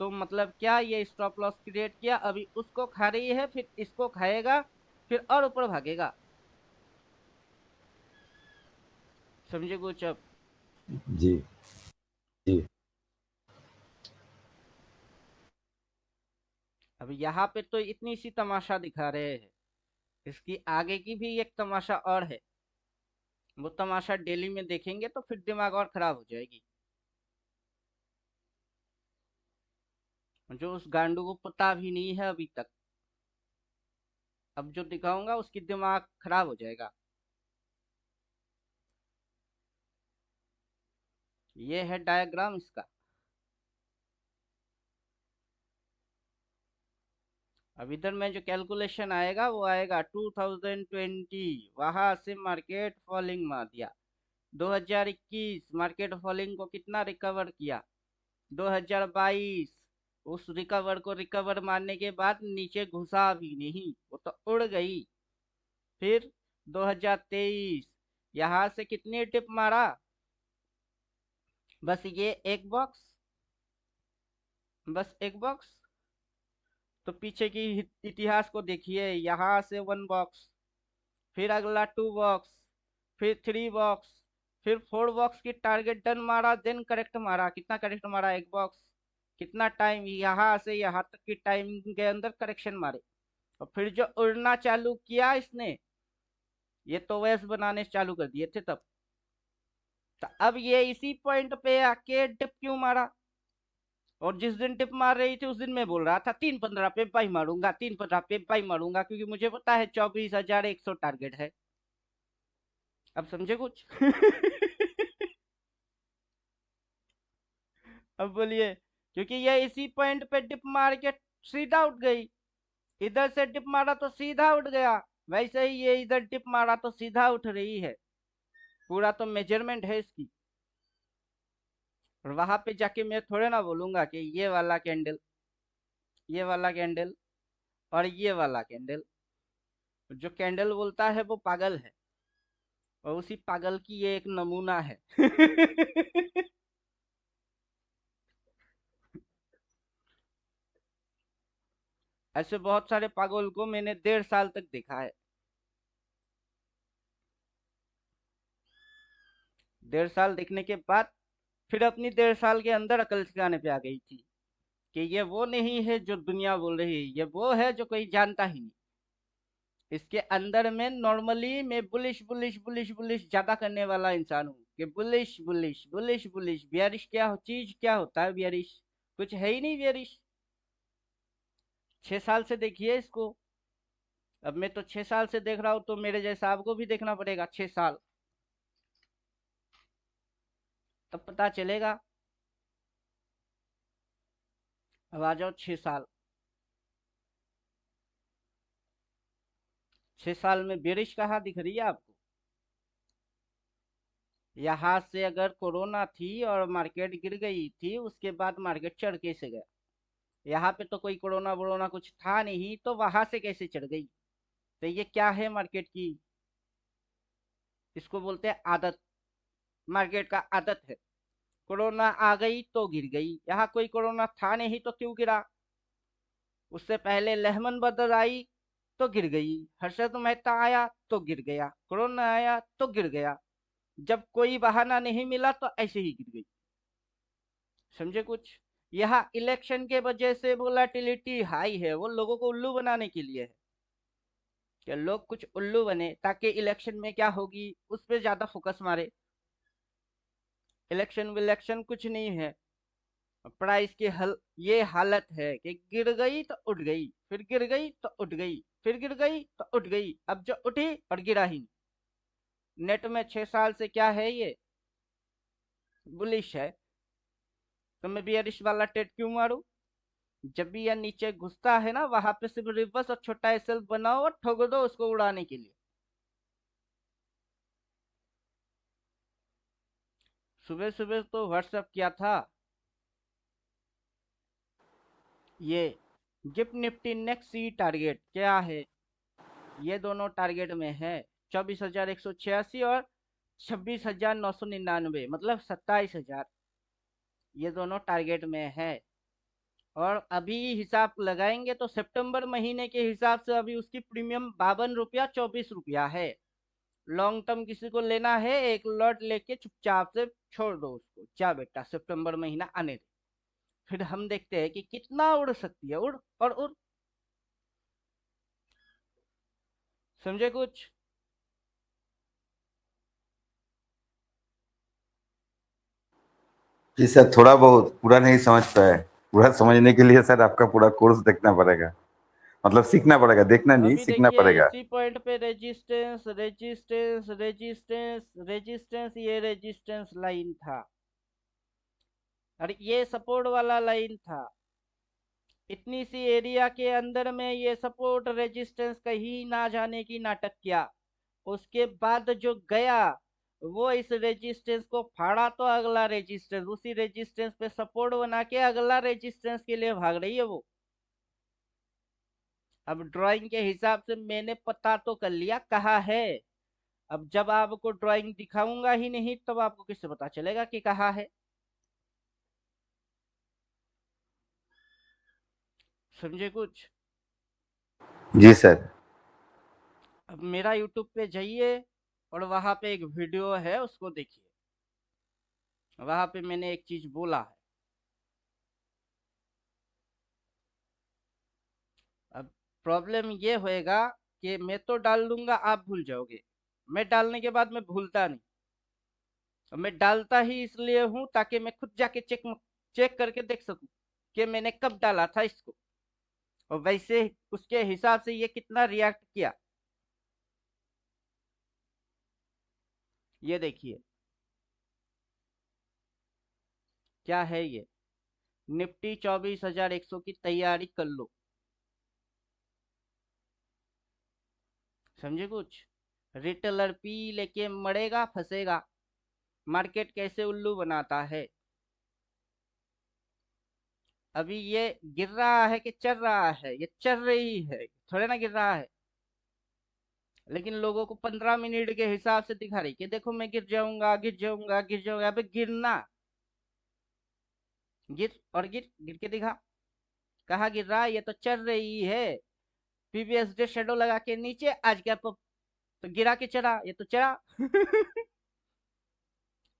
तो मतलब क्या, ये स्टॉप लॉस क्रिएट किया, अभी उसको खा रही है, फिर इसको खाएगा, फिर और ऊपर भागेगा। समझे कुछ? जी जी। अब यहाँ पे तो इतनी सी तमाशा दिखा रहे हैं, इसकी आगे की भी एक तमाशा और है। वो तमाशा डेली में देखेंगे तो फिर दिमाग और खराब हो जाएगी। जो उस गांडू को पता भी नहीं है अभी तक, अब जो दिखाऊंगा उसकी दिमाग खराब हो जाएगा। ये है डायग्राम इसका। अब इधर में जो कैलकुलेशन आएगा वो आएगा 2020, वहां से मार्केट फॉलिंग मार दिया। 2021 मार्केट फॉलिंग को कितना रिकवर किया। 2022 उस रिकवर को रिकवर मारने के बाद नीचे घुसा भी नहीं, वो तो उड़ गई। फिर 2023 यहाँ से कितनी टिप मारा, बस ये एक बॉक्स, बस एक बॉक्स। तो पीछे की इतिहास को देखिए, यहाँ से 1 बॉक्स, फिर अगला 2 बॉक्स, फिर 3 बॉक्स, फिर 4 बॉक्स की टारगेट डन मारा, देन करेक्ट मारा। कितना करेक्ट मारा, 1 बॉक्स। कितना टाइम, यहाँ से यहाँ तक की टाइम के अंदर करेक्शन मारे। और फिर जो उड़ना चालू किया इसने, ये तो वेव्स बनाने चालू कर दिए थे तब। तो अब ये इसी पॉइंट पे आके डिप क्यों मारा, और जिस दिन टिप मार रही थी उस दिन मैं बोल रहा था 3-15 पे बाई मारूंगा, 3-15 पे बाई मारूंगा, क्योंकि मुझे पता है 24,100 टारगेट है। अब समझे कुछ? अब बोलिए, क्योंकि ये इसी पॉइंट पे डिप मार के सीधा उठ गई, इधर से डिप मारा तो सीधा उठ गया, वैसे ही ये इधर डिप मारा तो सीधा उठ रही है। पूरा तो मेजरमेंट है इसकी। और वहां पे जाके मैं थोड़े ना बोलूंगा कि ये वाला कैंडल, ये वाला कैंडल और ये वाला कैंडल। जो कैंडल बोलता है वो पागल है, और उसी पागल की ये एक नमूना है। ऐसे बहुत सारे पागल को मैंने 1.5 साल तक देखा है। 1.5 साल देखने के बाद फिर अपनी 1.5 साल के अंदर अकल सिखाने पे आ गई थी कि ये वो नहीं है जो दुनिया बोल रही है, ये वो है जो कोई जानता ही नहीं। इसके अंदर में नॉर्मली मैं बुलिश बुलिश बुलिश बुलिश ज्यादा करने वाला इंसान हूँ कि bullish bullish bullish bullish. Bearish क्या चीज क्या होता है? बियरिश कुछ है ही नहीं। बियरिश 6 साल से देखिए इसको। अब मैं तो 6 साल से देख रहा हूँ, तो मेरे जैसा आपको भी देखना पड़ेगा 6 साल, तब पता चलेगा। अब आ जाओ 6 साल। 6 साल में बेरिश कहाँ दिख रही है आपको? यहाँ से अगर कोरोना थी और मार्केट गिर गई थी, उसके बाद मार्केट चढ़ कैसे गया? यहाँ पे तो कोई कोरोना वोरोना कुछ था नहीं, तो वहां से कैसे चढ़ गई? तो ये क्या है मार्केट की? इसको बोलते हैं आदत। मार्केट का आदत है। कोरोना आ गई तो गिर गई। यहाँ कोई कोरोना था नहीं तो क्यों गिरा? उससे पहले लहमन बदर आई तो गिर गई। हर्षद मेहता आया तो गिर गया। कोरोना आया तो गिर गया। जब कोई बहाना नहीं मिला तो ऐसे ही गिर गई। समझे कुछ? यहाँ इलेक्शन के वजह से वोलेटिलिटी हाई है, वो लोगों को उल्लू बनाने के लिए है कि लोग कुछ उल्लू बने, ताकि इलेक्शन में क्या होगी उस पर ज्यादा फोकस मारे। इलेक्शन विलेक्शन कुछ नहीं है। प्राइस की ये हालत है कि गिर गई तो उठ गई, फिर गिर गई तो उठ गई, फिर गिर गई तो उठ गई, अब जो उठी और गिरा ही नहीं। नेट में 6 साल से क्या है? ये बुलिश है। तो मैं बियरिश वाला ट्रेड क्यों मारू? जब भी यह नीचे घुसता है ना, वहां पे सिर्फ रिवर्स और छोटा एसएल बनाओ और ठोक दो उसको उड़ाने के लिए। सुबह सुबह तो व्हाट्सएप किया था, ये गिफ्ट निफ्टी नेक्स्ट सी टारगेट क्या है? ये दोनों टारगेट में है। 24,186 और 26,999, मतलब 27,000। ये दोनों टारगेट में है। और अभी हिसाब लगाएंगे तो सितंबर महीने के हिसाब से अभी उसकी प्रीमियम 52 रुपया 24 रुपया है। लॉन्ग टर्म किसी को लेना है, एक लॉट लेके चुपचाप से छोड़ दो उसको, जा बेटा सितंबर महीना आने दे, फिर हम देखते हैं कि कितना उड़ सकती है। उड़ और उड़। समझे कुछ? जी सर, थोड़ा बहुत, पूरा नहीं समझ पाए। पूरा समझने के लिए सर आपका पूरा कोर्स देखना पड़ेगा, मतलब सीखना पड़ेगा, देखना नहीं, अभी सीखना देखिए पड़ेगा। इसी पॉइंट पे रेजिस्टेंस रेजिस्टेंस रेजिस्टेंस रेजिस्टेंस, ये रेजिस्टेंस लाइन था और ये सपोर्ट वाला लाइन था। इतनी सी एरिया के अंदर में ये सपोर्ट रेजिस्टेंस कहीं ना जाने की नाटक किया। उसके बाद जो गया, वो इस रेजिस्टेंस को फाड़ा तो अगला रेजिस्टेंस, उसी रेजिस्टेंस पे सपोर्ट बना के अगला रेजिस्टेंस के लिए भाग रही है वो। अब ड्राइंग के हिसाब से मैंने पता तो कर लिया कहाँ है। अब जब आपको ड्राइंग दिखाऊंगा ही नहीं, तब आपको किससे पता चलेगा कि कहाँ है? समझे कुछ? जी सर। अब मेरा यूट्यूब पे जाइए और वहां पे एक वीडियो है, उसको देखिए। वहां पे मैंने एक चीज बोला है। अब प्रॉब्लम ये होएगा कि मैं तो डाल दूंगा, आप भूल जाओगे। मैं डालने के बाद मैं भूलता नहीं। मैं डालता ही इसलिए हूं ताकि मैं खुद जाके चेक चेक करके देख सकूं। कि मैंने कब डाला था इसको, और वैसे उसके हिसाब से ये कितना रिएक्ट किया। ये देखिए क्या है ये, निफ्टी 24,100 की तैयारी कर लो। समझे कुछ, रिटेलर पी लेके मरेगा फंसेगा। मार्केट कैसे उल्लू बनाता है। अभी ये गिर रहा है कि चल रहा है, ये चल रही है, थोड़े ना गिर रहा है। लेकिन लोगों को 15 मिनट के हिसाब से दिखा रही कि देखो मैं गिर जाऊंगा गिर जाऊंगा गिर जाऊंगा। अबे गिरना, गिर और गिर, गिर के दिखा कहाँ गिर रहा है। ये तो चल रही है, प्रीवियस डे शेडो लगा के नीचे, आज क्या तो गिरा के चढ़ा, ये तो चढ़ा।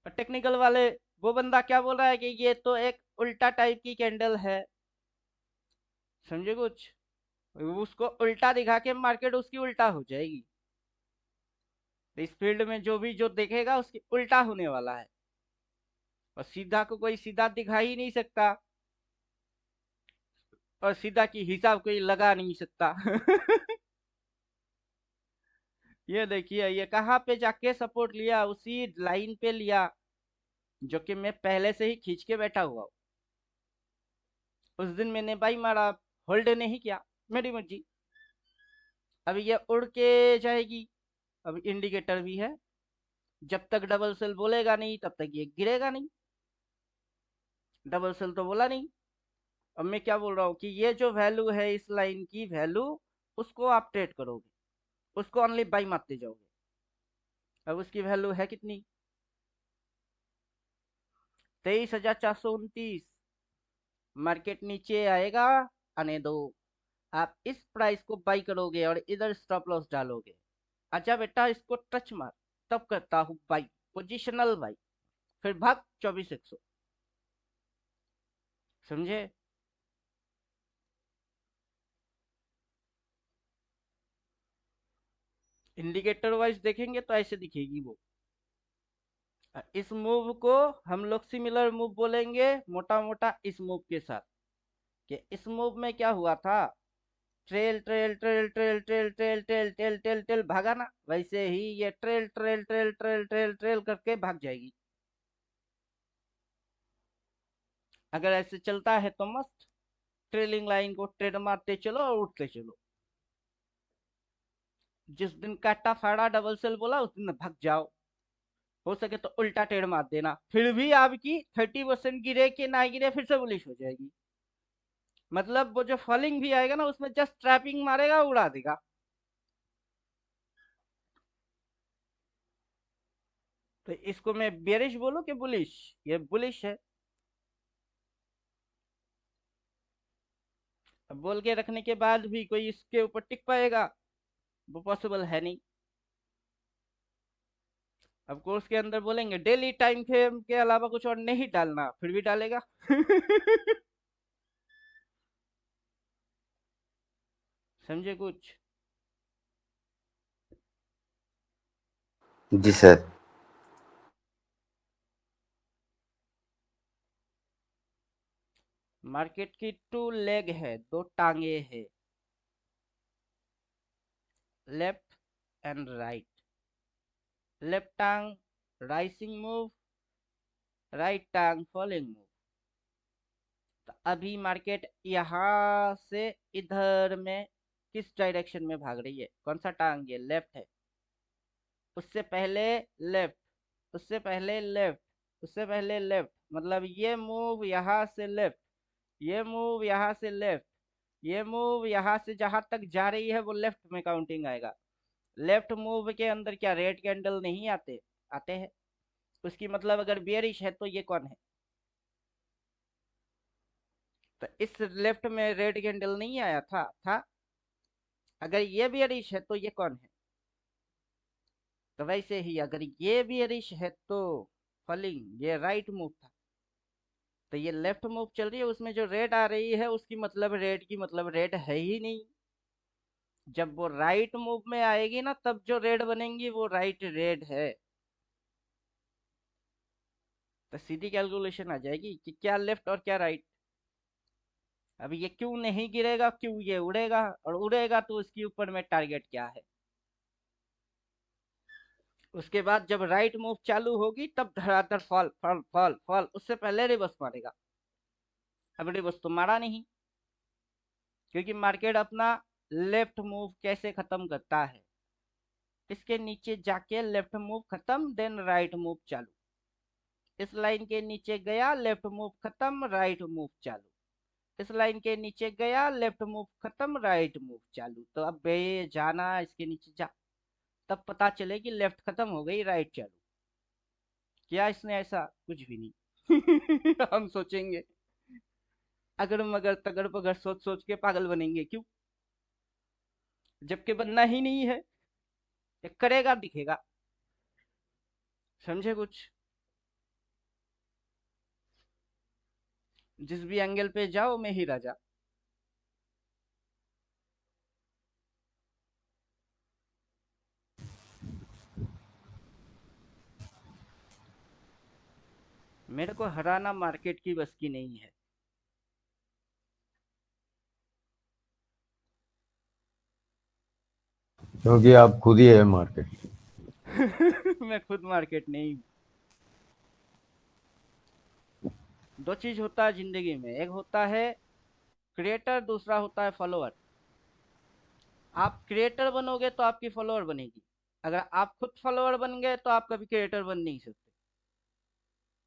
और टेक्निकल वाले वो बंदा क्या बोल रहा है कि ये तो एक उल्टा टाइप की कैंडल है। समझे कुछ, उसको उल्टा दिखा के मार्केट उसकी उल्टा हो जाएगी। तो इस फील्ड में जो भी जो देखेगा उसकी उल्टा होने वाला है, और सीधा को कोई सीधा दिखा ही नहीं सकता, और सीधा की हिसाब कोई लगा नहीं सकता। ये देखिए ये कहाँ पे जाके सपोर्ट लिया, उसी लाइन पे लिया जो कि मैं पहले से ही खींच के बैठा हुआ हूँ। उस दिन मैंने बाई मारा, होल्ड नहीं किया, मेरी मर्जी। अभी ये उड़ के जाएगी। अभी इंडिकेटर भी है, जब तक डबल सेल बोलेगा नहीं तब तक ये गिरेगा नहीं। डबल सेल तो बोला नहीं। अब मैं क्या बोल रहा हूँ कि ये जो वैल्यू है इस लाइन की वैल्यू, उसको आप ट्रेड करोगे, उसको ओनली बाई मारते जाओगे। अब उसकी वैल्यू है कितनी, 23,429। मार्केट नीचे आएगा, आने दो। आप इस प्राइस को बाई करोगे और इधर स्टॉप लॉस डालोगे। अच्छा बेटा इसको टच मार, तब करता हूँ बाई, पोजिशनल बाई, फिर भाग 24,100। समझे। इंडिकेटर वाइज देखेंगे तो ऐसे दिखेगी वो। इस मूव को हम लोग सिमिलर मूव बोलेंगे, मोटा मोटा इस मूव के साथ। कि इस मूव में क्या हुआ था, trail trail trail trail trail trail trail trail trail trail भागा ना, वैसे ही ये trail trail trail trail trail trail करके भाग जाएगी। अगर ऐसे चलता है तो मस्त, ट्रेलिंग लाइन को ट्रेड मारते चलो और उठते चलो। जिस दिन काटा फाड़ा डबल सेल बोला उस दिन भाग जाओ। हो सके तो उल्टा ट्रेड मार देना, फिर भी आपकी 30% गिरे कि ना गिरे फिर से बुलिश हो जाएगी। मतलब वो जो फॉलिंग भी आएगा ना उसमें जस्ट ट्रैपिंग मारेगा, उड़ा देगा। तो इसको मैं बेरिश बोलूं कि बुलिश, ये बुलिश है। अब बोल के रखने के बाद भी कोई इसके ऊपर टिक पाएगा, वो पॉसिबल है नहीं। अब कोर्स के अंदर बोलेंगे डेली टाइम फ्रेम के अलावा कुछ और नहीं डालना, फिर भी डालेगा। समझे कुछ। जी सर। मार्केट की टू लेग है, दो टांगे है, लेफ्ट एंड राइट। लेफ्ट टांग राइसिंग मूव, राइट टांग फॉलिंग मूव। तो अभी मार्केट यहाँ से इधर में किस डायरेक्शन में भाग रही है, कौन सा टांग, ये लेफ्ट है। उससे पहले लेफ्ट, उससे पहले लेफ्ट, उससे पहले लेफ्ट, मतलब ये मूव यहाँ से लेफ्ट, ये मूव यहाँ से लेफ्ट, ये मूव यहाँ से जहां तक जा रही है वो लेफ्ट में काउंटिंग आएगा। लेफ्ट मूव के अंदर क्या रेड कैंडल नहीं आते, आते हैं। उसकी मतलब अगर बियरिश है तो ये कौन है, तो इस लेफ्ट में रेड कैंडल नहीं आया था। अगर ये बियरिश है तो ये कौन है। तो वैसे ही अगर ये बियरिश है तो फॉलिंग, ये राइट मूव था। तो ये लेफ्ट मूव चल रही है, उसमें जो रेड आ रही है उसकी मतलब रेड की मतलब रेड है ही नहीं। जब वो राइट मूव में आएगी ना तब जो रेड बनेंगी वो राइट रेड है। तो सीधी कैलकुलेशन आ जाएगी कि क्या लेफ्ट और क्या राइट। अब ये क्यों नहीं गिरेगा, क्यों ये उड़ेगा, और उड़ेगा तो उसके ऊपर में टारगेट क्या है। उसके बाद जब राइट मूव चालू होगी तब धड़ाधड़ फॉल फॉल फॉल फॉल, उससे पहले रिवर्स मारेगा। अब रिवर्स तो मारा नहीं, क्योंकि मार्केट अपना लेफ्ट मूव कैसे खत्म करता है, इसके नीचे जाके लेफ्ट मूव खत्म, देन राइट मूव चालू। इस लाइन के नीचे गया, लेफ्ट मूव खत्म, राइट मूव चालू। इस लाइन के नीचे गया, लेफ्ट मूव खत्म, राइट मूव चालू। तो अब ये जाना, इसके नीचे जा, तब पता चले कि लेफ्ट खत्म हो गई, राइट चालू। क्या इसने ऐसा कुछ भी नहीं। हम सोचेंगे अगर मगर तगड़ पगड़ सोच सोच के पागल बनेंगे, क्यों, जबकि बनना ही नहीं है। ये करेगा दिखेगा, समझे कुछ। जिस भी एंगल पे जाओ मैं ही राजा। मेरे को हराना मार्केट की बस की नहीं है। क्योंकि आप खुद ही है मार्केट। मैं खुद मार्केट नहीं हूँ। दो चीज होता है जिंदगी में, एक होता है क्रिएटर, दूसरा होता है फॉलोअर। आप क्रिएटर बनोगे तो आपकी फॉलोअर बनेगी। अगर आप खुद फॉलोअर बन गए तो आप कभी क्रिएटर बन नहीं सकते।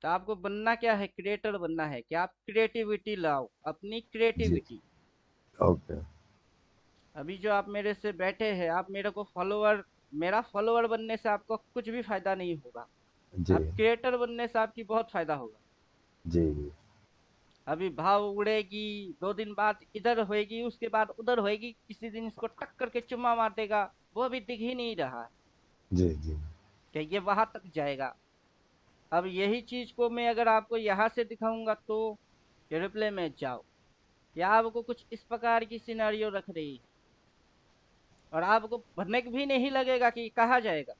तो आपको बनना क्या है, क्रिएटर बनना है कि आप क्रिएटिविटी लाओ, अपनी जी, क्रिएटिविटी। ओके। अभी जो आप मेरे से बैठे हैं, आप मेरे को फॉलोअर, मेरा फॉलोअर बनने से आपको कुछ भी फायदा नहीं होगा। जी आप क्रिएटर बनने से आपकी बहुत फायदा होगा। जी अभी भाव उड़ेगी, 2 दिन बाद इधर होएगी, उसके बाद उधर होएगी, किसी दिन इसको टक करके चुम्मा मार देगा, वो अभी दिख ही नहीं रहा है जी जी कि ये वहां तक जाएगा। अब यही चीज को मैं अगर आपको यहाँ से दिखाऊंगा तो रिप्ले में जाओ, या आपको कुछ इस प्रकार की सिनेरियो रख रही है, और आपको भनक भी नहीं लगेगा कि कहाँ जाएगा,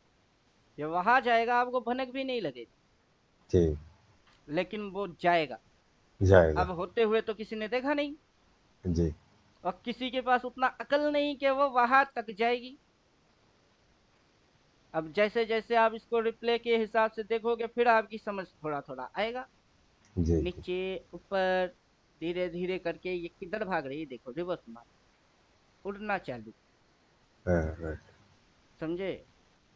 ये वहां जाएगा, आपको भनक भी नहीं लगेगी, जी लेकिन वो जाएगा। जाएगा। अब होते हुए तो किसी ने देखा नहीं, जी और किसी के पास उतना अकल नहीं कि वो वहां तक जाएगी। अब जैसे जैसे आप इसको रिप्ले के हिसाब से देखोगे, फिर आपकी समझ थोड़ा थोड़ा आएगा। जी नीचे ऊपर धीरे धीरे करके ये किधर भाग रही है, देखो रिवर्स मार, उड़ना चालू, राइट। समझे।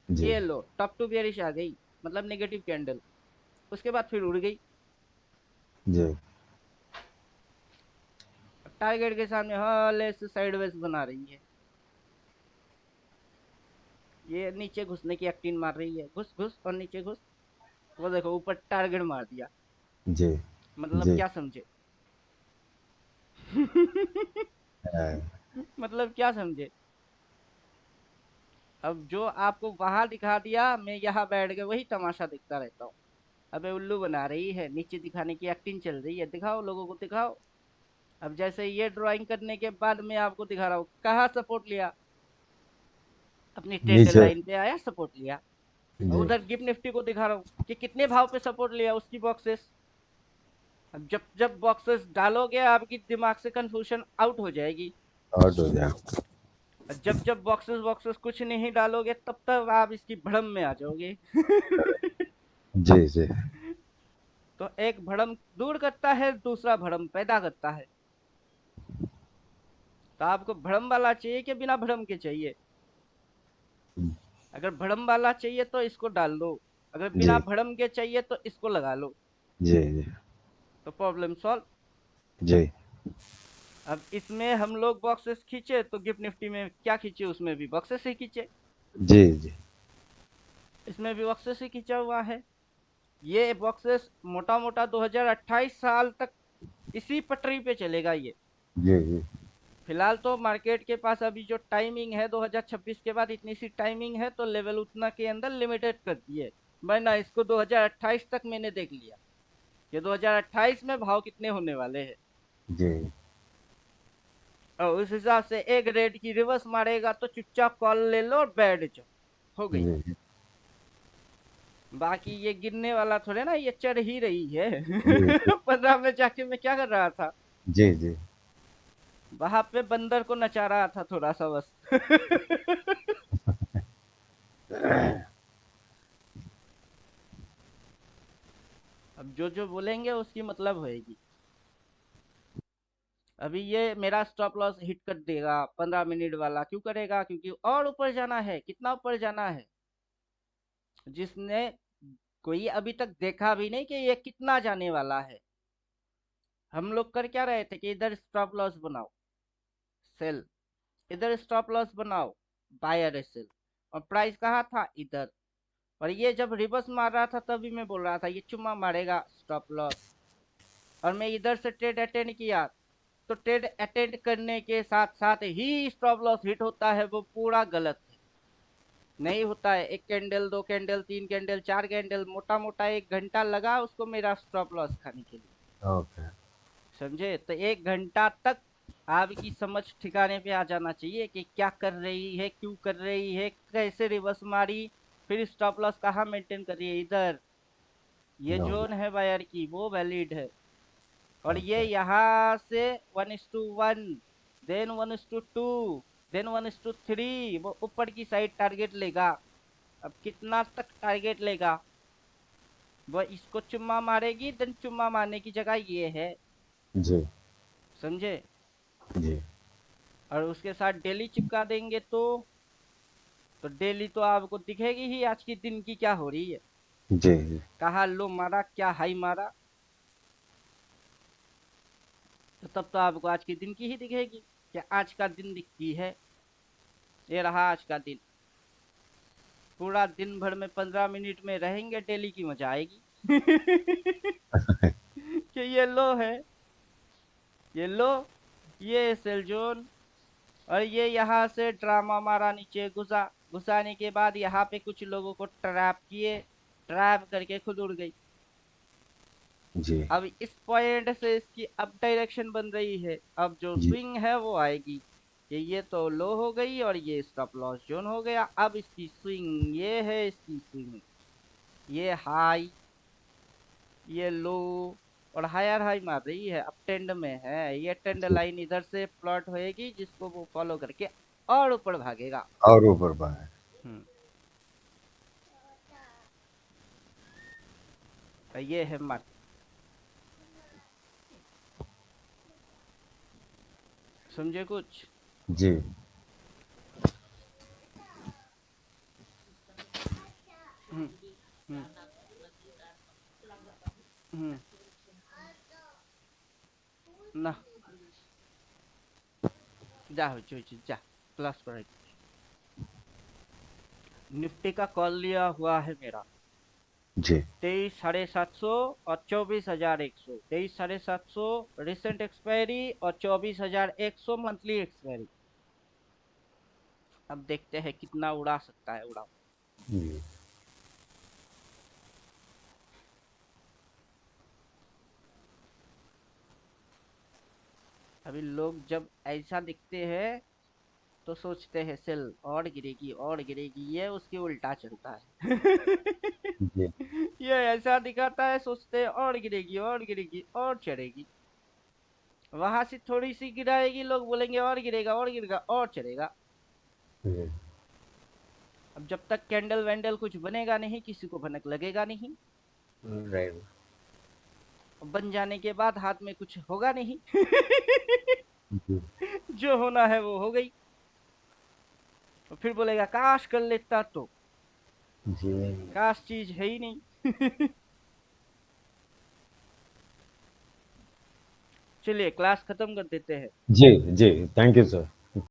जी ये लो टॉप टू बियरिश आ गई, मतलब नेगेटिव कैंडल, उसके बाद फिर उड़ गई। जी टारगेट के सामने हौले से साइडवेज बना रही है, ये नीचे घुसने की एक्टिंग मार रही है, घुस घुस और नीचे घुस। वो देखो ऊपर टारगेट मार दिया, जी मतलब जी क्या समझे। हाँ, मतलब क्या समझे। अब जो आपको वहां दिखा दिया, मैं यहाँ बैठ के वही तमाशा देखता रहता हूँ। अबे उल्लू बना रही है, नीचे दिखाने की एक्टिंग चल रही है, दिखाओ लोगों को दिखाओ। अब जैसे ये ड्राइंग करने के बाद मैं आपको दिखा रहा हूँ, कहाँ सपोर्ट लिया, अपनी ट्रेंड नीचे। लाइन पे आया सपोर्ट लिया। और जी उधर गिफ्ट निफ्टी को दिखा रहा हूँ कि कितने भाव पे सपोर्ट लिया उसकी बॉक्सेस। अब जब जब बॉक्सेस डालोगे आपकी दिमाग से कंफ्यूजन आउट हो जाएगी। आउट हो गया। जब जब बॉक्सेस बॉक्सेस कुछ नहीं डालोगे, तब तक आप इसकी भड़म में आ जाओगे। जी जी तो एक भड़म दूर करता है, दूसरा भड़म पैदा करता है। तो आपको भड़म वाला चाहिए कि बिना भड़म के चाहिए। अगर भड़म वाला चाहिए तो इसको डाल दो, अगर बिना जी भड़म के चाहिए तो इसको लगा लो, जी जी तो प्रॉब्लम सॉल्व। जी अब इसमें हम लोग बॉक्सेस खींचे तो गिफ्ट निफ्टी में क्या खींचे, उसमें भी बॉक्सेस ही खींचे, जी जी इसमें भी बॉक्सेस ही खींचा हुआ है। ये बॉक्सेस मोटा मोटा 2028 साल तक इसी पटरी पे चलेगा ये। जी जी फिलहाल तो मार्केट के पास अभी जो टाइमिंग है 2026 के बाद इतनी सी टाइमिंग है, तो लेवल उतना के अंदर लिमिटेड कर दिए, वरना इसको 2028 तक मैंने देख लिया कि 2028 में भाव कितने होने वाले हैं। जी और उस हिसाब से एक रेट की रिवर्स मारेगा तो चुपचाप कॉल ले लो और बैठ जाओ, हो गई। जी बाकी ये गिरने वाला थोड़े ना, ये चढ़ ही रही है। जी 15 में जाके मैं क्या कर रहा था। जी जी वहां पे बंदर को नचा रहा था थोड़ा सा बस। अब जो जो बोलेंगे उसकी मतलब होएगी। अभी ये मेरा स्टॉप लॉस हिट कर देगा 15 मिनट वाला, क्यों करेगा? क्योंकि और ऊपर जाना है। कितना ऊपर जाना है? जिसने कोई अभी तक देखा भी नहीं कि ये कितना जाने वाला है। हम लोग कर क्या रहे थे कि इधर स्टॉप लॉस बनाओ, सेल, इधर स्टॉप लॉस बनाओ, बायर सेल, और प्राइस कहाँ था? इधर। और ये जब रिवर्स मार रहा था तभी मैं बोल रहा था ये चुम्मा मारेगा, स्टॉप लॉस। और मैं इधर से ट्रेड अटेंड किया, तो ट्रेड अटेंड करने के साथ साथ ही स्टॉप लॉस हिट होता है, वो पूरा गलत है। नहीं होता है। एक कैंडल, दो कैंडल, तीन कैंडल, चार कैंडल, मोटा मोटा 1 घंटा लगा उसको मेरा स्टॉप लॉस खाने के लिए। ओके। समझे? तो 1 घंटा तक आपकी समझ ठिकाने पे आ जाना चाहिए कि क्या कर रही है, क्यों कर रही है, कैसे रिवर्स मारी, फिर स्टॉप लॉस कहाँ मेंटेन कर रही है। इधर ये नो। जोन है बायर की, वो वैलिड है। और ये ओके। यहाँ से 1:1, देन 1:2, देन 1:3, वो ऊपर की साइड टारगेट लेगा। अब कितना तक टारगेट लेगा? वो इसको चुम्मा मारेगी, देन चुम्मा मारने की जगह ये है। जी। समझे? जी। और उसके साथ डेली चिपका देंगे तो डेली तो आपको दिखेगी ही आज की दिन की क्या हो रही है। जी। कहाँ लो मारा, क्या हाई मारा, तो तब तो आपको आज के दिन की ही दिखेगी। क्या आज का दिन दिखती है? ये रहा आज का दिन। पूरा दिन भर में 15 मिनट में रहेंगे डेली की, मजा आएगी। कि ये लो है, ये लो, ये सेल जोन, और ये यहाँ से ड्रामा मारा, नीचे घुसा, घुसाने के बाद यहाँ पे कुछ लोगों को ट्रैप किए, ट्रैप करके खुद उड़ गई। जी। अब इस पॉइंट से इसकी अब डायरेक्शन बन रही है। अब जो जी। स्विंग है वो आएगी कि ये तो लो हो गई और ये स्टॉप लॉस जोन हो गया। अब इसकी स्विंग ये है, इसकी स्विंग ये हाई, ये लो, और हायर हाई मार रही है। अब ट्रेंड में है, ये ट्रेंड जी। लाइन इधर से प्लॉट होएगी जिसको वो फॉलो करके और ऊपर भागेगा। और ऊपर बाहर। हम्म, तो ये है मार्केट। समझे कुछ? जी। हम्म, हम्म, हम्म, ना जा हो जा क्लास पर। निफ्टी का कॉल लिया हुआ है मेरा जी। 23,750 और 24,100। 23,750 रिसेंट एक्सपायरी और 24,100 मंथली एक्सपायरी। अब देखते हैं कितना उड़ा सकता है, उड़ाओ। जी। अभी लोग जब ऐसा दिखते हैं तो सोचते हैं सेल और गिरेगी और गिरेगी, ये उसके उल्टा चलता है। जी। ये ऐसा दिखाता है, सोचते हैं और गिरेगी और गिरेगी और चढ़ेगी। वहां से थोड़ी सी गिराएगी, लोग बोलेंगे और गिरेगा और गिरेगा और चढ़ेगा। जी। अब जब तक कैंडल वैंडल कुछ बनेगा नहीं, किसी को भनक लगेगा नहीं। राइट। बन जाने के बाद हाथ में कुछ होगा नहीं। जी। जो होना है वो हो गई। और फिर बोलेगा काश कर लेता तो। जी। काश चीज है ही नहीं। चलिए क्लास खत्म कर देते हैं। जी। जी। Thank you sir.